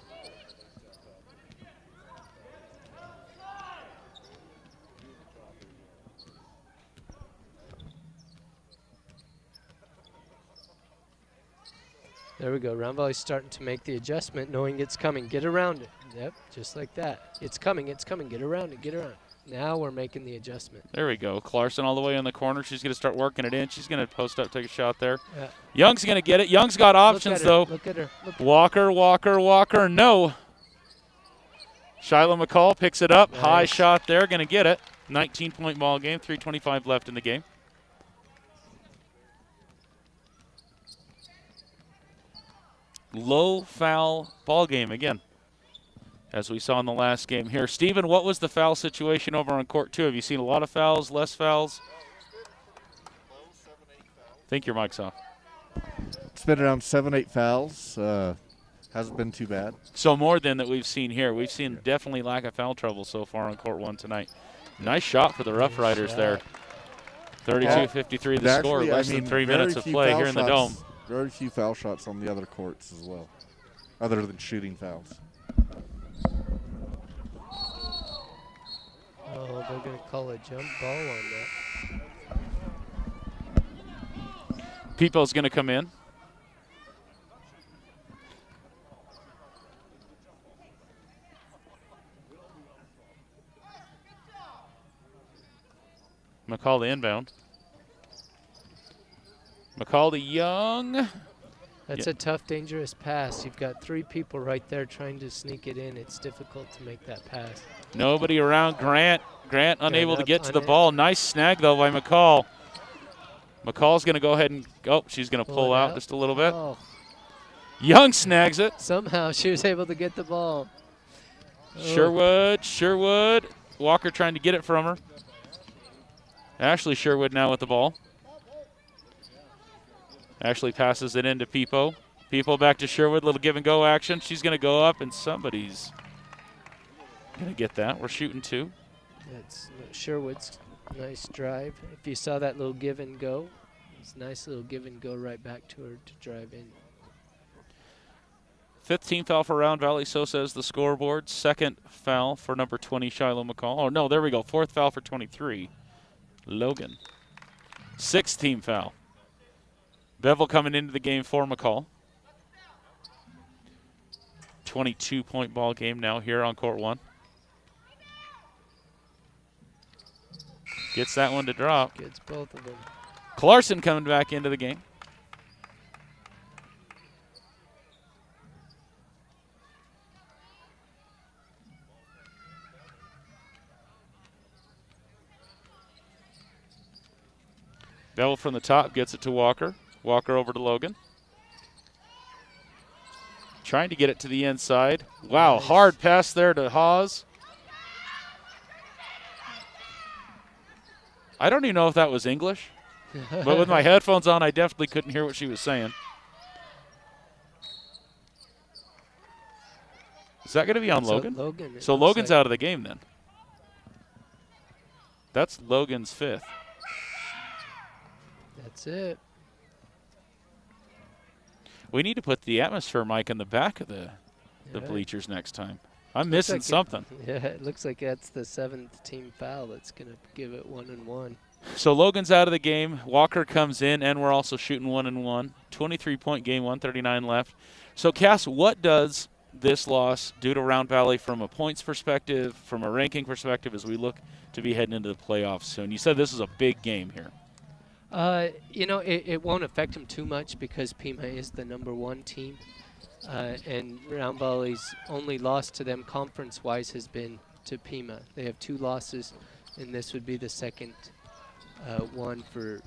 There we go. Round Valley's starting to make the adjustment, knowing it's coming. Get around it. Yep, just like that. It's coming. It's coming. Get around it. Get around it. Now we're making the adjustment. There we go. Clarkson all the way in the corner. She's going to start working it in. She's going to post up, take a shot there. Yeah. Young's going to get it. Young's got options, though. Look at her. Look. Walker, Walker, Walker. No. Shiloh McCall picks it up. Nice. High shot there. Going to get it. 19-point ball game. 3:25 left in the game. Low foul ball game again, as we saw in the last game here. Steven, what was the foul situation over on court 2? Have you seen a lot of fouls, less fouls? I think your mic's off. It's been around 7-8 fouls. Hasn't been too bad. So more than that we've seen here. We've seen definitely lack of foul trouble so far on court 1 tonight. Nice shot for the Rough Riders there. 32-53 the score. Less than 3 minutes of play here in the Dome. Very few foul shots on the other courts as well, other than shooting fouls. Oh, they're going to call a jump ball on that. People's going to come in. McCall the inbound. McCall to Young. That's a tough, dangerous pass. You've got 3 people right there trying to sneak it in. It's difficult to make that pass. Nobody around Grant. Grant unable to get to the ball. Nice snag, though, by McCall. McCall's going to go ahead and she's going to pull out just a little bit. Oh. Young snags it. Somehow she was able to get the ball. Sherwood. Walker trying to get it from her. Ashley Sherwood now with the ball. Ashley passes it into Peepo. Peepo back to Sherwood. Little give and go action. She's going to go up, and somebody's going to get that. We're shooting 2. That's Sherwood's nice drive. If you saw that little give and go, it's a nice little give and go right back to her to drive in. 5th team foul for Round Valley, so says the scoreboard. 2nd foul for number 20, Shiloh McCall. Oh, no, there we go. 4th foul for 23, Logan. 6th team foul. Bevel coming into the game for McCall. 22-point ball game now here on court 1. Gets that one to drop. Gets both of them. Clarkson coming back into the game. Bevel from the top gets it to Walker. Walker over to Logan. Trying to get it to the inside. Wow, Nice. hard pass there to Hawes. I don't even know if that was English, but with my headphones on, I definitely couldn't hear what she was saying. Is that going to be on Logan? So Logan's out of the game then. That's Logan's 5th. That's it. We need to put the atmosphere mic in the back of the bleachers next time. I'm missing something. Yeah, it looks like that's the 7th team foul that's going to give it 1-1. So Logan's out of the game. Walker comes in, and we're also shooting 1-1. 23-point game, 1:39 left. So, Cass, what does this loss do to Round Valley from a points perspective, from a ranking perspective, as we look to be heading into the playoffs soon? You said this is a big game here. You know, it won't affect them too much because Pima is the #1 team. And Round Valley's only loss to them conference-wise has been to Pima. They have 2 losses, and this would be the second one for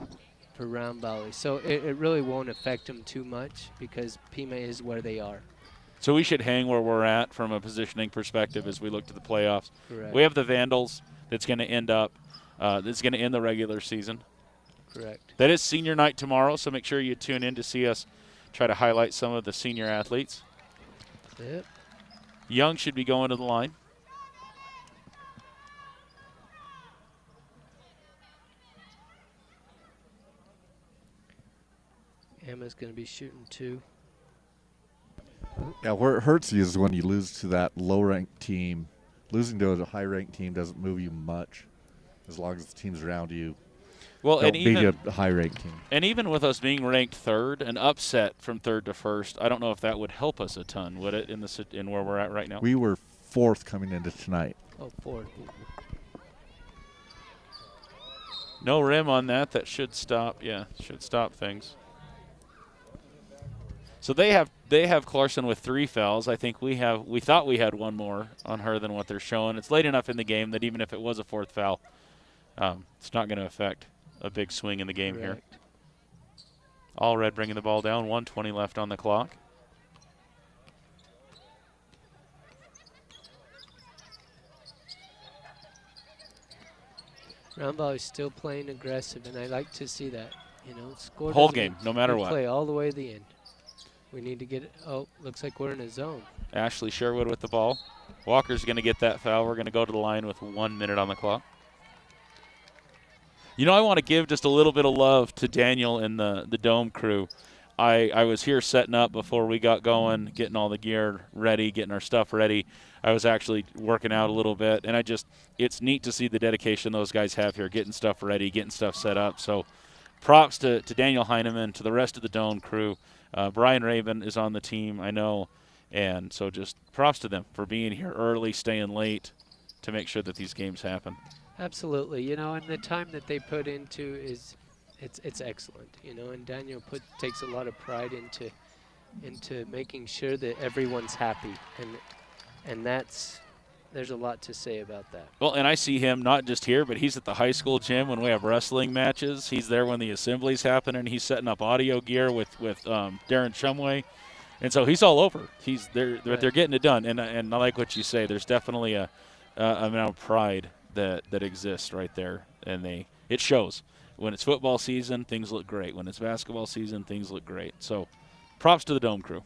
Round Valley. So it really won't affect them too much because Pima is where they are. So we should hang where we're at from a positioning perspective as we look to the playoffs. Correct. We have the Vandals that's going to end the regular season. Correct. That is senior night tomorrow, so make sure you tune in to see us try to highlight some of the senior athletes. Yep. Young should be going to the line. Emma's going to be shooting 2. Yeah, where it hurts you is when you lose to that low-ranked team. Losing to a high-ranked team doesn't move you much as long as the teams around you Well, don't and beat even a high-ranked team. and even with us being ranked third, an upset from third to first, I don't know if that would help us a ton, would it? In where we're at right now. We were 4th coming into tonight. Oh, 4th. No rim on that. That should stop. Yeah, should stop things. So they have Clarkson with 3 fouls. I think we thought we had one more on her than what they're showing. It's late enough in the game that even if it was a 4th foul, it's not going to affect a big swing in the game here. All Red bringing the ball down. 1:20 left on the clock. Round Valley is still playing aggressive, and I like to see that. You know, score Whole doesn't game, no matter we what. Play all the way to the end. We need to get it. Oh, looks like we're in a zone. Ashley Sherwood with the ball. Walker's going to get that foul. We're going to go to the line with 1 minute on the clock. You know, I want to give just a little bit of love to Daniel and the Dome crew. I was here setting up before we got going, getting all the gear ready, getting our stuff ready. I was actually working out a little bit, and it's neat to see the dedication those guys have here, getting stuff ready, getting stuff set up. So props to Daniel Heineman, to the rest of the Dome crew. Brian Raven is on the team, I know, and so just props to them for being here early, staying late to make sure that these games happen. Absolutely. You know, and the time that they put into it's excellent. You know, and Daniel takes a lot of pride into making sure that everyone's happy, and there's a lot to say about that. Well, and I see him not just here, but he's at the high school gym when we have wrestling matches. He's there when the assemblies happen, and he's setting up audio gear with Darren Shumway. And so he's all over. He's there, but they're getting it done. And I like what you say. There's definitely a amount of pride that exists right there, and it shows. When it's football season, things look great. When it's basketball season, things look great. So props to the Dome crew.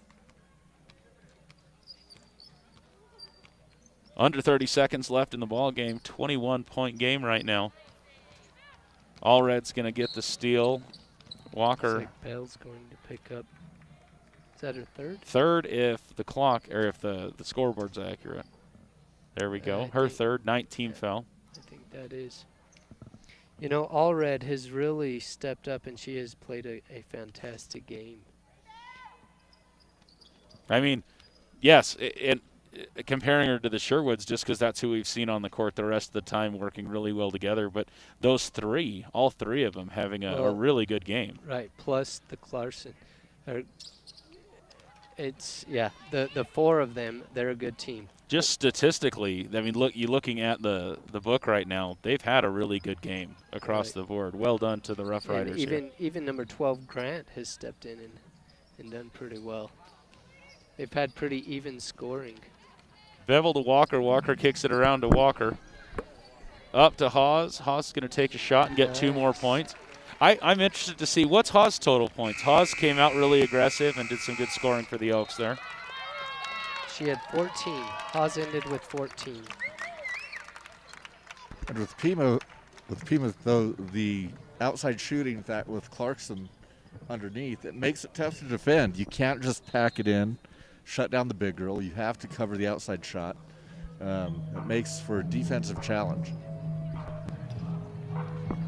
Under 30 seconds left in the ball game. 21-point game right now. All Red's going to get the steal. Walker. Looks like Bell's going to pick up. Is that her third? Third if the clock, or if the scoreboard's accurate. There we go. Her third, 19 foul. I think that is. You know, All Red has really stepped up, and she has played a fantastic game. I mean, yes, comparing her to the Sherwoods, just because that's who we've seen on the court the rest of the time working really well together. But those three, all three of them having a really good game. Right, plus the Clarkson. The 4 of them, they're a good team. Just statistically, I mean, looking at the book right now, they've had a really good game across the board. Well done to the Rough Riders. Even number 12, Grant, has stepped in and done pretty well. They've had pretty even scoring. Bevel to Walker. Walker kicks it around to Walker. Up to Haas. Haas is going to take a shot and get 2 more points. I'm interested to see what's Haas' total points. Haas came out really aggressive and did some good scoring for the Elks there. She had 14. Haas ended with 14. And with Pima, though, the outside shooting that with Clarkson underneath, it makes it tough to defend. You can't just pack it in, shut down the big girl. You have to cover the outside shot. It makes for a defensive challenge.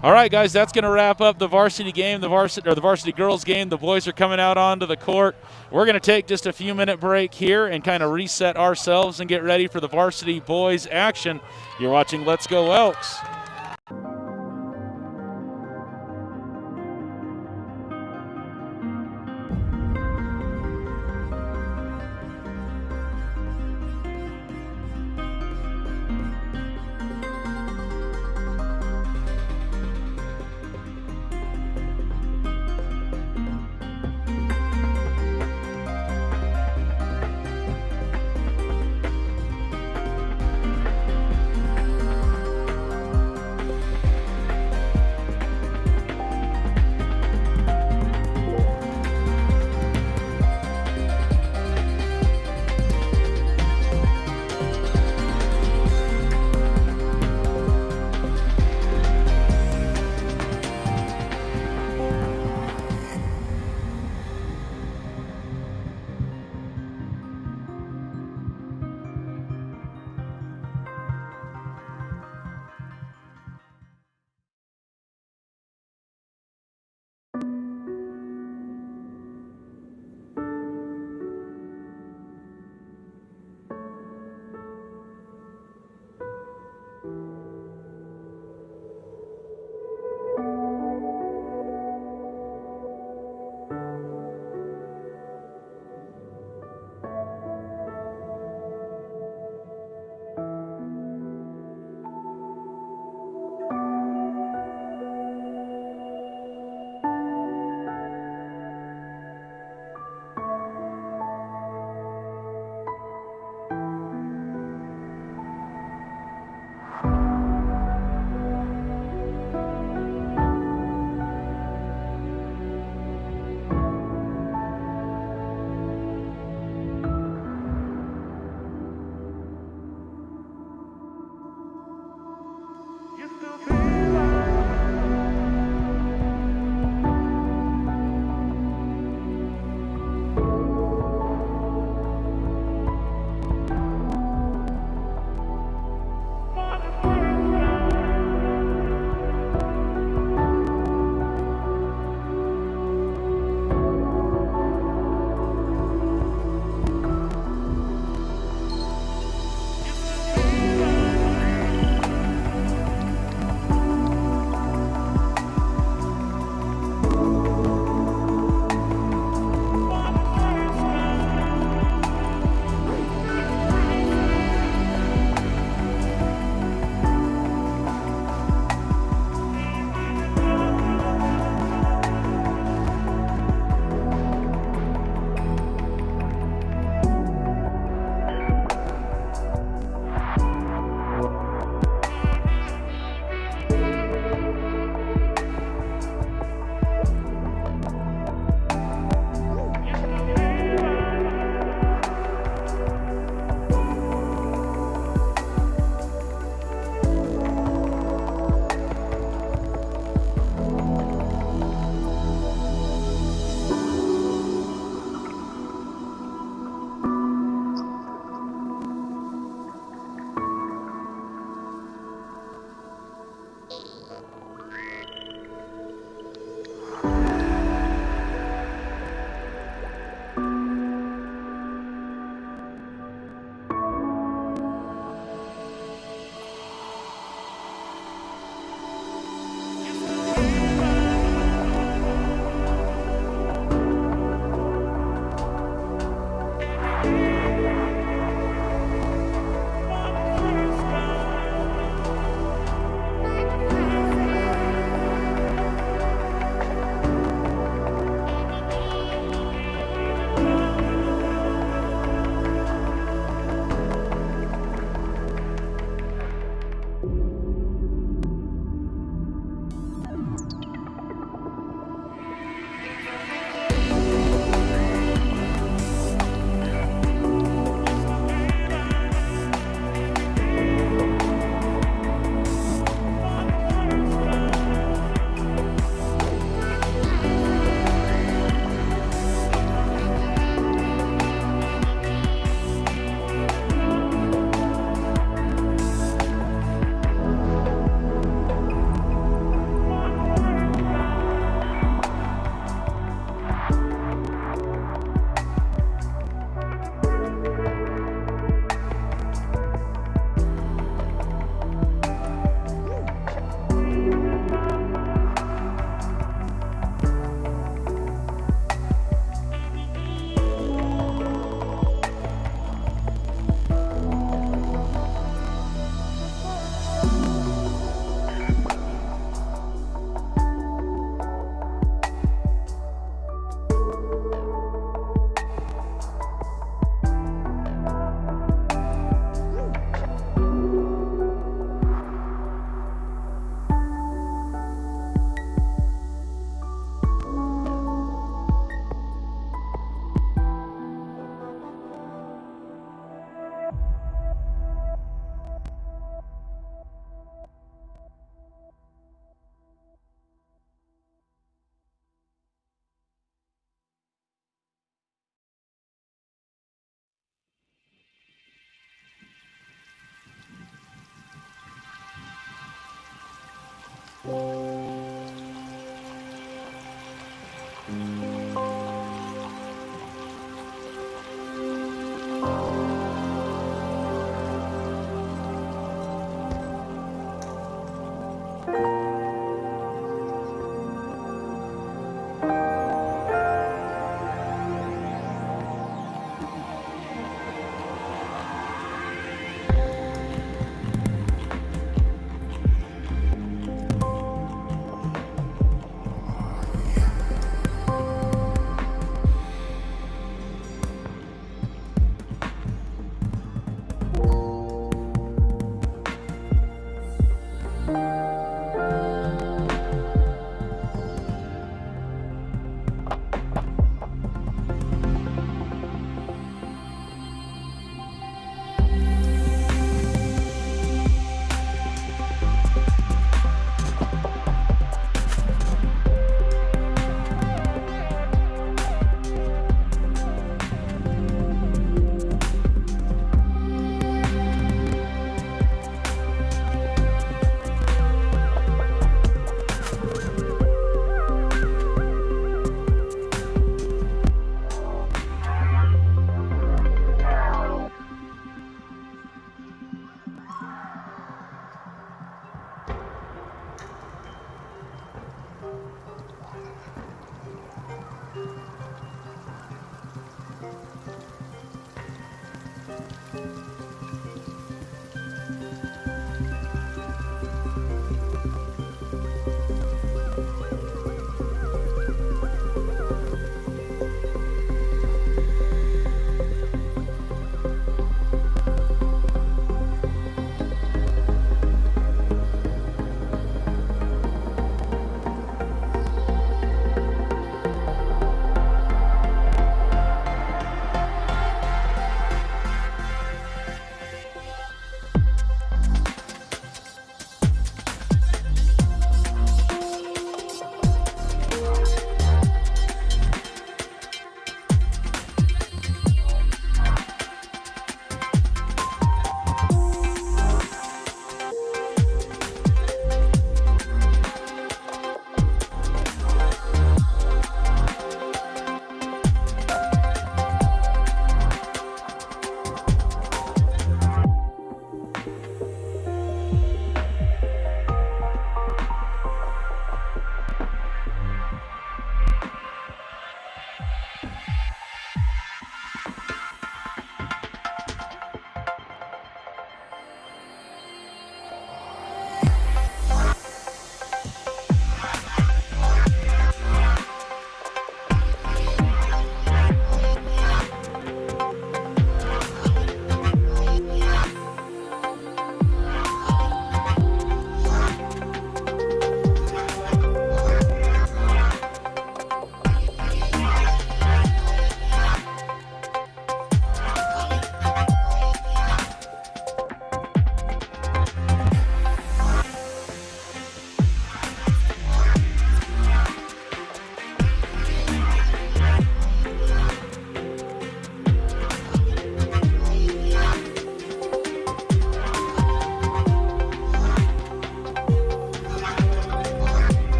All right, guys, that's going to wrap up the varsity game, the varsity girls game. The boys are coming out onto the court. We're going to take just a few-minute break here and kind of reset ourselves and get ready for the varsity boys action. You're watching Let's Go Elks.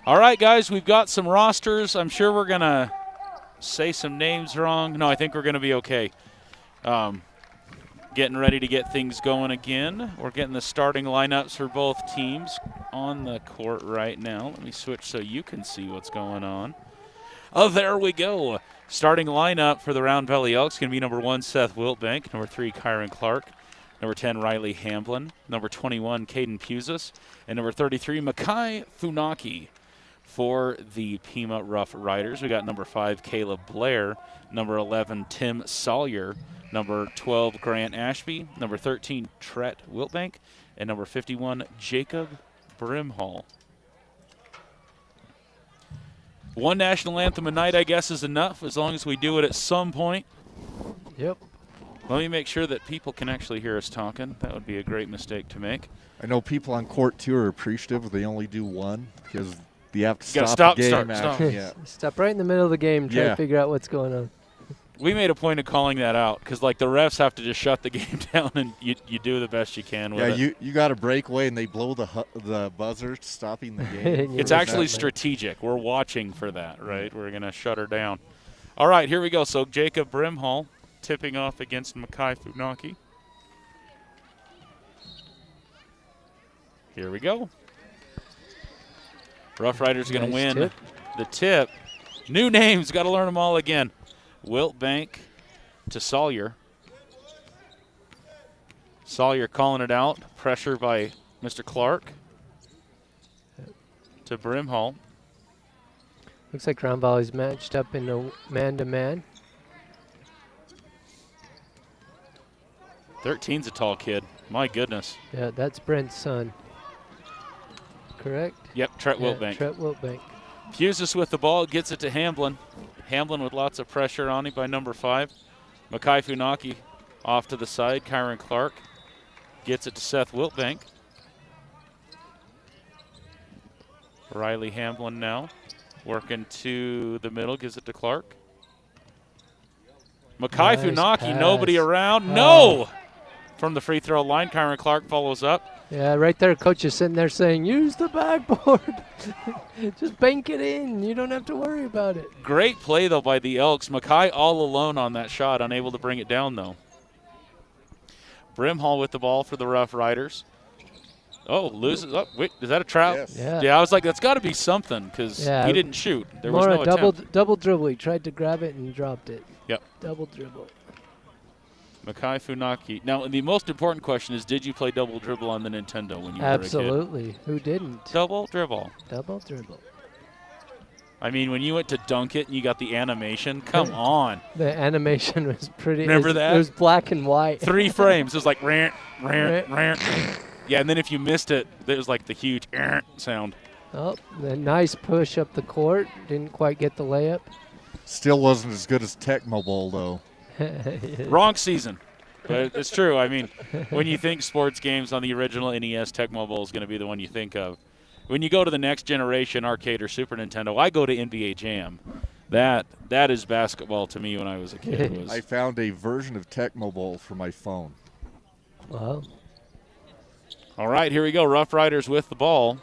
All right, guys, we've got some rosters. I'm sure we're going to say some names wrong. No, I think we're going to be okay. Getting ready to get things going again. We're getting the starting lineups for both teams on the court right now. Let me switch so you can see what's going on. Oh, there we go. Starting lineup for the Round Valley Elks going to be number 1, Seth Wiltbank, number 3, Kyron Clark, number 10, Riley Hamblin, number 21, Caden Pusis, and number 33, Makai Funaki. For the Pima Roughriders, we got number 5, Caleb Blair, number 11, Tim Sawyer, number 12, Grant Ashby, number 13, Tret Wiltbank, and number 51, Jacob Brimhall. One national anthem a night, I guess, is enough, as long as we do it at some point. Yep. Let me make sure that people can actually hear us talking. That would be a great mistake to make. I know people on court, too, are appreciative. They only do one because you have to stop the game. Stop. Yeah. Stop right in the middle of the game, try to figure out what's going on. We made a point of calling that out because, like, the refs have to just shut the game down, and you do the best you can with it. You got a breakaway, and they blow the buzzer, stopping the game. It's actually strategic. We're watching for that, right? We're going to shut her down. All right, here we go. So Jacob Brimhall tipping off against Makai Funaki. Here we go. Rough Riders going to win the tip. New names, got to learn them all again. Wiltbank to Sawyer. Sawyer calling it out. Pressure by Mr. Clark to Brimhall. Looks like Round Valley's matched up in a man-to-man. 13's a tall kid. My goodness. Yeah, that's Brent's son. Correct? Yep, Tret Wiltbank. Tret Wiltbank. Pusis with the ball, gets it to Hamblin. Hamblin with lots of pressure on him by number 5. Makai Funaki off to the side. Kyron Clark gets it to Seth Wiltbank. Riley Hamblin now working to the middle, gives it to Clark. Makai Funaki, pass. Nobody around. No! From the free throw line, Kyron Clark follows up. Yeah, right there, coach is sitting there saying, use the backboard. Just bank it in. You don't have to worry about it. Great play, though, by the Elks. Makai all alone on that shot, unable to bring it down, though. Brimhall with the ball for the Rough Riders. Oh, loses. Oh, wait, is that a trap? Yes. Yeah. I was like, that's got to be something because he didn't shoot. There was no attempt. Double dribble. He tried to grab it and dropped it. Yep. Double dribble. Makai Funaki. Now, the most important question is, did you play double dribble on the Nintendo when you were a kid? Absolutely. Who didn't? Double dribble. Double dribble. I mean, when you went to dunk it and you got the animation, come on. The animation was pretty. Remember that? It was black and white. 3 frames. It was like rant, rant, rant. Yeah, and then if you missed it, there was like the huge sound. Oh, the nice push up the court. Didn't quite get the layup. Still wasn't as good as Tecmo Bowl, though. Wrong season. But it's true. I mean, when you think sports games on the original NES, Tecmo Bowl is going to be the one you think of. When you go to the next generation arcade or Super Nintendo, I go to NBA Jam. That is basketball to me when I was a kid. I found a version of Tecmo Bowl for my phone. Wow. All right, here we go. Rough Riders with the ball.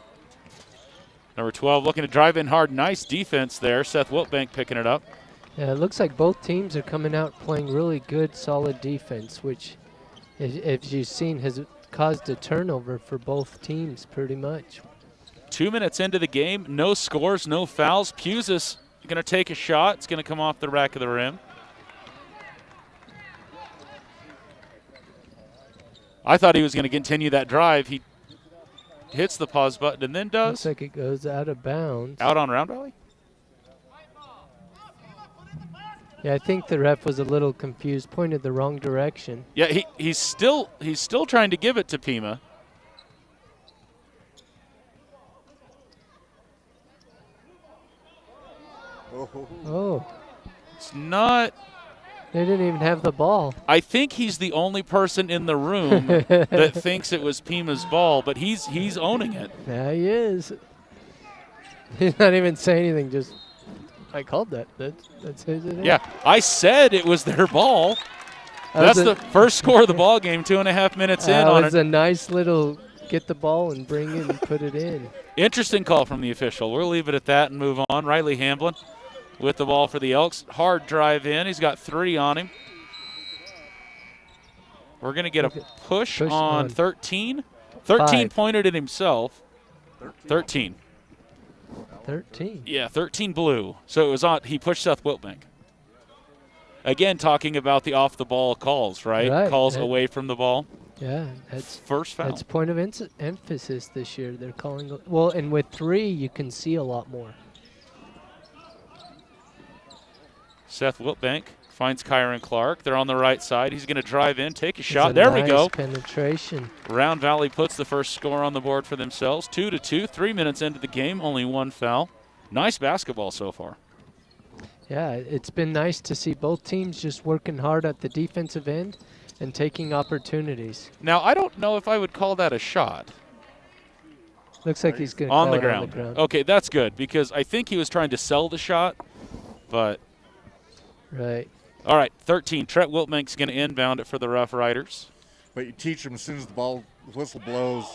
Number 12 looking to drive in hard. Nice defense there. Seth Wiltbank picking it up. Yeah, it looks like both teams are coming out playing really good, solid defense, which, if you've seen, has caused a turnover for both teams pretty much. 2 minutes into the game, no scores, no fouls. Pusis going to take a shot. It's going to come off the rack of the rim. I thought he was going to continue that drive. He hits the pause button and then does. Looks like it goes out of bounds. Out on Round Valley? Yeah, I think the ref was a little confused, pointed the wrong direction. Yeah, he's still trying to give it to Pima. Oh. It's not. They didn't even have the ball. I think he's the only person in the room that thinks it was Pima's ball, but he's owning it. Yeah, he is. He's not even saying anything, just, I called that. That's his. Yeah, I said it was their ball. That's the first score of the ball game, 2.5 minutes in on it. That was a nice little get the ball and bring it and put it in. Interesting call from the official. We'll leave it at that and move on. Riley Hamblin with the ball for the Elks. Hard drive in. He's got 3 on him. We're going to get a push on 13. 13 pointed at himself. 13. 13. Yeah, 13 blue. So it was on. He pushed Seth Wiltbank. Again, talking about the off-the-ball calls, right? Calls away from the ball. Yeah, that's first foul. That's point of emphasis this year. They're calling. Well, and with 3, you can see a lot more. Seth Wiltbank finds Kyron Clark. They're on the right side. He's going to drive in, take a shot. There we go. Penetration. Round Valley puts the first score on the board for themselves. 2-2. 3 minutes into the game, only 1 foul. Nice basketball so far. Yeah, it's been nice to see both teams just working hard at the defensive end and taking opportunities. Now, I don't know if I would call that a shot. Looks like he's going to on call the it ground. on the ground. Okay, that's good because I think he was trying to sell the shot, but. Right. All right, 13. Trent Wiltbank's going to inbound it for the Rough Riders. But you teach them as soon as the whistle blows,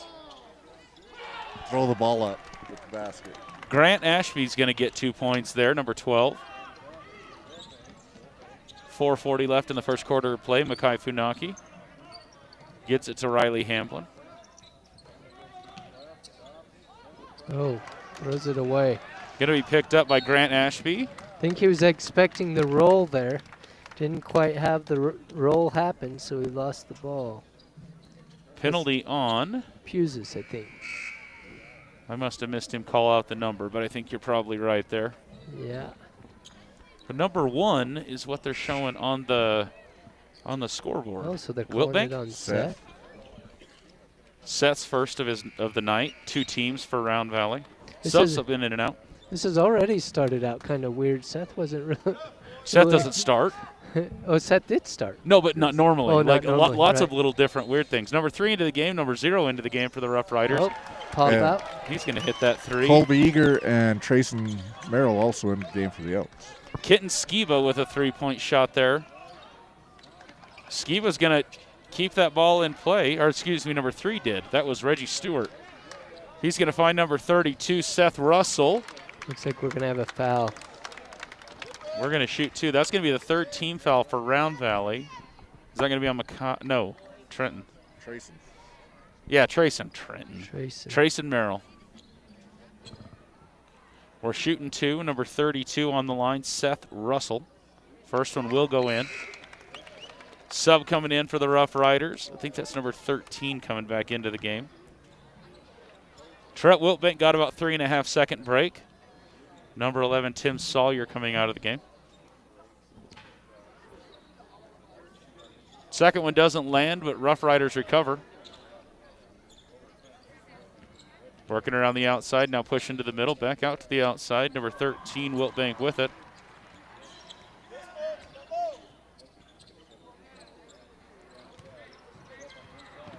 throw the ball up with the basket. Grant Ashby's going to get 2 points there, number 12. 4:40 left in the first quarter of play. Makai Funaki gets it to Riley Hamblin. Oh, throws it away. Going to be picked up by Grant Ashby. I think he was expecting the roll there. Didn't quite have the roll happen, so he lost the ball. Penalty on Pusis, I think. I must have missed him call out the number, but I think you're probably right there. Yeah. But number 1 is what they're showing on the scoreboard. Oh, so they're calling it on Seth. Seth's first of the night. 2 teams for Round Valley. Subs up in and out. This has already started out kind of weird. Seth wasn't really. Seth doesn't start. Oh, Seth did start. No, but not normally. Oh, like not normally, lots of little different weird things. Number 3 into the game. Number 0 into the game for the Rough Riders. Oh, pop out. He's going to hit that 3. Colby Eager and Trayson Merrill also in the game for the Elks. Kitten Skiba with a 3-point shot there. Skiba's going to keep that ball in play. Or excuse me, number 3 did. That was Reggie Stewart. He's going to find number 32, Seth Russell. Looks like we're going to have a foul. We're going to shoot 2. That's going to be the 3rd team foul for Round Valley. Is that going to be on McCon? No, Trenton. Trayson. Yeah, Trayson. Trenton. Trayson Merrill. We're shooting 2. Number 32 on the line, Seth Russell. First one will go in. Sub coming in for the Rough Riders. I think that's number 13 coming back into the game. Trent Wiltbank got about 3.5-second break. Number 11, Tim Sawyer, coming out of the game. Second one doesn't land, but Rough Riders recover. Working around the outside, now pushing to the middle, back out to the outside. Number 13, Wiltbank with it.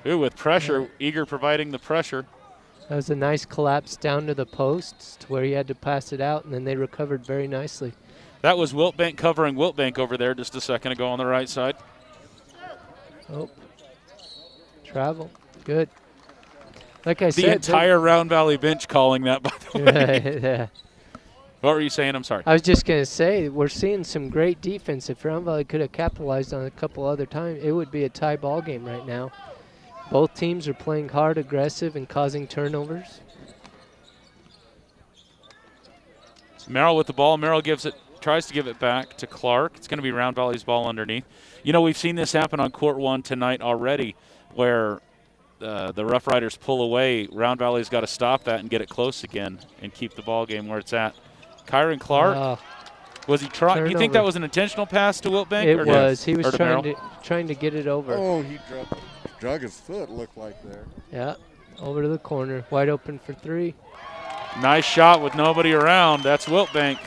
Ooh, with pressure, Eager providing the pressure. That was a nice collapse down to the posts to where he had to pass it out, and then they recovered very nicely. That was Wiltbank covering Wiltbank over there just a second ago on the right side. Oh, travel, good. Like I said, the entire Round Valley bench calling that, by the way. Yeah. What were you saying? I'm sorry. I was just going to say, we're seeing some great defense. If Round Valley could have capitalized on a couple other times, it would be a tie ball game right now. Both teams are playing hard, aggressive, and causing turnovers. Merrill with the ball. Merrill tries to give it back to Clark. It's going to be Round Valley's ball underneath. You know, we've seen this happen on Court 1 tonight already, where the Rough Riders pull away. Round Valley's got to stop that and get it close again and keep the ball game where it's at. Kyron Clark, was he trying? Do you think that was an intentional pass to Wiltbank? It was. He was trying to get it over. Oh, he drug his foot, looked like there. Yeah, over to the corner. Wide open for 3. Nice shot with nobody around. That's Wiltbank.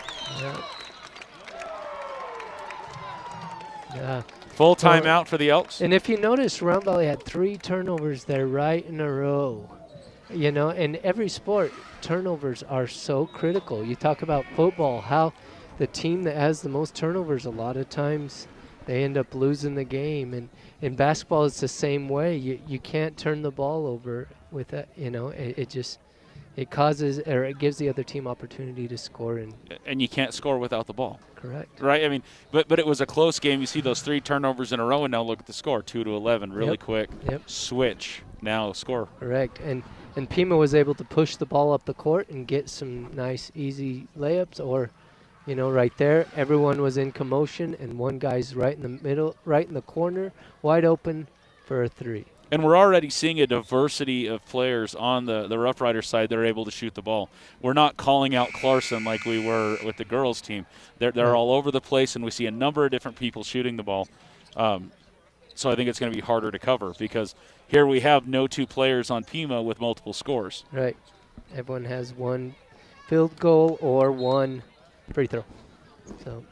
Yeah. Full timeout for the Elks. And if you notice, Round Valley had 3 turnovers there right in a row. You know, in every sport, turnovers are so critical. You talk about football, how the team that has the most turnovers a lot of times they end up losing the game. And in basketball, it's the same way. You can't turn the ball over with that. You know, it causes, or it gives the other team opportunity to score. And you can't score without the ball. Correct. Right? I mean, but it was a close game. You see those 3 turnovers in a row, and now look at the score, 2-11, really quick. Yep. Switch, now score. Correct. And Pima was able to push the ball up the court and get some nice, easy layups. Or, you know, right there, everyone was in commotion, and one guy's right in the middle, right in the corner, wide open for a 3. And we're already seeing a diversity of players on the Rough Riders side that are able to shoot the ball. We're not calling out Clarkson like we were with the girls' team. They're all over the place, and we see a number of different people shooting the ball. So I think it's going to be harder to cover because here we have no 2 players on Pima with multiple scores. Right. Everyone has 1 field goal or 1 free throw. So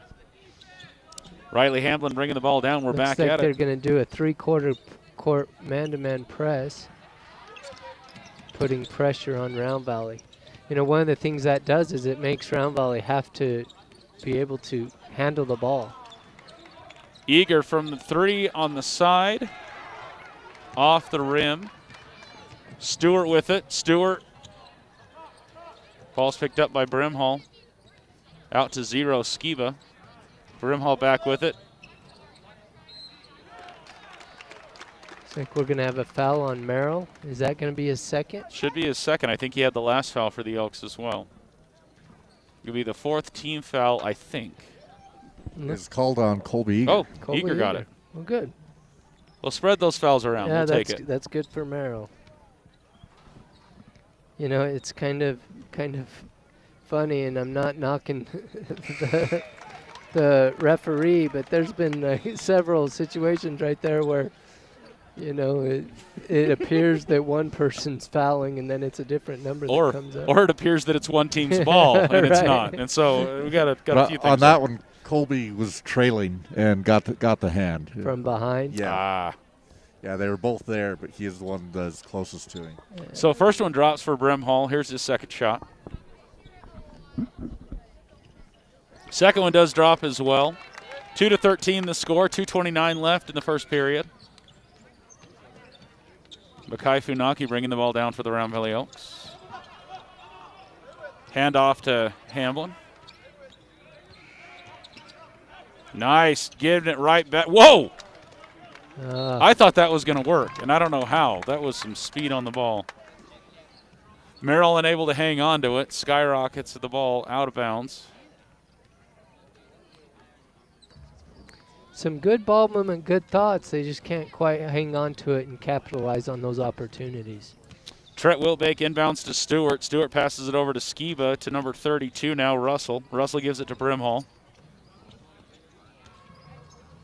Riley Hamblin bringing the ball down. We're back at it. They're going to do a 3/4 court man-to-man press, putting pressure on Round Valley. You know, one of the things that does is it makes Round Valley have to be able to handle the ball. Eager from the 3 on the side, off the rim. Stewart with it. Stewart. Ball's picked up by Brimhall. Out to 0, Skiba. Brimhall back with it. I think we're going to have a foul on Merrill. Is that going to be his second? Should be his second. I think he had the last foul for the Elks as well. It'll be the 4th team foul, I think. It's called on Colby Eager. Oh, Colby Eager got it. Well, good. We'll spread those fouls around. Yeah, We'll take it. That's good for Merrill. You know, it's kind of funny, and I'm not knocking the referee, but there's been several situations right there where, you know, it appears that one person's fouling, and then it's a different number that comes up. Or it appears that it's one team's ball, and it's not. And so we got a few things. On that one, Colby was trailing and got the hand. From behind? Yeah. Yeah, they were both there, but he is the one that's closest to him. Yeah. So first one drops for Brimhall. Here's his second shot. Second one does drop as well. 2-13 the score, 2:29 left in the first period. Makai Funaki bringing the ball down for the Round Valley Elks. Hand off to Hamblin. Nice, giving it right back. Whoa! I thought that was going to work, and I don't know how. That was some speed on the ball. Merrill unable to hang on to it. Skyrockets the ball out of bounds. Some good ball movement, good thoughts. They just can't quite hang on to it and capitalize on those opportunities. Trent Wilbank inbounds to Stewart. Stewart passes it over to Skiba to number 32 now, Russell. Russell gives it to Brimhall.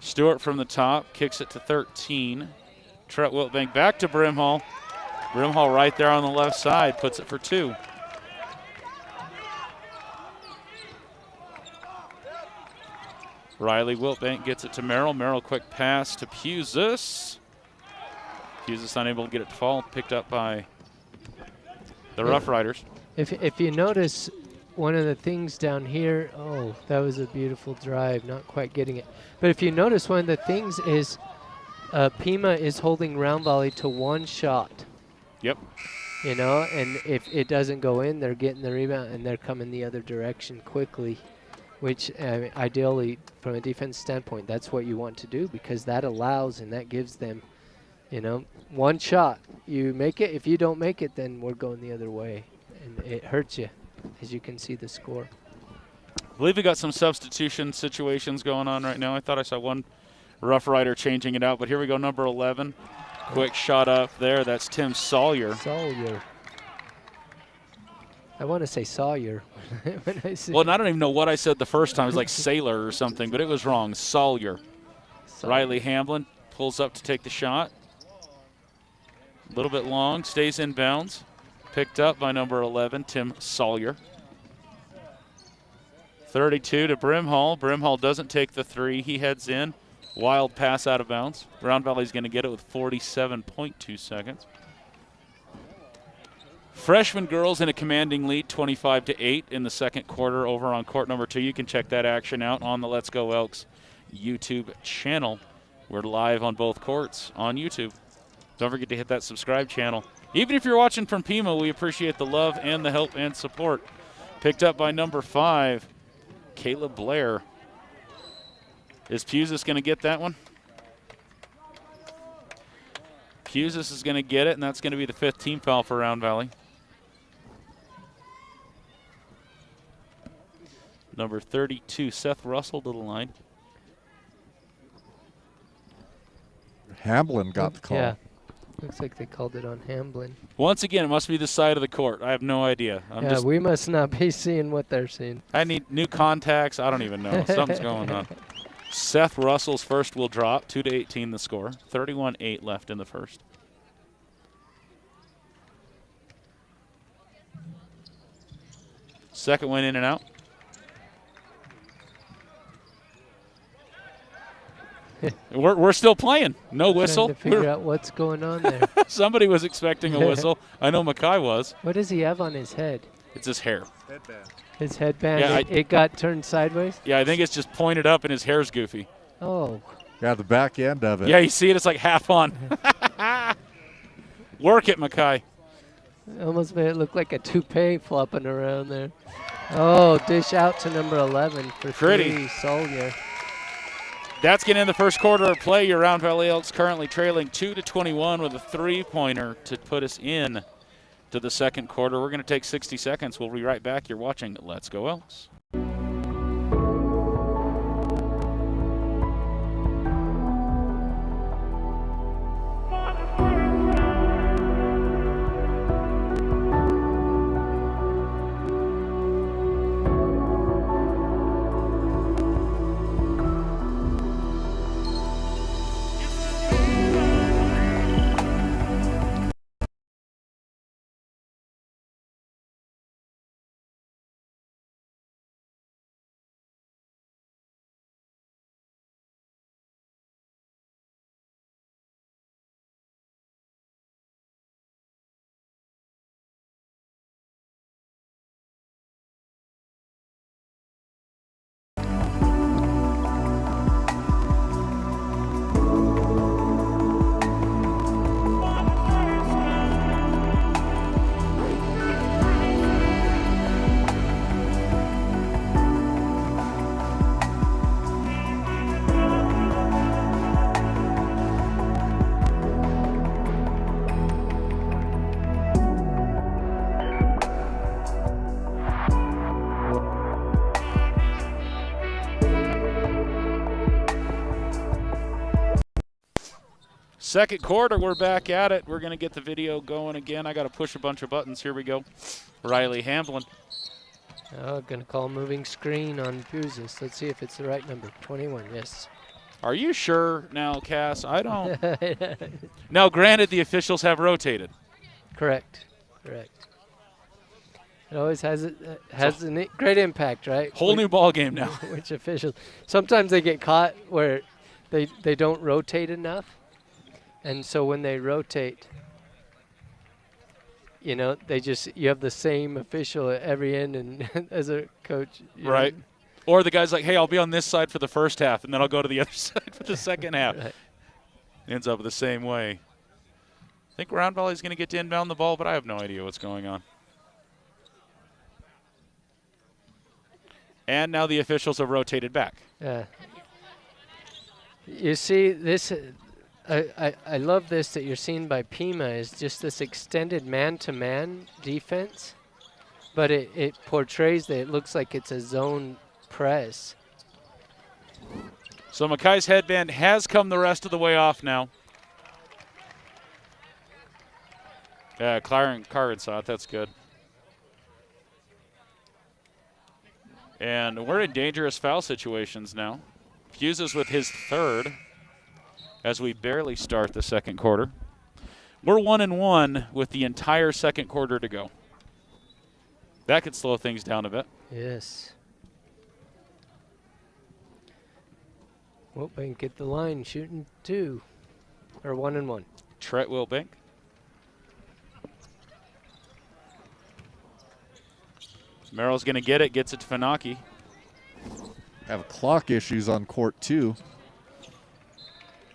Stewart from the top, kicks it to 13. Trent Wilbank back to Brimhall. Brimhall right there on the left side, puts it for 2. Riley Wilbank gets it to Merrill. Merrill quick pass to Pusis. Pusis unable to get it to fall, picked up by the Rough Riders. If you notice, one of the things down here, that was a beautiful drive, not quite getting it. But if you notice, one of the things is Pima is holding Round Valley to 1 shot. Yep. You know, and if it doesn't go in, they're getting the rebound and they're coming the other direction quickly, which ideally, from a defense standpoint, that's what you want to do because that allows and that gives them, you know, 1 shot. You make it. If you don't make it, then we're going the other way, and it hurts you, as you can see the score. I believe we got some substitution situations going on right now. I thought I saw one Rough Rider changing it out, but here we go, number 11. Quick shot up there. That's Tim Sawyer. Sawyer. I want to say Sawyer. when I say well, and I don't even know what I said the first time. It was like Sailor or something, but it was wrong. Sawyer. Riley Hamblin pulls up to take the shot. A little bit long, stays in bounds. Picked up by number 11, Tim Sawyer. 32 to Brimhall. Brimhall doesn't take the 3. He heads in. Wild pass out of bounds. Round Valley's going to get it with 47.2 seconds. Freshman girls in a commanding lead, 25-8 in the second quarter over on court number 2. You can check that action out on the Let's Go Elks YouTube channel. We're live on both courts on YouTube. Don't forget to hit that subscribe channel. Even if you're watching from Pima, we appreciate the love and the help and support. Picked up by number 5, Caleb Blair. Is Pusis going to get that one? Pusis is going to get it, and that's going to be the 5th team foul for Round Valley. Number 32, Seth Russell to the line. Hamblin got the call. Yeah. Looks like they called it on Hamblin. Once again, it must be the side of the court. I have no idea. We must not be seeing what they're seeing. I need new contacts. I don't even know. Something's going on. Seth Russell's first will drop. 2-18 the score. 31-8 left in the first. Second one in and out. We're still playing. No whistle. Trying to figure out what's going on there. Somebody was expecting a whistle. I know Mackay was. What does he have on his head? It's his hair. Headband. His headband, Yeah, it got turned sideways? Yeah, I think it's just pointed up and his hair's goofy. Oh. Yeah, the back end of it. Yeah, you see it? It's like half on. Work it, Mackay. Almost made it look like a toupee flopping around there. Oh, dish out to number 11 for Pretty. 3, Soldier. That's getting in the first quarter of play. Your Round Valley Elks currently trailing 2-21 with a 3-pointer to put us in to the second quarter. We're going to take 60 seconds. We'll be right back. You're watching Let's Go Elks. Second quarter, we're back at it. We're going to get the video going again. I got to push a bunch of buttons. Here we go. Riley Hamblin. Oh, going to call moving screen on Pusis. Let's see if it's the right number. 21, yes. Are you sure now, Cass? I don't. Now, granted, the officials have rotated. Correct. It always has a great impact, right? Whole new ball game now. Which officials? Sometimes they get caught where they don't rotate enough. And so when they rotate, you know, you have the same official at every end and as a coach. Right. know. Or the guy's like, hey, I'll be on this side for the first half, and then I'll go to the other side for the second half. Right. Ends up the same way. I think Round Valley's going to get to inbound the ball, but I have no idea what's going on. And now the officials have rotated back. You see, this, I love this that you're seeing by Pima is just this extended man-to-man defense, but it portrays that it looks like it's a zone press. So Mackay's headband has come the rest of the way off now. Yeah, Carrin saw it. That's good. And we're in dangerous foul situations now. Fuses with his third as we barely start the second quarter. We're 1-1 with the entire second quarter to go. That could slow things down a bit. Yes. Wilbank at the line, shooting 2, or 1-1. Tret Wilbank. Merrill's going to get it, gets it to Fanaki. have clock issues on court 2.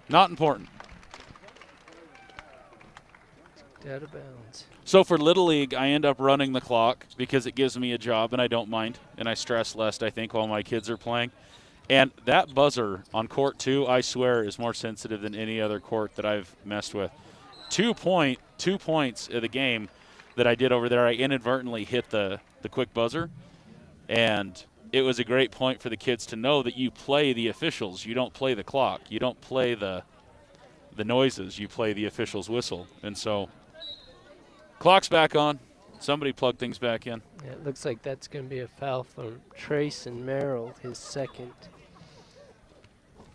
Not important. Out of bounds. So for Little League, I end up running the clock because it gives me a job and I don't mind. And I stress less, I think, while my kids are playing. And that buzzer on court 2, I swear, is more sensitive than any other court that I've messed with. 2 points of the game that I did over there, I inadvertently hit the quick buzzer. And it was a great point for the kids to know that you play the officials. You don't play the clock. You don't play the noises. You play the official's whistle. And so clock's back on. Somebody plug things back in. Yeah, it looks like that's going to be a foul from Trace and Merrill, his second.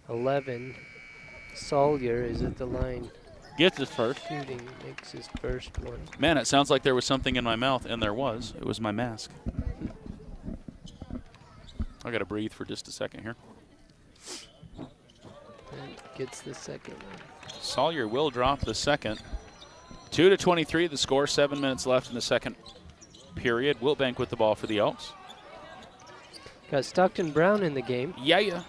11. Sawyer is at the line. Gets his first. Shooting, makes his first one. Man, it sounds like there was something in my mouth, and there was. It was my mask. I got to breathe for just a second here. And gets the second one. Sawyer will drop the second. 2-23, the score. 7 minutes left in the second period. Wiltbank with the ball for the Elks. Got Stockton Brown in the game. Yeah.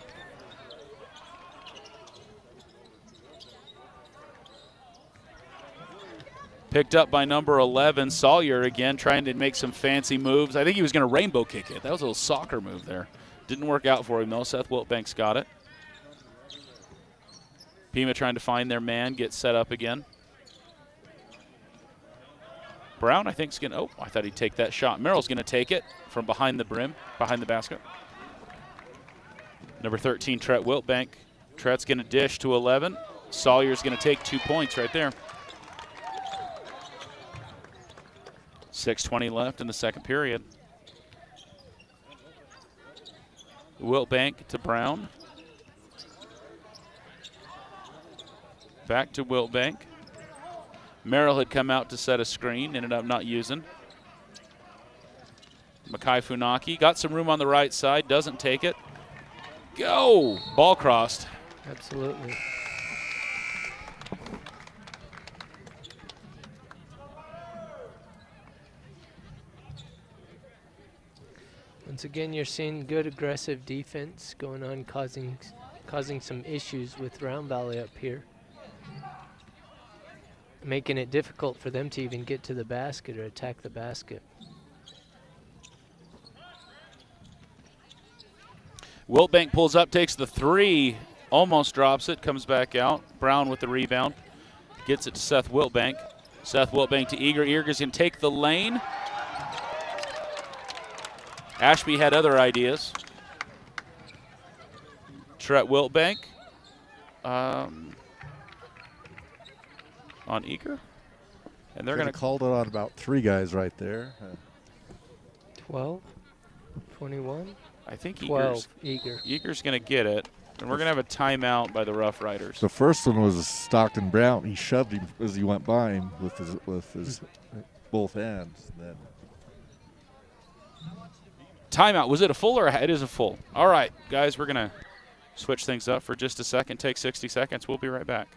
Picked up by number 11, Sawyer again, trying to make some fancy moves. I think he was going to rainbow kick it. That was a little soccer move there. Didn't work out for him, though. Seth Wiltbank's got it. Pima trying to find their man, get set up again. Brown, I think, is going to, I thought he'd take that shot. Merrill's going to take it from behind the brim, behind the basket. Number 13, Tret Wiltbank. Tret's going to dish to 11. Sawyer's going to take 2 points right there. 6:20 left in the second period. Wiltbank to Brown. Back to Wiltbank. Merrill had come out to set a screen, ended up not using. Makai Funaki got some room on the right side, doesn't take it. Go! Ball crossed. Absolutely. Once again, you're seeing good aggressive defense going on, causing some issues with Round Valley up here. Making it difficult for them to even get to the basket or attack the basket. Wiltbank pulls up, takes the three, almost drops it, comes back out. Brown with the rebound, gets it to Seth Wiltbank. Seth Wiltbank to Eager. Eager's going to take the lane. Ashby had other ideas. Tret Wiltbank on Eager. And they're going to call it on about 3 guys right there. 12, 21. I think 12, Eager. Eager's going to get it. And we're going to have a timeout by the Rough Riders. The first one was Stockton Brown. He shoved him as he went by him with his both hands. Then timeout. Was it a full or it is a full? All right, guys, we're going to switch things up for just a second. Take 60 seconds. We'll be right back.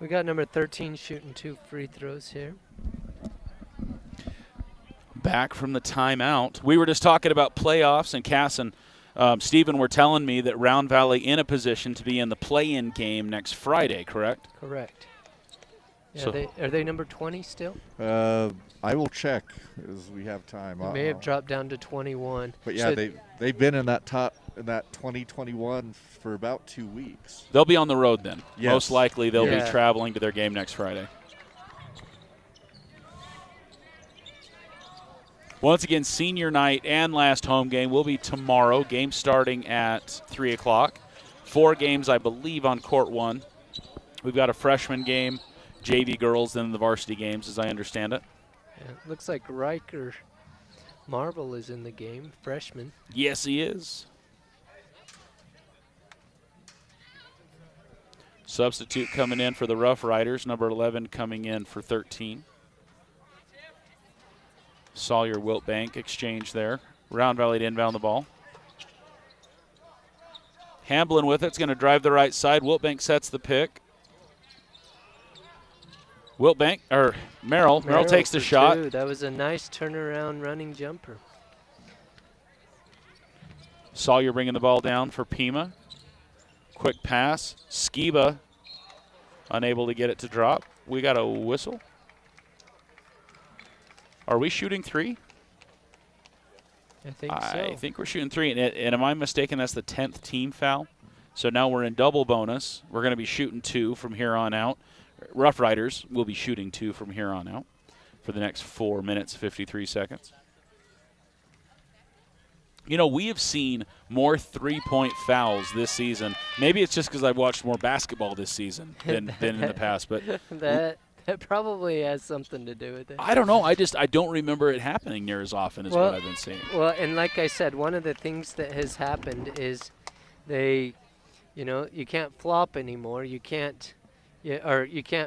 We got number 13 shooting 2 free throws here. Back from the timeout. We were just talking about playoffs, and Cass and Stephen were telling me that Round Valley in a position to be in the play-in game next Friday, correct? Correct. Yeah, So are they number 20 still? I will check as we have time. They may have dropped down to 21. But yeah, So they've been in that 2021 for about 2 weeks. they'll be on the road then. Yes. Most likely they'll Yeah. be traveling to their game next Friday. Once again, senior night and last home game will be tomorrow. Game starting at 3 o'clock. 4 games, I believe, on court 1. We've got a freshman game, JV girls, then the varsity games, as I understand it. Yeah, it looks like Riker Marble is in the game, freshman. Yes, he is. Substitute coming in for the Rough Riders, number 11 coming in for 13. Sawyer Wiltbank exchange there. Round Valley to inbound the ball. Hamblin with it. It's going to drive the right side. Wiltbank sets the pick. Merrill takes the shot. 2. That was a nice turnaround running jumper. Sawyer bringing the ball down for Pima. Quick pass. Skiba unable to get it to drop. We got a whistle. Are we shooting 3? I think so. I think we're shooting 3. And am I mistaken? That's the 10th team foul. So now we're in double bonus. We're going to be shooting 2 from here on out. Rough Riders will be shooting 2 from here on out for the next 4 minutes, 53 seconds. You know, we have seen more three-point fouls this season. Maybe it's just because I've watched more basketball this season than in the past. But that probably has something to do with it. I don't know. I don't remember it happening near as often as what I've been seeing. Well, and like I said, one of the things that has happened is you can't flop anymore. You can't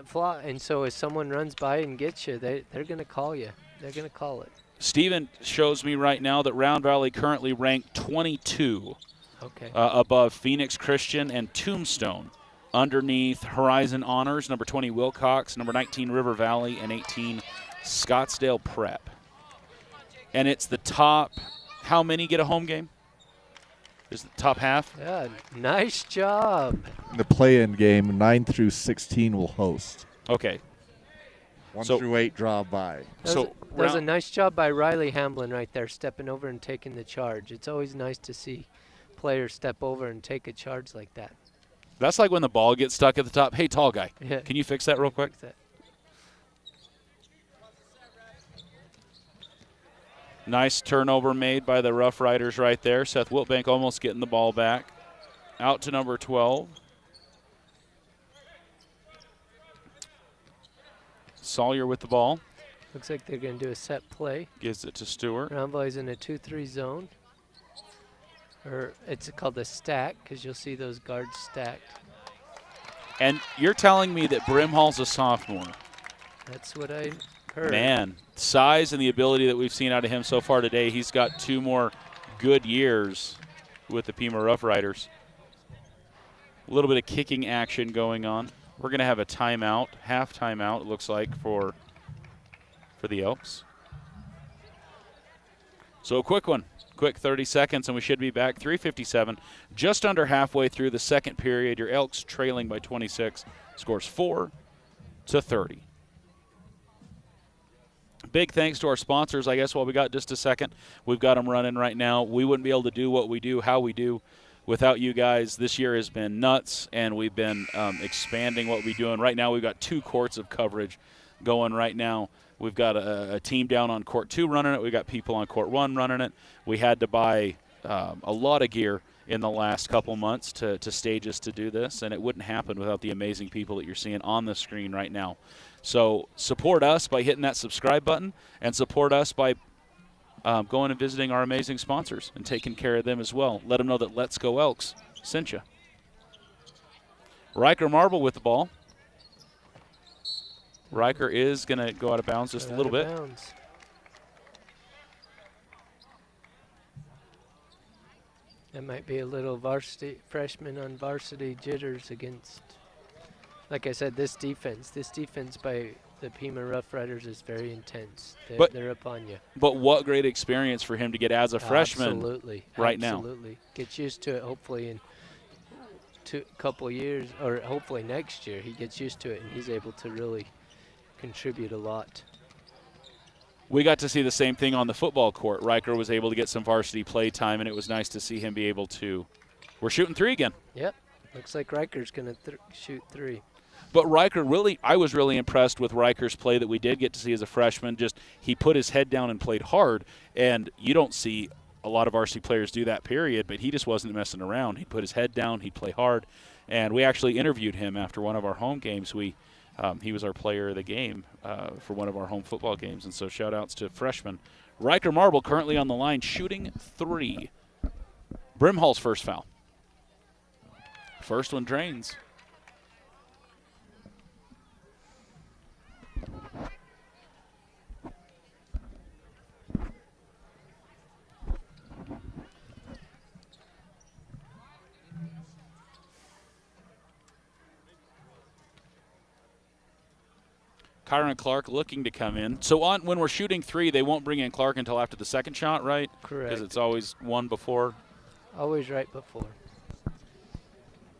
flop. And so if someone runs by and gets you, they're going to call you. They're going to call it. Steven shows me right now that Round Valley currently ranked 22 okay. Above Phoenix Christian and Tombstone. Underneath Horizon Honors, number 20 Wilcox, number 19 River Valley, and 18 Scottsdale Prep. And it's the top, how many get a home game? Is the top half? Yeah, nice job. The play-in game, 9 through 16 will host. Okay. 1 through 8 draw by. That was a nice job by Riley Hamblin right there, stepping over and taking the charge. It's always nice to see players step over and take a charge like that. That's like when the ball gets stuck at the top. Hey, tall guy, Yeah. can you fix that real quick? Nice turnover made by the Rough Riders right there. Seth Wiltbank almost getting the ball back. Out to number 12. Sawyer with the ball. Looks like they're going to do a set play. Gives it to Stewart. Round Valley's in a 2-3 zone. Or it's called a stack because you'll see those guards stacked. And you're telling me that Brimhall's a sophomore. That's what I heard. Man, size and the ability that we've seen out of him so far today, he's got 2 more good years with the Pima Rough Riders. A little bit of kicking action going on. We're going to have a timeout, half timeout, it looks like, for the Elks. So a quick one, quick 30 seconds, and we should be back. 3:57, just under halfway through the second period. Your Elks trailing by 26, scores 4-30. Big thanks to our sponsors, I guess, while we got just a second. We've got them running right now. We wouldn't be able to do what we do, how we do, without you guys. This year has been nuts, and we've been expanding what we do. And right now we've got 2 courts of coverage going right now. We've got a team down on court 2 running it. We've got people on court 1 running it. We had to buy a lot of gear in the last couple months to stage us to do this, and it wouldn't happen without the amazing people that you're seeing on the screen right now. So support us by hitting that subscribe button, and support us by going and visiting our amazing sponsors and taking care of them as well. Let them know that Let's Go Elks sent you. Riker Marble with the ball. Riker is going to go out of bounds just a little bit. That might be a little freshman on varsity jitters against, like I said, this defense by the Pima Rough Riders is very intense. They're up on you. But what great experience for him to get as a freshman right now. Absolutely. Gets used to it, hopefully, in a couple years, or hopefully next year, he gets used to it and he's able to really contribute a lot. We got to see the same thing on the football court. Riker was able to get some varsity play time, and it was nice to see him be able to. We're shooting 3 again. Yep. Looks like Riker's going to shoot 3. But Riker I was really impressed with Riker's play that we did get to see as a freshman. Just he put his head down and played hard, and you don't see a lot of varsity players do that, period, but he just wasn't messing around. He put his head down, he'd play hard, and we actually interviewed him after one of our home games. He was our player of the game for one of our home football games, and so shout-outs to freshman. Riker Marble currently on the line, shooting 3. Brimhall's first foul. First one drains. Kyron Clark looking to come in. So when we're shooting 3, they won't bring in Clark until after the second shot, right? Correct. Because it's always one before. Always right before.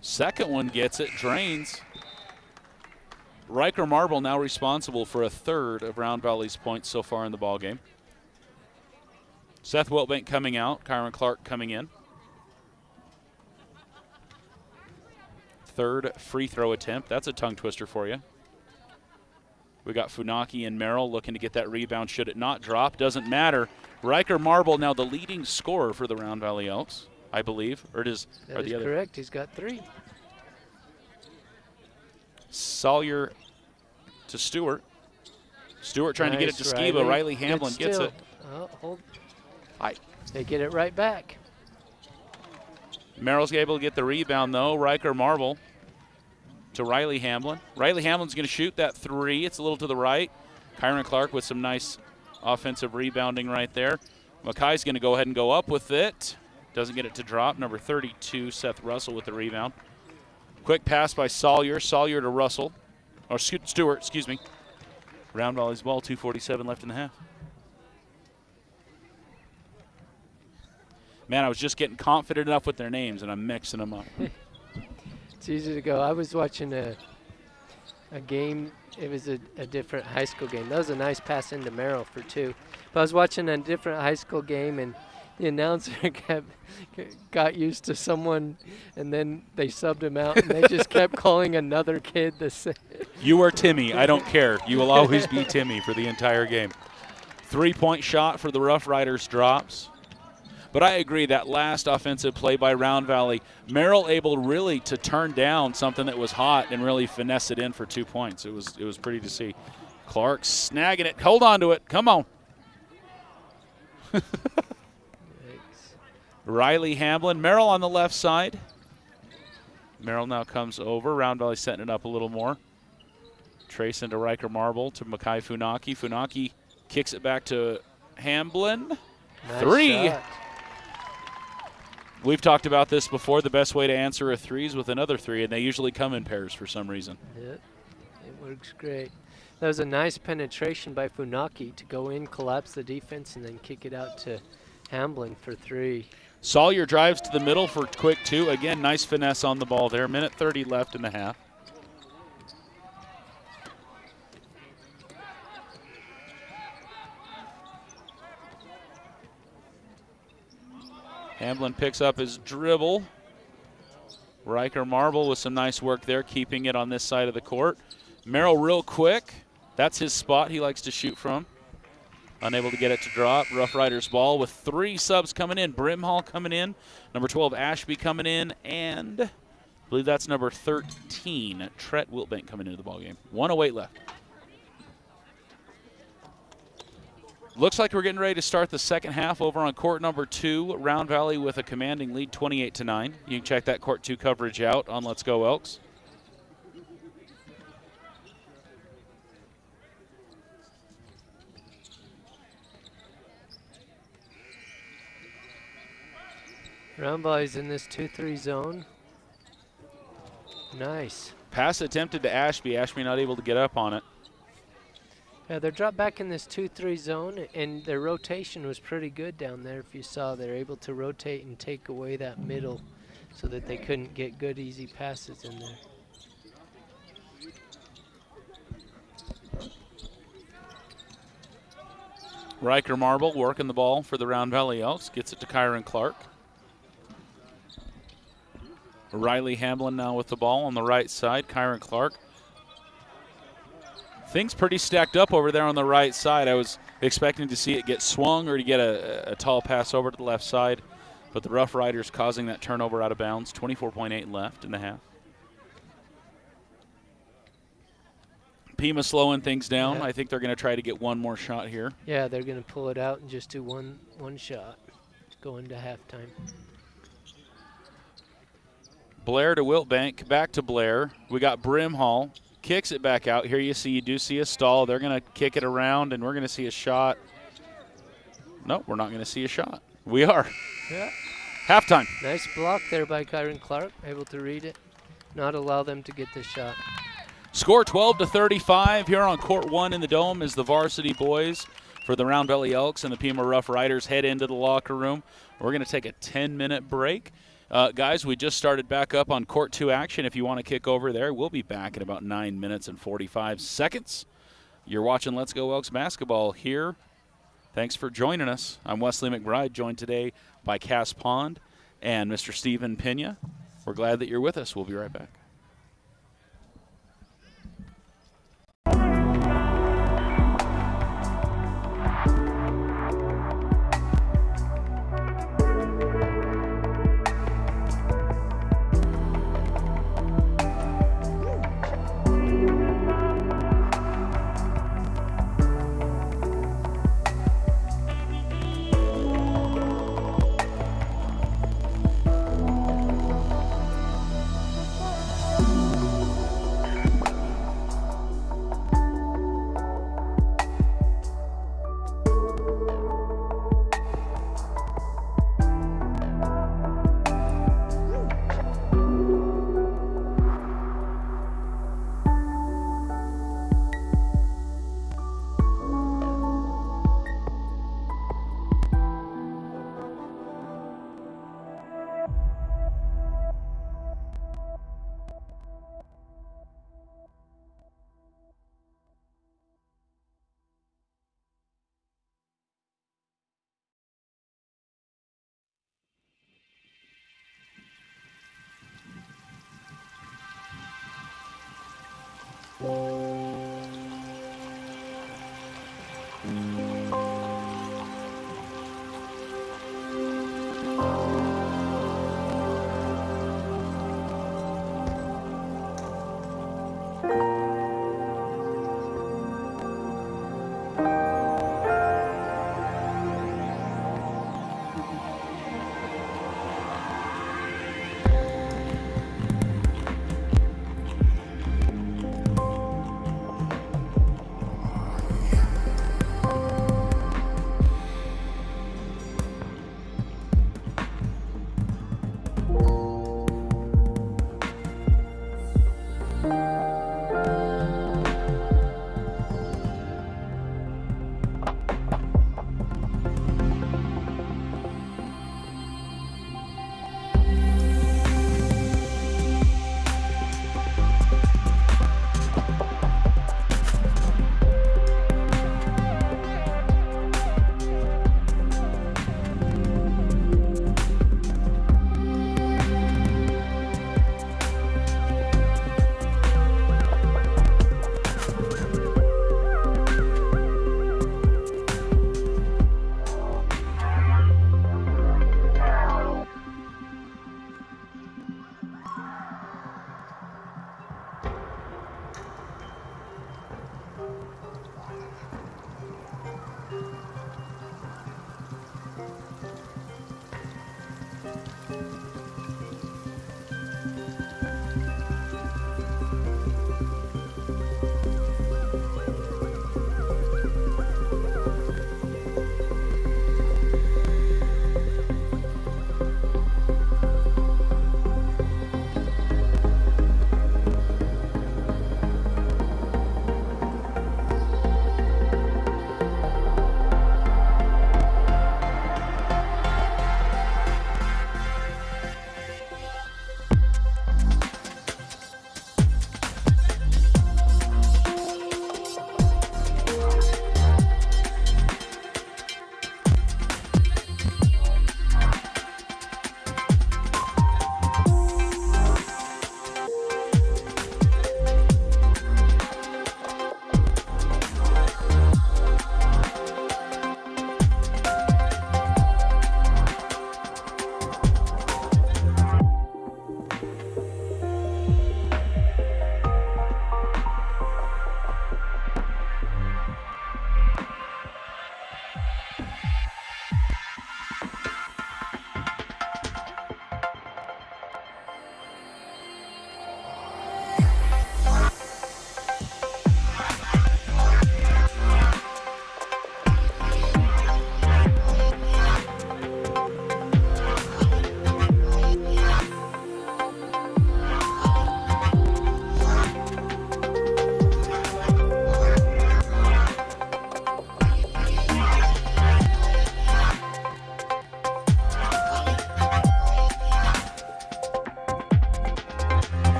Second one gets it, drains. Riker Marble now responsible for a third of Round Valley's points so far in the ballgame. Seth Wiltbank coming out, Kyron Clark coming in. Third free throw attempt. That's a tongue twister for you. We got Funaki and Merrill looking to get that rebound. Should it not drop? Doesn't matter. Riker Marble now the leading scorer for the Round Valley Elks, I believe. Or it is, that is correct. He's got 3. Sawyer to Stewart. Stewart trying to get it to Skiba. Riley Hamlin gets it. Oh, hold. They get it right back. Merrill's able to get the rebound, though. Riker Marble to Riley Hamlin. Riley Hamlin's going to shoot that 3. It's a little to the right. Kyron Clark with some nice offensive rebounding right there. Mackay's going to go ahead and go up with it. Doesn't get it to drop. Number 32, Seth Russell with the rebound. Quick pass by Sawyer. Sawyer to Russell. Or Stewart, excuse me. Round Valley's ball, 2:47 left in the half. Man, I was just getting confident enough with their names, and I'm mixing them up. It's easy to go. I was watching a game. It was a different high school game. That was a nice pass into Merrill for 2. But I was watching a different high school game, and the announcer got used to someone, and then they subbed him out, and they just kept calling another kid the same. You are Timmy. I don't care. You will always be Timmy for the entire game. 3-point shot for the Rough Riders drops. But I agree, that last offensive play by Round Valley, Merrill able really to turn down something that was hot and really finesse it in for 2 points. It was pretty to see. Clark snagging it. Hold on to it. Come on. Riley Hamlin. Merrill on the left side. Merrill now comes over. Round Valley setting it up a little more. Trace into Riker Marble to Mackay Funaki. Funaki kicks it back to Hamlin. Nice 3. shot. We've talked about this before. The best way to answer a 3 is with another 3, and they usually come in pairs for some reason. Yep, it works great. That was a nice penetration by Funaki to go in, collapse the defense, and then kick it out to Hamlin for 3. Sawyer drives to the middle for quick 2. Again, nice finesse on the ball there. 1:30 left in the half. Hamlin picks up his dribble. Riker Marble with some nice work there, keeping it on this side of the court. Merrill real quick. That's his spot he likes to shoot from. Unable to get it to drop. Rough Riders ball with 3 subs coming in. Brimhall coming in. Number 12, Ashby coming in. And I believe that's number 13, Tret Wiltbank coming into the ballgame. 1:08 left. Looks like we're getting ready to start the second half over on court number 2. Round Valley with a commanding lead, 28-9. You can check that court 2 coverage out on Let's Go Elks. Round Valley's in this 2-3 zone. Nice. Pass attempted to Ashby. Ashby not able to get up on it. Yeah, they're dropped back in this 2-3 zone, and their rotation was pretty good down there. If you saw, they're able to rotate and take away that middle so that they couldn't get good, easy passes in there. Riker Marble working the ball for the Round Valley Elks. Gets it to Kyron Clark. Riley Hamlin now with the ball on the right side. Kyron Clark Things pretty stacked up over there on the right side. I was expecting to see it get swung or to get a tall pass over to the left side, but the Rough Riders causing that turnover out of bounds. 24.8 left in the half. Pima slowing things down. Yeah. I think they're going to try to get one more shot here. Yeah, they're going to pull it out and just do one shot to go into halftime. Blair to Wiltbank, back to Blair. We got Brimhall, kicks it back out. Here you do see a stall. They're going to kick it around, and we're going to see a shot. No, we're not going to see a shot. We are. Yeah. Halftime. Nice block there by Kyron Clark, able to read it, not allow them to get the shot. Score 12-35 here on Court 1 in the Dome as the varsity boys for the Round Valley Elks and the Pima Rough Riders head into the locker room. We're going to take a 10-minute break. Guys, we just started back up on Court 2 action. If you want to kick over there, we'll be back in about 9 minutes and 45 seconds. You're watching Let's Go Elks basketball here. Thanks for joining us. I'm Wesley McBride, joined today by Cass Pond and Mr. Stephen Pena. We're glad that you're with us. We'll be right back.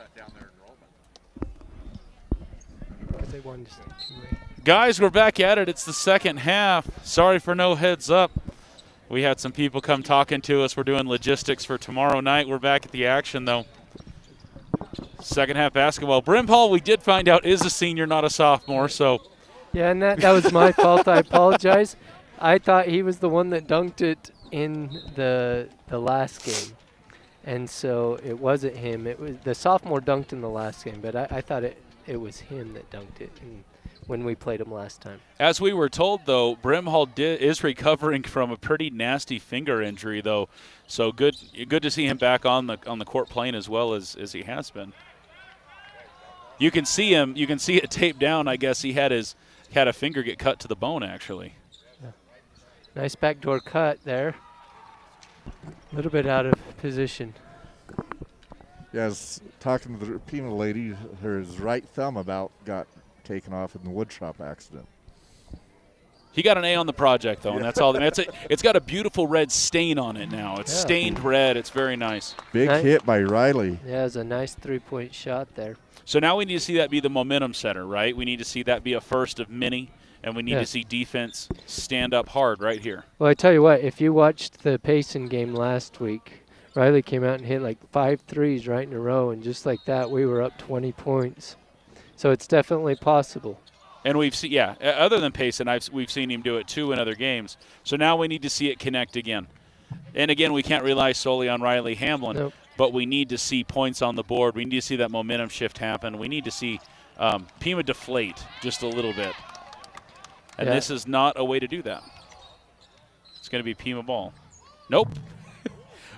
shut down their enrollment. They wanted to stay too late. Guys, we're back at it. It's the second half. Sorry for no heads up. We had some people come talking to us. We're doing logistics for tomorrow night. We're back at the action, though. Second half basketball. Brimhall, we did find out, is a senior, not a sophomore. So, Yeah, and that was my fault. I apologize. I thought he was the one that dunked it in the last game. And so it wasn't him. It was the sophomore dunked in the last game, but I thought it was him that dunked it when we played him last time. as we were told, though, Brimhall is recovering from a pretty nasty finger injury, though. So good to see him back on the court playing as well as he has been. You can see him. You can see it taped down. I guess he had a finger get cut to the bone, actually. Yeah. Nice backdoor cut there. A little bit out of position. Yeah, I was talking to the Pima lady. His right thumb about got taken off in the woodshop accident. He got an A on the project, though, and that's all. It's got a beautiful red stain on it now. It's stained red. It's very nice. Big hit by Riley. Yeah, it was a nice three-point shot there. So now we need to see that be the momentum setter, right? We need to see that be a first of many, and we need to see defense stand up hard right here. Well, I tell you what, if you watched the Payson game last week, Riley came out and hit like 5 threes right in a row, and just like that, we were up 20 points. So it's definitely possible. And we've seen, other than Payson, we've seen him do it too in other games. So now we need to see it connect again. And again, we can't rely solely on Riley Hamlin, Nope. but we need to see points on the board. We need to see that momentum shift happen. We need to see Pima deflate just a little bit. And this is not a way to do that. It's going to be Pima ball. Nope.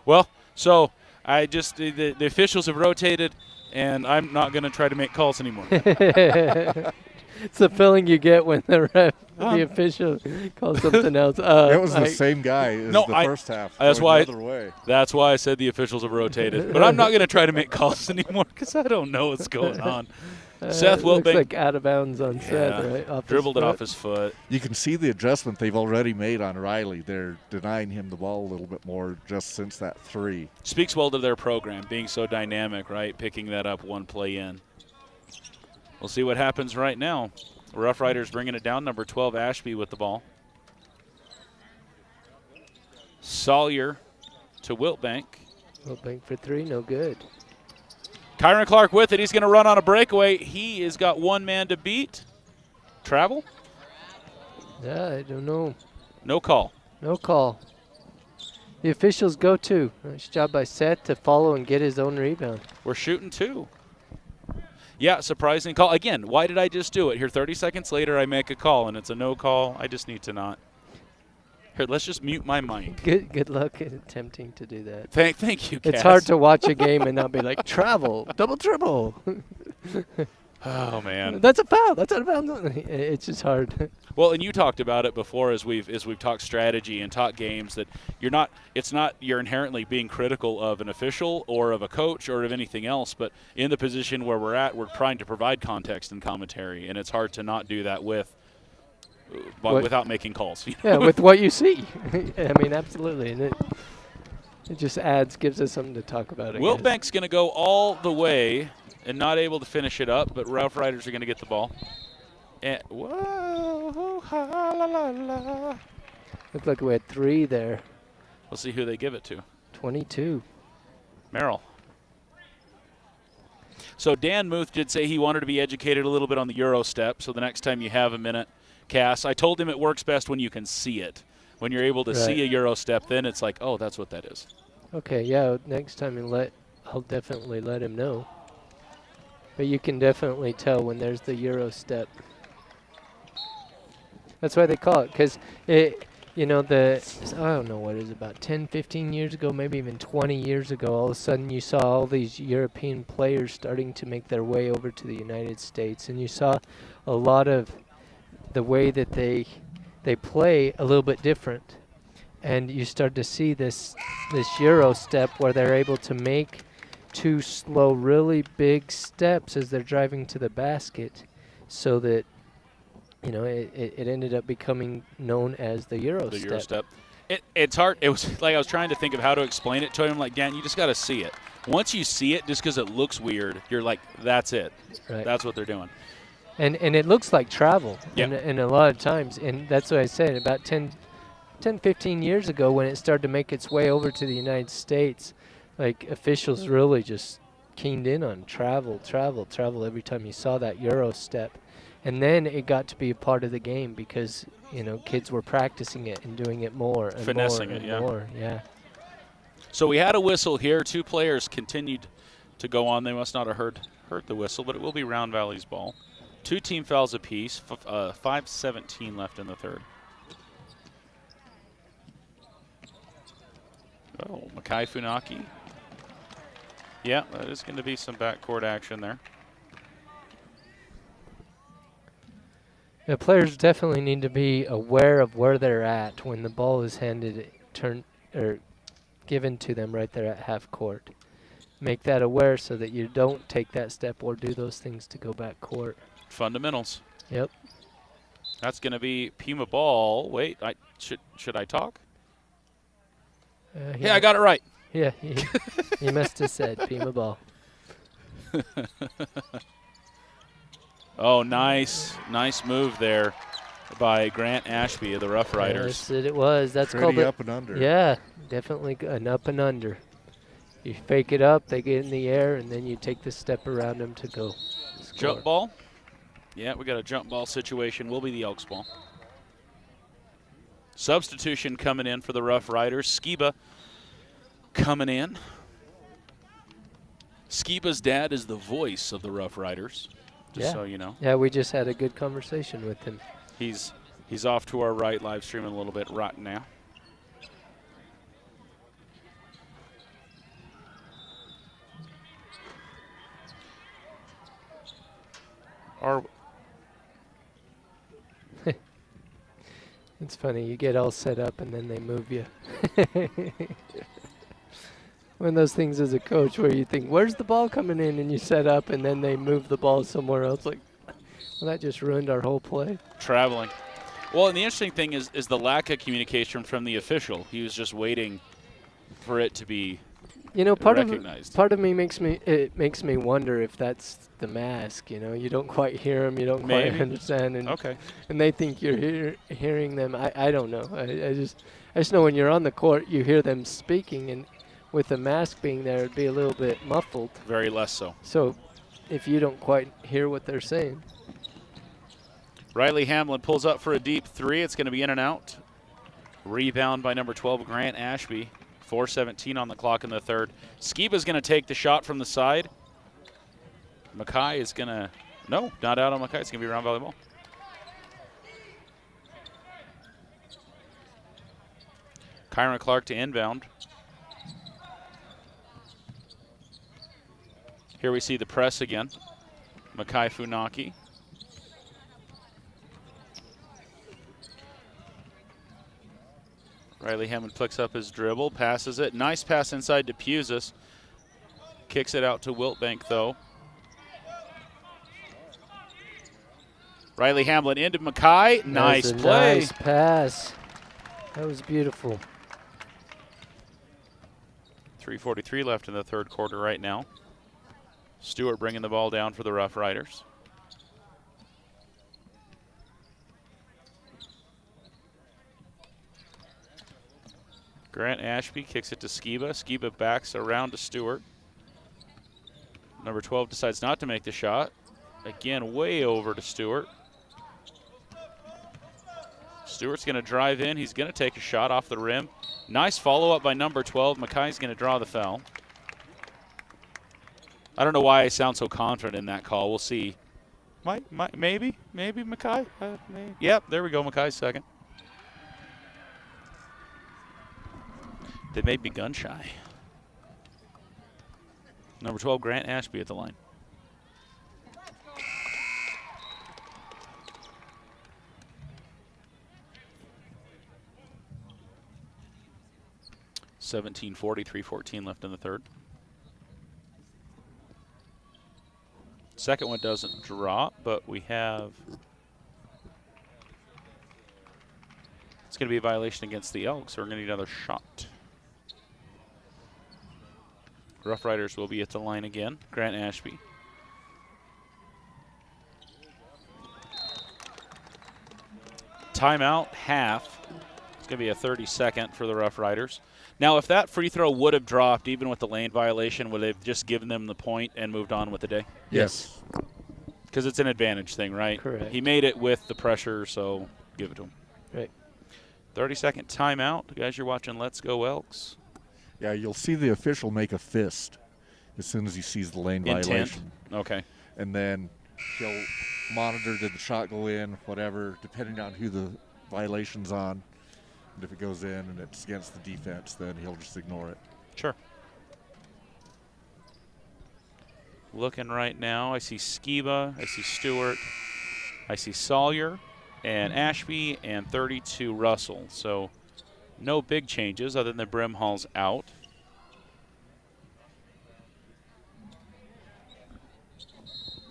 Well, so I just the officials have rotated, and I'm not going to try to make calls anymore. It's the feeling you get when the official calls something else. It was the same guy as the first half. That's why. That's why I said the officials have rotated. But I'm not going to try to make calls anymore because I don't know what's going on. Seth Wilbank. Looks like out of bounds on Seth, right? Off dribbled it off his foot. You can see the adjustment they've already made on Riley. They're denying him the ball a little bit more just since that three. Speaks well to their program, being so dynamic, right? Picking that up one play in. We'll see what happens right now. Rough Riders bringing it down. Number 12, Ashby with the ball. Sawyer to Wiltbank. Wiltbank for three, no good. Kyron Clark with it. He's going to run on a breakaway. He has got one man to beat. Travel? Yeah, I don't know. No call. No call. The officials go to. Nice job by Seth to follow and get his own rebound. We're shooting two. Yeah, surprising call. Again, why did I just do it? Here, 30 seconds later, I make a call, and it's a no call. I just need to not. Here, let's just mute my mic. Good luck in attempting to do that. Thank you, Cass. It's hard to watch a game and not be like, travel, double triple. Oh, man. That's a foul. That's out of bounds. It's just hard. Well, and you talked about it before as we've talked strategy and talked games that you're inherently being critical of an official or of a coach or of anything else, but in the position where we're at, we're trying to provide context and commentary, and it's hard to not do that without making calls. Yeah, with what you see. I mean, absolutely. And it just gives us something to talk about. Wiltbank's going to go all the way and not able to finish it up, but Rough Riders are going to get the ball. And whoa, ha, la, la, la. Looked like we had three there. We'll see who they give it to. 22. Merrill. So Dan Muth did say he wanted to be educated a little bit on the Euro step, so the next time you have a minute, Cass, I told him it works best when you can see it. When you're able to see a Euro step, then it's like, oh, that's what that is. Okay, yeah, next time I'll definitely let him know. But you can definitely tell when there's the Euro step. That's why they call it, because I don't know what it is, about 10, 15 years ago, maybe even 20 years ago, all of a sudden you saw all these European players starting to make their way over to the United States, and you saw a lot of the way that they play a little bit different. And you start to see this Euro step where they're able to make two slow, really big steps as they're driving to the basket, so that it ended up becoming known as the Euro step. It's hard. It was like I was trying to think of how to explain it to him. Like, Dan, you just got to see it. once you see it, just because it looks weird, you're like, that's it. Right. That's what they're doing. And it looks like travel. Yep. And a lot of times, and that's what I said, about 10, 15 years ago when it started to make its way over to the United States, like officials really just keened in on travel every time you saw that Euro step. And then it got to be a part of the game because, you know, kids were practicing it and doing it more and Finessing more it, and yeah. more. Yeah. So we had a whistle here. 2 players continued to go on. They must not have heard the whistle, but it will be Round Valley's ball. 2 team fouls apiece. 5:17 left in the third. Oh, Makai Funaki. Yeah, that is going to be some backcourt action there. The players definitely need to be aware of where they're at when the ball is given to them right there at half court. Make that aware so that you don't take that step or do those things to go back court. Fundamentals. Yep. That's going to be Pima ball. Wait, should I talk? Yeah, I got it right. Yeah, he must have said Pima ball. Oh, nice move there by Grant Ashby of the Roughriders. Yes, it was. That's Pretty called up and under. Yeah, definitely an up and under. You fake it up, they get in the air, and then you take the step around them to go score. Jump ball. Yeah, we got a jump ball situation. Will be the Elks ball. Substitution coming in for the Roughriders. Skiba coming in. Skiba's dad is the voice of the Roughriders, just so you know. Yeah, we just had a good conversation with him. He's off to our right, live streaming a little bit right now. It's funny, you get all set up and then they move you. One of those things as a coach where you think, where's the ball coming in? And you set up and then they move the ball somewhere else. Like, well, that just ruined our whole play. Traveling. Well, and the interesting thing is the lack of communication from the official. He was just waiting for it to be recognized. Part of me makes me wonder if that's the mask. You know, you don't quite hear them, you don't quite understand, and they think you're hearing them. I don't know. I just know when you're on the court, you hear them speaking, and with the mask being there, it'd be a little bit muffled. Very less so. So, if you don't quite hear what they're saying. Riley Hamlin pulls up for a deep 3. It's going to be in and out. Rebound by number 12, Grant Ashby. 4:17 on the clock in the third. Skiba's going to take the shot from the side. Makai is going to, no, not out on Makai. It's going to be Round Valley ball. Kyron Clark to inbound. Here we see the press again. Makai Funaki. Riley Hammond picks up his dribble, passes it. Nice pass inside to Pusis. Kicks it out to Wiltbank, though. Riley Hamlin into Makai. Nice play. Nice pass. That was beautiful. 3:43 left in the third quarter right now. Stewart bringing the ball down for the Roughriders. Grant Ashby kicks it to Skiba. Skiba backs around to Stewart. Number 12 decides not to make the shot. Again, way over to Stewart. Stewart's going to drive in. He's going to take a shot off the rim. Nice follow-up by number 12. Makai's going to draw the foul. I don't know why I sound so confident in that call. We'll see. Maybe Makai. Maybe. Yep, there we go. Makai's second. They may be gun shy. Number 12, Grant Ashby at the line. $17:40, 3:14 left in the third. Second one doesn't drop, but we have. It's going to be a violation against the Elks, so we're going to need another shot. Rough Riders will be at the line again. Grant Ashby. Timeout, half. It's going to be a 30-second for the Rough Riders. Now, if that free throw would have dropped, even with the lane violation, would they have just given them the point and moved on with the day? Yes. Because it's an advantage thing, right? Correct. He made it with the pressure, so give it to him. Right. 30-second timeout. Guys, you're watching Let's Go Elks. Yeah, you'll see the official make a fist as soon as he sees the lane Intent. violation. Okay. And then he'll monitor, did the shot go in, whatever, depending on who the violation's on. And if it goes in and it's against the defense, then he'll just ignore it. Sure. Looking right now, I see Skiba, I see Stewart, I see Sawyer, and Ashby, and 32 Russell. So no big changes other than Brimhall's out.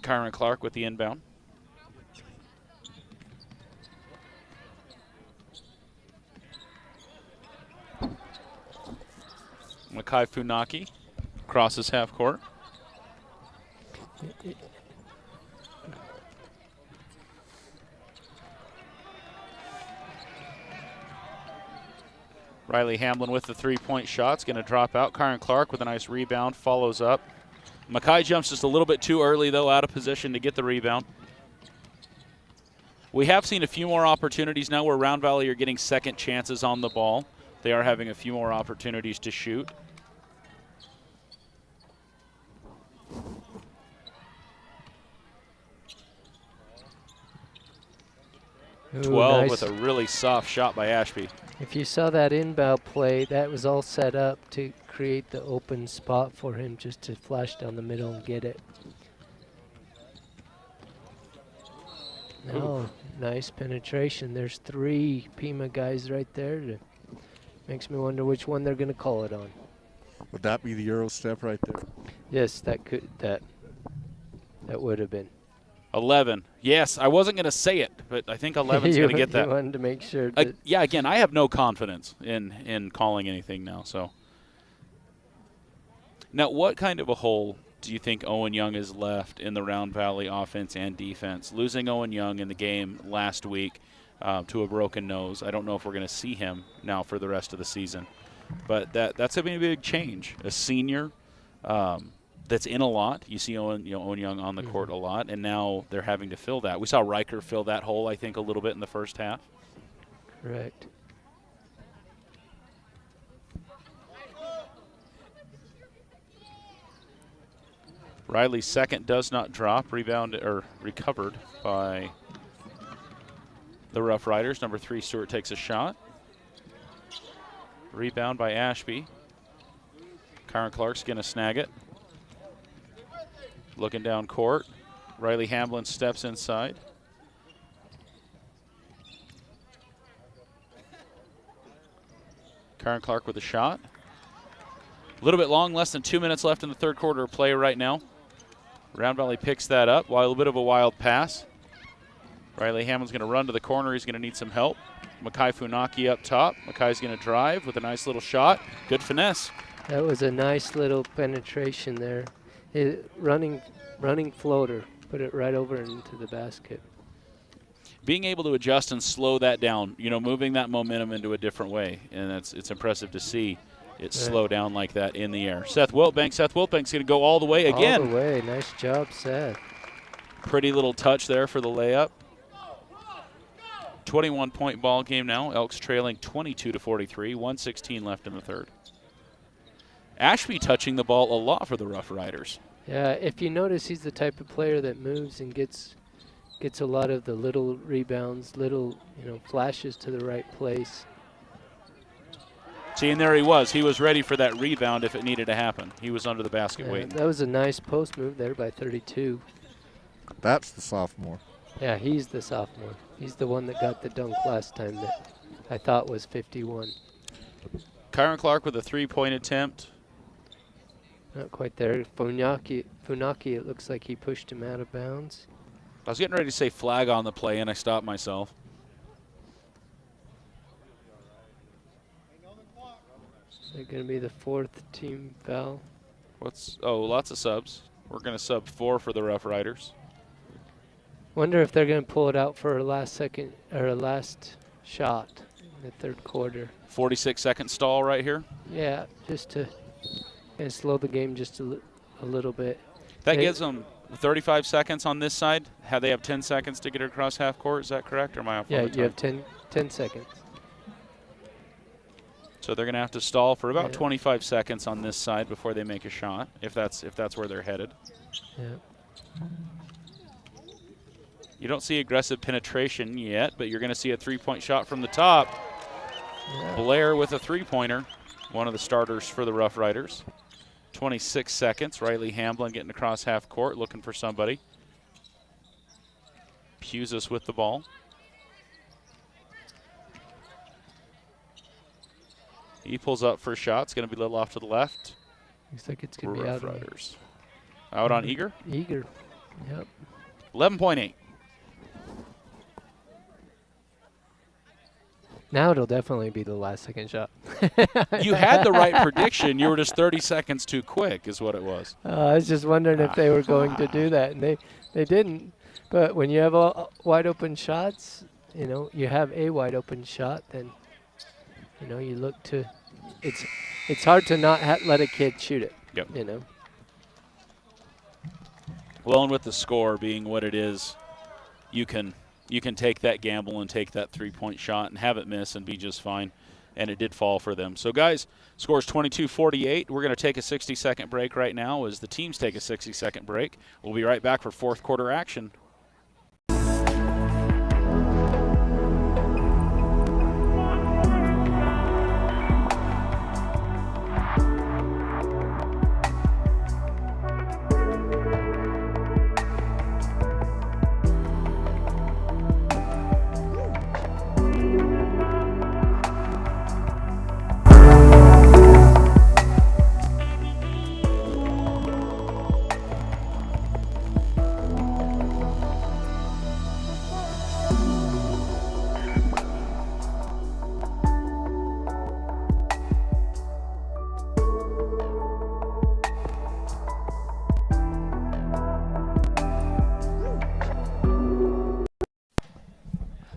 Kyron Clark with the inbound. Makai Funaki crosses half court. Riley Hamlin with the three-point shot's going to drop out. Kyron Clark with a nice rebound, follows up. Makai jumps just a little bit too early, though, out of position to get the rebound. We have seen a few more opportunities now where Round Valley are getting second chances on the ball. They are having a few more opportunities to shoot. Ooh, 12 nice. with a really soft shot by Ashby. If you saw that inbound play, that was all set up to create the open spot for him just to flash down the middle and get it. Oh, nice penetration. There's 3 Pima guys right there. Makes me wonder which one they're going to call it on. Would that be the Euro step right there? Yes, that would have been. 11. Yes, I wasn't going to say it, but I think 11's going to get that. You wanted to make sure that Yeah, again, I have no confidence in calling anything now. So now, what kind of a hole do you think Owen Young has left in the Round Valley offense and defense? Losing Owen Young in the game last week to a broken nose. I don't know if we're going to see him now for the rest of the season, but that's going to be a big change. A senior that's in a lot. You see Owen Young on the court a lot, and now they're having to fill that. We saw Riker fill that hole, I think, a little bit in the first half. correct. Riley's second does not drop. Rebound or recovered by the Rough Riders. Number 3, Stewart takes a shot. Rebound by Ashby. Kyron Clark's going to snag it. Looking down court. Riley Hamlin steps inside. Kyron Clark with a shot. A little bit long, less than 2 minutes left in the third quarter of play right now. Round Valley picks that up. A little bit of a wild pass. Riley Hamlin's going to run to the corner. He's going to need some help. Makai Funaki up top. Makai's going to drive with a nice little shot. Good finesse. That was a nice little penetration there. Running floater. Put it right over into the basket. Being able to adjust and slow that down, moving that momentum into a different way. And it's impressive to see it slow down like that in the air. Seth Wiltbank going to go all the way again. All the way. Nice job, Seth. Pretty little touch there for the layup. 21-point ball game now. Elks trailing 22-43. 1:16 left in the third. Ashby touching the ball a lot for the Rough Riders. Yeah, if you notice, he's the type of player that moves and gets a lot of the little rebounds, little flashes to the right place. See, and there he was. He was ready for that rebound if it needed to happen. He was under the basket waiting. That was a nice post move there by 32. That's the sophomore. Yeah, he's the sophomore. He's the one that got the dunk last time that I thought was 51. Kyron Clark with a three-point attempt. Not quite there. Funaki, it looks like he pushed him out of bounds. I was getting ready to say flag on the play, and I stopped myself. Is that going to be the 4th team foul? Lots of subs. We're going to sub 4 for the Rough Riders. Wonder if they're going to pull it out for a last shot in the third quarter. 46-second stall right here. Yeah, just to slow the game just a little bit. That gives them 35 seconds on this side. They have 10 seconds to get it across half court. Is that correct, or am I off? Yeah, on the you have 10 seconds. So they're going to have to stall for about 25 seconds on this side before they make a shot, if that's where they're headed. Yeah. You don't see aggressive penetration yet, but you're going to see a three-point shot from the top. Yeah. Blair with a three-pointer, one of the starters for the Rough Riders. 26 seconds. Riley Hamblin getting across half court, looking for somebody. Pusis with the ball. He pulls up for a shot. It's going to be a little off to the left. Looks like it's going to be out on Riders. Out on Eager? Eager. Yep. 11.8. Now it'll definitely be the last second shot. You had the right prediction. You were just 30 seconds too quick is what it was. I was just wondering if they were going to do that, and they didn't. But when you have wide open shots, you have a wide open shot, then, you look to – it's hard to not let a kid shoot it, Yep. Well, and with the score being what it is, you can take that gamble and take that three-point shot and have it miss and be just fine. And it did fall for them. So, guys, score's 22-48. We're going to take a 60-second break right now as the teams take a 60-second break. We'll be right back for fourth quarter action.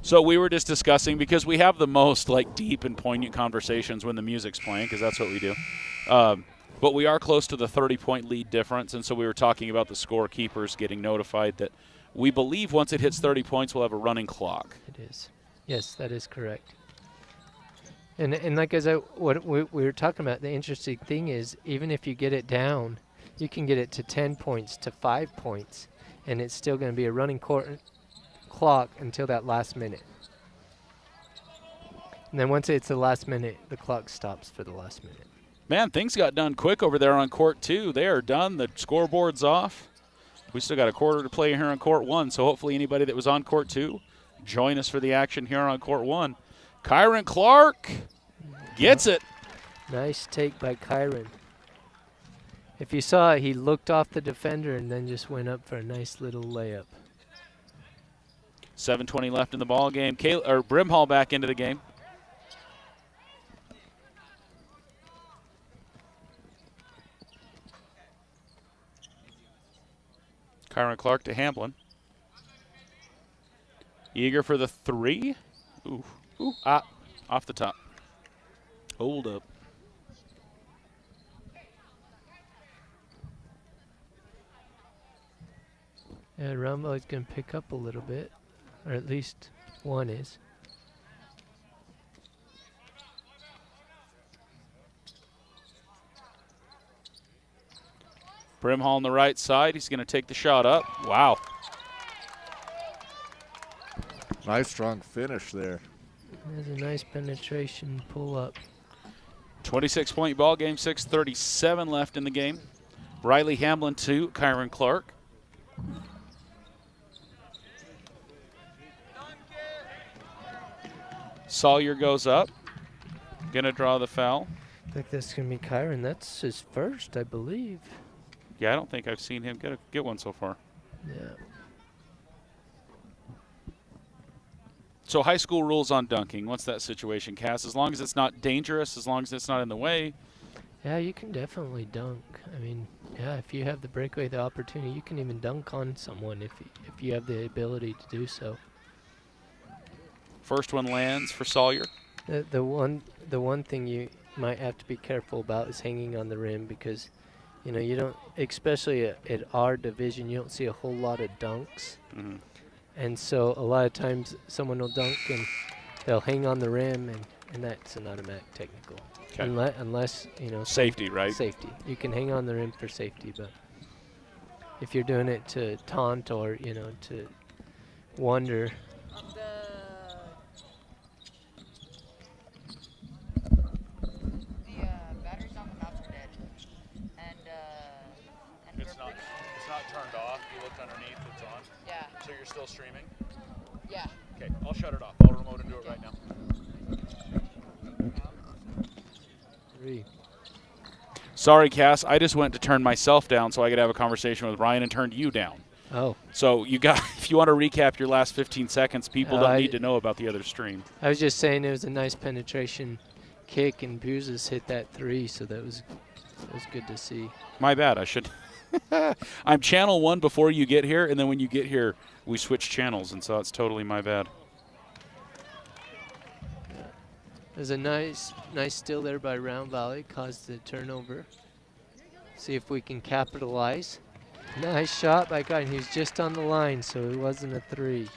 So we were just discussing, because we have the most deep and poignant conversations when the music's playing, because that's what we do. But we are close to the 30-point lead difference, and so we were talking about the scorekeepers getting notified that we believe once it hits 30 points, we'll have a running clock. it is. Yes, that is correct. And like what we were talking about, the interesting thing is, even if you get it down, you can get it to 10 points, to 5 points, and it's still going to be a running clock until that last minute. And then once it's the last minute, the clock stops for the last minute. Man, things got done quick over there on court 2. They are done. The scoreboard's off. We still got a quarter to play here on court 1, so hopefully anybody that was on court 2, join us for the action here on court 1. Kyron Clark gets it. Nice take by Kyron. If you saw it, he looked off the defender and then just went up for a nice little layup. 7:20 left in the ball game. Brimhall back into the game. Kyron Clark to Hamblin. Eager for the three. Ooh. Off the top. Hold up. Yeah, Rumble is going to pick up a little bit, or at least one is. Brimhall on the right side. He's going to take the shot up. Wow. Nice strong finish there. There's a nice penetration pull up. 26-point ball game, 6:37 left in the game. Riley Hamblin to Kyron Clark. Sawyer goes up. Gonna draw the foul. I think that's gonna be Kyron. That's his first, I believe. Yeah, I don't think I've seen him get one so far. Yeah. So high school rules on dunking. What's that situation, Cass? As long as it's not dangerous, as long as it's not in the way. Yeah, you can definitely dunk. I mean, yeah, if you have the breakaway, the opportunity, you can even dunk on someone if you have the ability to do so. First one lands for Sawyer. The one thing you might have to be careful about is hanging on the rim, because you don't, especially at our division, you don't see a whole lot of dunks. Mm-hmm. And so a lot of times someone will dunk and they'll hang on the rim, and that's an automatic technical. Okay. Unless Safety, right? Safety. You can hang on the rim for safety, but if you're doing it to taunt or to wonder. Batteries on the mouse are dead. And It's not turned off. You looked underneath, it's on. Yeah. So you're still streaming? Yeah. Okay, I'll shut it off. I'll remote and do it right now. 3. Sorry, Cass. I just went to turn myself down so I could have a conversation with Ryan and turned you down. Oh. So if you want to recap your last 15 seconds, people don't need to know about the other stream. I was just saying it was a nice penetration kick, and Buzes hit that 3, so that was good to see. My bad. I should. I'm channel 1 before you get here, and then when you get here, we switch channels, and so it's totally my bad. There's a nice steal there by Round Valley, caused the turnover. See if we can capitalize. Nice shot by Guy, and he was just on the line, so it wasn't a 3.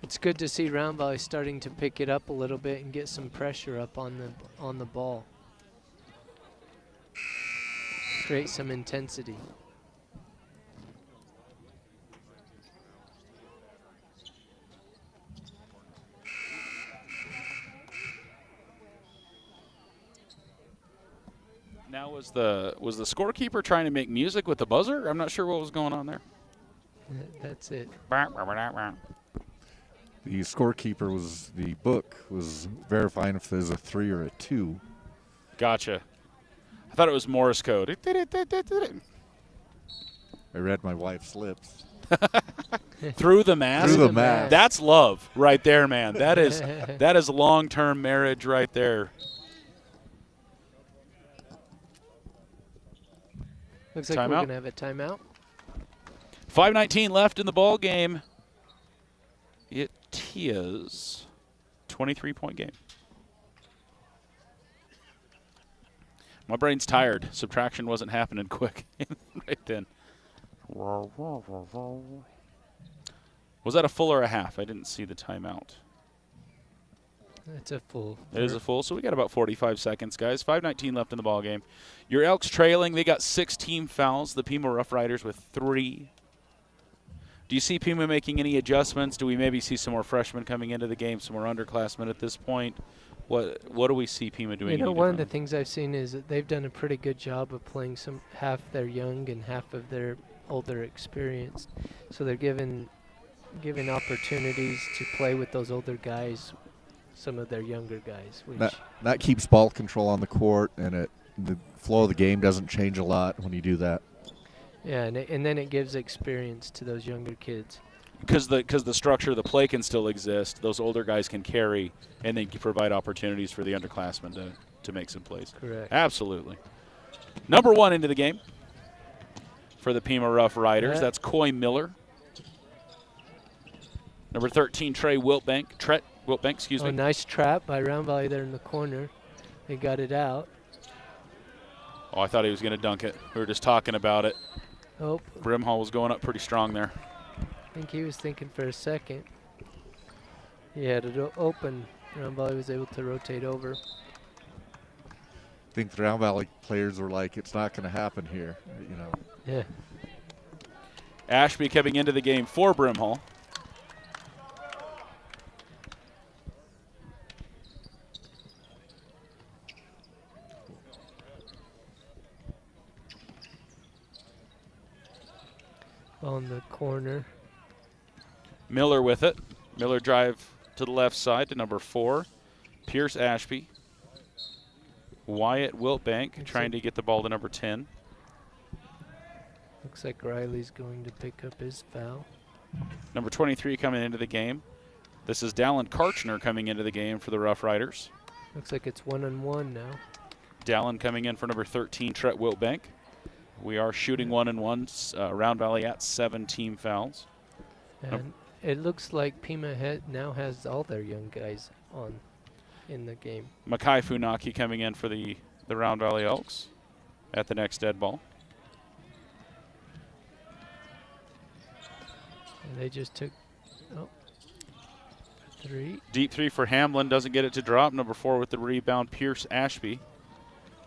It's good to see Round Valley starting to pick it up a little bit and get some pressure up on the ball. Create some intensity. Now was the scorekeeper trying to make music with the buzzer? I'm not sure what was going on there. That's it. The scorekeeper the book was verifying if there's a 3 or a 2. Gotcha. I thought it was Morse code. I read my wife's lips. Through the mask? Through the mask. That's love right there, man. That is long-term marriage right there. Looks like Timeout. we're going to have a timeout. 5:19 left in the ball game. It is 23-point game. My brain's tired. Subtraction wasn't happening quick right then. Was that a full or a half? I didn't see the timeout. It's a full. It is a full, so we got about 45 seconds, guys. 5:19 left in the ball game. Your Elks trailing. They got 6 team fouls. The Pima Roughriders with 3. Do you see Pima making any adjustments? Do we maybe see some more freshmen coming into the game, some more underclassmen at this point? What do we see Pima doing? One of the things I've seen is that they've done a pretty good job of playing half their young and half of their older experienced. So they're given opportunities to play with those older guys, some of their younger guys. Which That keeps ball control on the court, and the flow of the game doesn't change a lot when you do that. Yeah, and then it gives experience to those younger kids. Because the structure of the play can still exist. Those older guys can carry, and they can provide opportunities for the underclassmen to make some plays. Correct. Absolutely. Number 1 into the game for the Pima Roughriders. That's Coy Miller. Number 13, Tret Wiltbank, excuse me. Nice trap by Round Valley there in the corner. They got it out. Oh, I thought he was going to dunk it. We were just talking about it. Oh. Brimhall was going up pretty strong there. I think he was thinking for a second. He had it open. Round Valley was able to rotate over. I think the Round Valley players were like, it's not going to happen here, Yeah. Ashby coming into the game for Brimhall. On the corner. Miller with it. Miller drive to the left side to number 4. Pierce Ashby. Wyatt Wiltbank trying to get the ball to number 10. Looks like Riley's going to pick up his foul. Number 23 coming into the game. This is Dallin Karchner coming into the game for the Rough Riders. Looks like it's 1-on-1 now. Dallin coming in for number 13, Tret Wiltbank. We are shooting 1-on-1. Round Valley at 7 team fouls. And it looks like Pima now has all their young guys on in the game. Makai Funaki coming in for the Round Valley Elks at the next dead ball. And they just took 3. Deep 3 for Hamlin, doesn't get it to drop. Number 4 with the rebound, Pierce Ashby.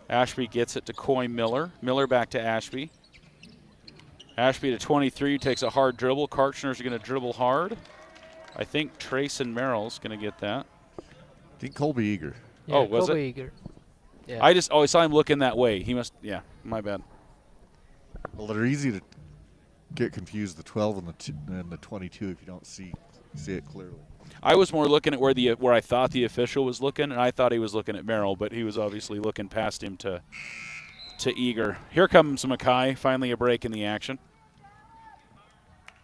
Ashby gets it to Coy Miller. Miller back to Ashby. Ashby to 23, takes a hard dribble. Karchner's going to dribble hard. I think Trace and Merrill's going to get that. I think Colby Eager. Yeah, oh, was Colby it? Eager. Yeah. I just always saw him looking that way. He must, yeah, my bad. Well, they're easy to get confused, the 12 and the 22, if you don't see it clearly. I was more looking at where I thought the official was looking, and I thought he was looking at Merrill, but he was obviously looking past him to Eager. Here comes Mackay, finally a break in the action.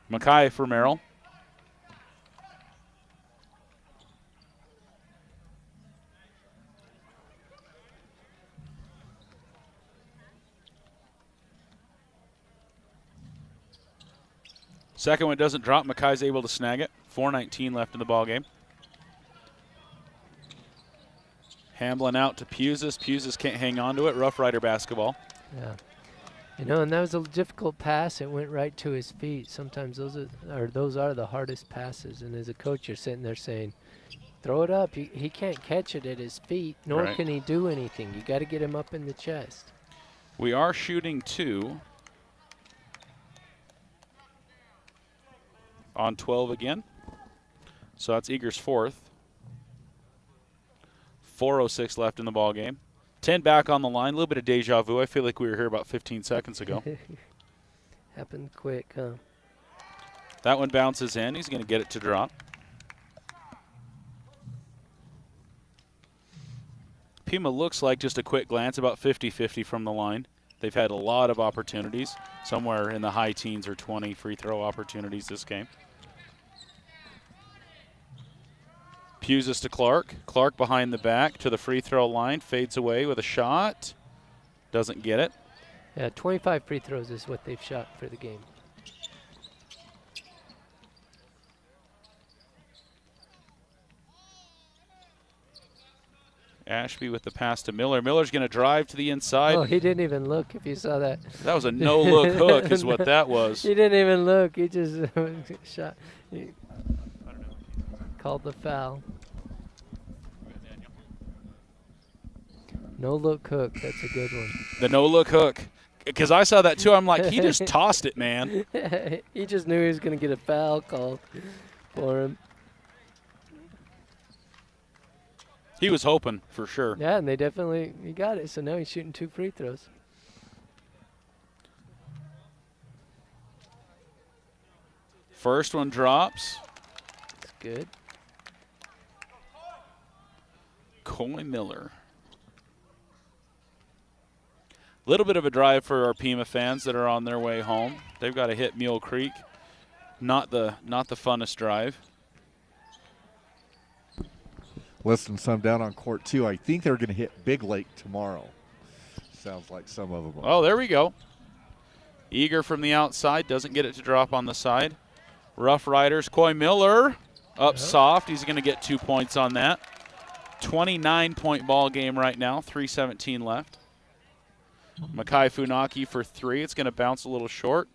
Mackay for Merrill. Second one doesn't drop. Mackay's able to snag it. 4:19 left in the ball game. Hamblin out to Pusis. Pusis can't hang on to it. Rough Rider basketball. Yeah. You know, and that was a difficult pass. It went right to his feet. Sometimes those are the hardest passes. And as a coach, you're sitting there saying, throw it up. He can't catch it at his feet, nor Right. can he do anything. You got to get him up in the chest. We are shooting 2 on 12 again. So that's Eager's 4th. 4:06 left in the ball game. 10 back on the line. A little bit of deja vu. I feel like we were here about 15 seconds ago. Happened quick, huh? That one bounces in. He's going to get it to drop. Pima looks like just a quick glance, about 50-50 from the line. They've had a lot of opportunities, somewhere in the high teens or 20 free throw opportunities this game. Pusis to Clark. Clark behind the back to the free throw line. Fades away with a shot. Doesn't get it. Yeah, 25 free throws is what they've shot for the game. Ashby with the pass to Miller. Miller's going to drive to the inside. Oh, he didn't even look, if you saw that. That was a no-look hook is what that was. He didn't even look. He just shot. He called the foul. No-look hook. That's a good one. The no-look hook. Because I saw that too. I'm like, he just tossed it, man. He just knew he was going to get a foul called for him. He was hoping for sure. Yeah, and he got it. So now he's shooting 2 free throws. First one drops. That's good. Coy Miller. Little bit of a drive for our Pima fans that are on their way home. They've got to hit Mule Creek. Not the funnest drive. Listing some down on court 2. I think they're going to hit Big Lake tomorrow. Sounds like some of them are. Oh, there we go. Eager from the outside. Doesn't get it to drop on the side. Rough Riders. Coy Miller up soft. He's going to get 2 points on that. 29-point ball game right now. 3:17 left. Makai Funaki for 3. It's going to bounce a little short.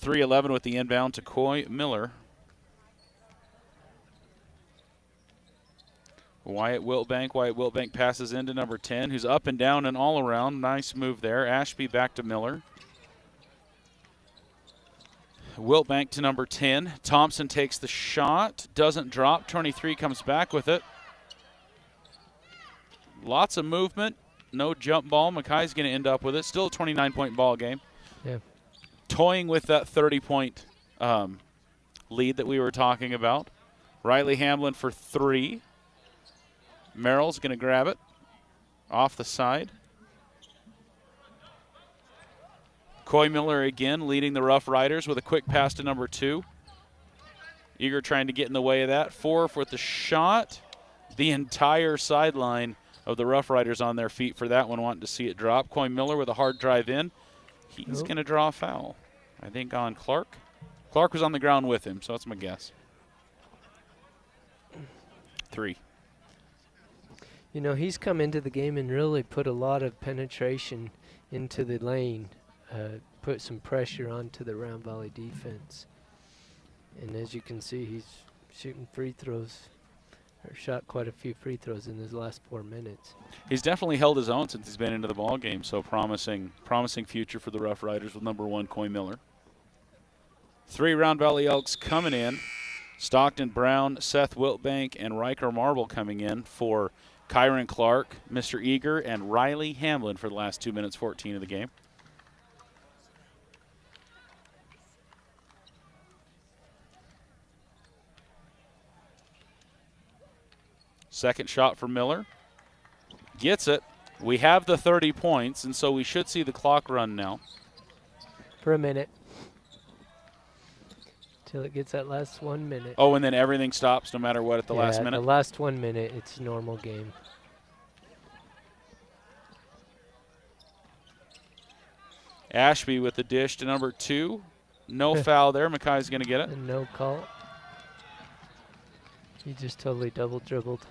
.311 with the inbound to Coy Miller. Wyatt Wiltbank passes into number 10, who's up and down and all around. Nice move there. Ashby back to Miller. Wiltbank to number 10. Thompson takes the shot. Doesn't drop. 23 comes back with it. Lots of movement. No jump ball. Mackay's going to end up with it. Still a 29-point ball game. Yeah. Toying with that 30-point lead that we were talking about. Riley Hamlin for 3. Merrill's going to grab it off the side. Coy Miller again leading the Rough Riders with a quick pass to number 2. Eager trying to get in the way of that. Forf with the shot. The entire sideline of the Rough Riders on their feet for that one, wanting to see it drop. Coy Miller with a hard drive in. He's going to draw a foul, I think, on Clark. Clark was on the ground with him, so that's my guess. 3. You know, he's come into the game and really put a lot of penetration into the lane, put some pressure onto the Round Valley defense. And as you can see, he's shooting free throws, or shot quite a few free throws in his last 4 minutes. He's definitely held his own since he's been into the ball game, so promising future for the Rough Riders with number 1, Coy Miller. 3 Round Valley Elks coming in. Stockton Brown, Seth Wiltbank, and Riker Marble coming in for Kyron Clark, Mr. Eager, and Riley Hamlin for the last 2 minutes 14 of the game. Second shot for Miller. Gets it. We have the 30 points, and so we should see the clock run now. For a minute. Till it gets that last 1 minute. Oh, and then everything stops no matter what at the last minute? The last 1 minute, it's a normal game. Ashby with the dish to number 2. No foul there. Mackay's going to get it. And no call. He just totally double dribbled.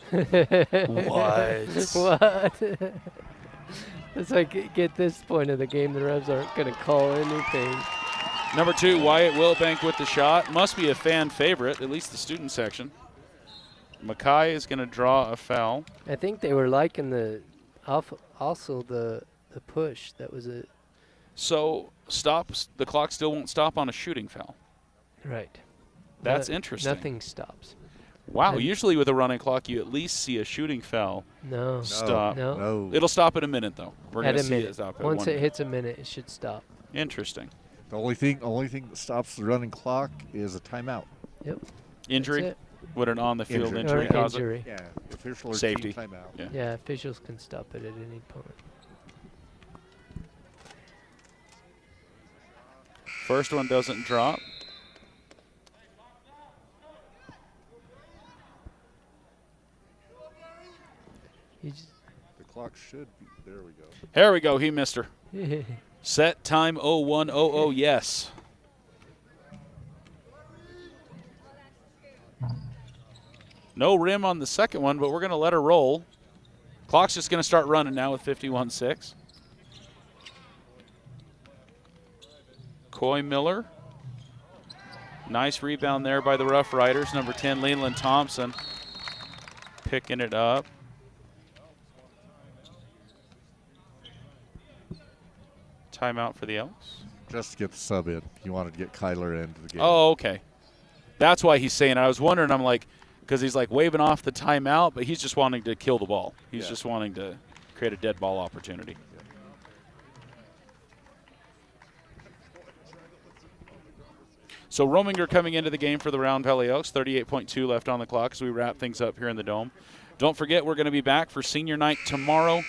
What? What? It's like at this point of the game, the refs aren't going to call anything. Number 2, Wyatt Wilbank with the shot. Must be a fan favorite, at least the student section. Mackay is going to draw a foul. I think they were liking the push. That was it. So stops. The clock still won't stop on a shooting foul. Right. That's interesting. Nothing stops. Wow. And usually with a running clock, you at least see a shooting foul No. stop. No. It'll stop in a minute, though. We're At going to a see minute. it stop at Once 1 it minute. hits a minute, it should stop. Interesting. The only thing that stops the running clock is a timeout. Yep. Injury? That's Would an on-the-field Injury. injury Or cause it? injury. Yeah, official or Safety. team timeout. Yeah. Yeah, officials can stop it at any point. First one doesn't drop. He The clock should be. There we go. There we go. He missed her. just Set time 01:00. Yes. No rim on the second one, but we're going to let her roll. Clock's just going to start running now with 51-6. Coy Miller. Nice rebound there by the Rough Riders. Number 10, Leland Thompson, picking it up. Timeout for the Elks. Just to get the sub in. He wanted to get Kyler into the game. Oh, okay. That's why he's saying it. I was wondering, I'm like, because he's like waving off the timeout, but he's just wanting to kill the ball. He's just wanting to create a dead ball opportunity. So Rominger coming into the game for the Round Valley Elks. 38.2 left on the clock as we wrap things up here in the Dome. Don't forget, we're going to be back for senior night tomorrow.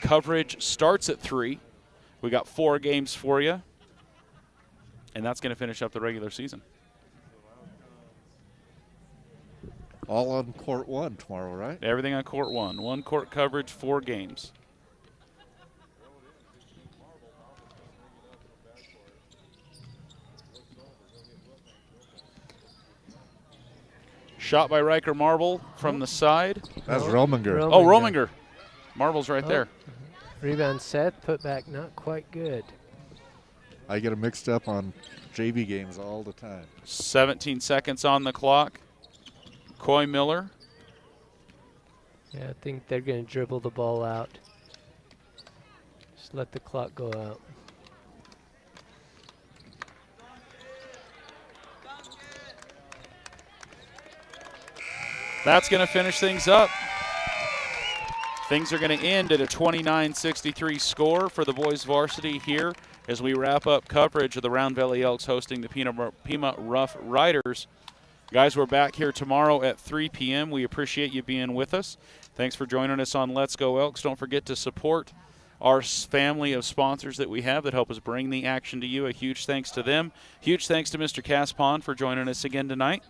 Coverage starts at 3. We got 4 games for you, and that's going to finish up the regular season. All on court 1 tomorrow, right? Everything on court 1. 1 court coverage, 4 games. Shot by Riker Marble from the side. That's Rominger. Oh, Rominger. Marble's right there. Rebound Seth, put back not quite good. I get them mixed up on JV games all the time. 17 seconds on the clock. Coy Miller. Yeah, I think they're going to dribble the ball out. Just let the clock go out. That's going to finish things up. Things are going to end at a 29-63 score for the boys varsity here as we wrap up coverage of the Round Valley Elks hosting the Pima Rough Riders. Guys, we're back here tomorrow at 3 p.m. We appreciate you being with us. Thanks for joining us on Let's Go Elks. Don't forget to support our family of sponsors that we have that help us bring the action to you. A huge thanks to them. Huge thanks to Mr. Caspon for joining us again tonight.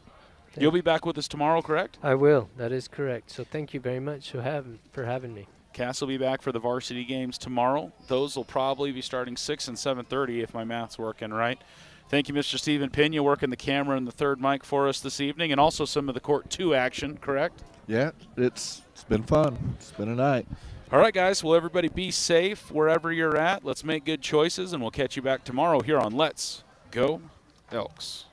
You'll be back with us tomorrow, correct? I will. That is correct. So thank you very much for having me. Cass will be back for the varsity games tomorrow. Those will probably be starting 6 and 7:30 if my math's working right. Thank you, Mr. Stephen Pena, working the camera and the third mic for us this evening, and also some of the Court 2 action, correct? Yeah, it's been fun. It's been a night. All right, guys. Well, everybody be safe wherever you're at. Let's make good choices, and we'll catch you back tomorrow here on Let's Go Elks.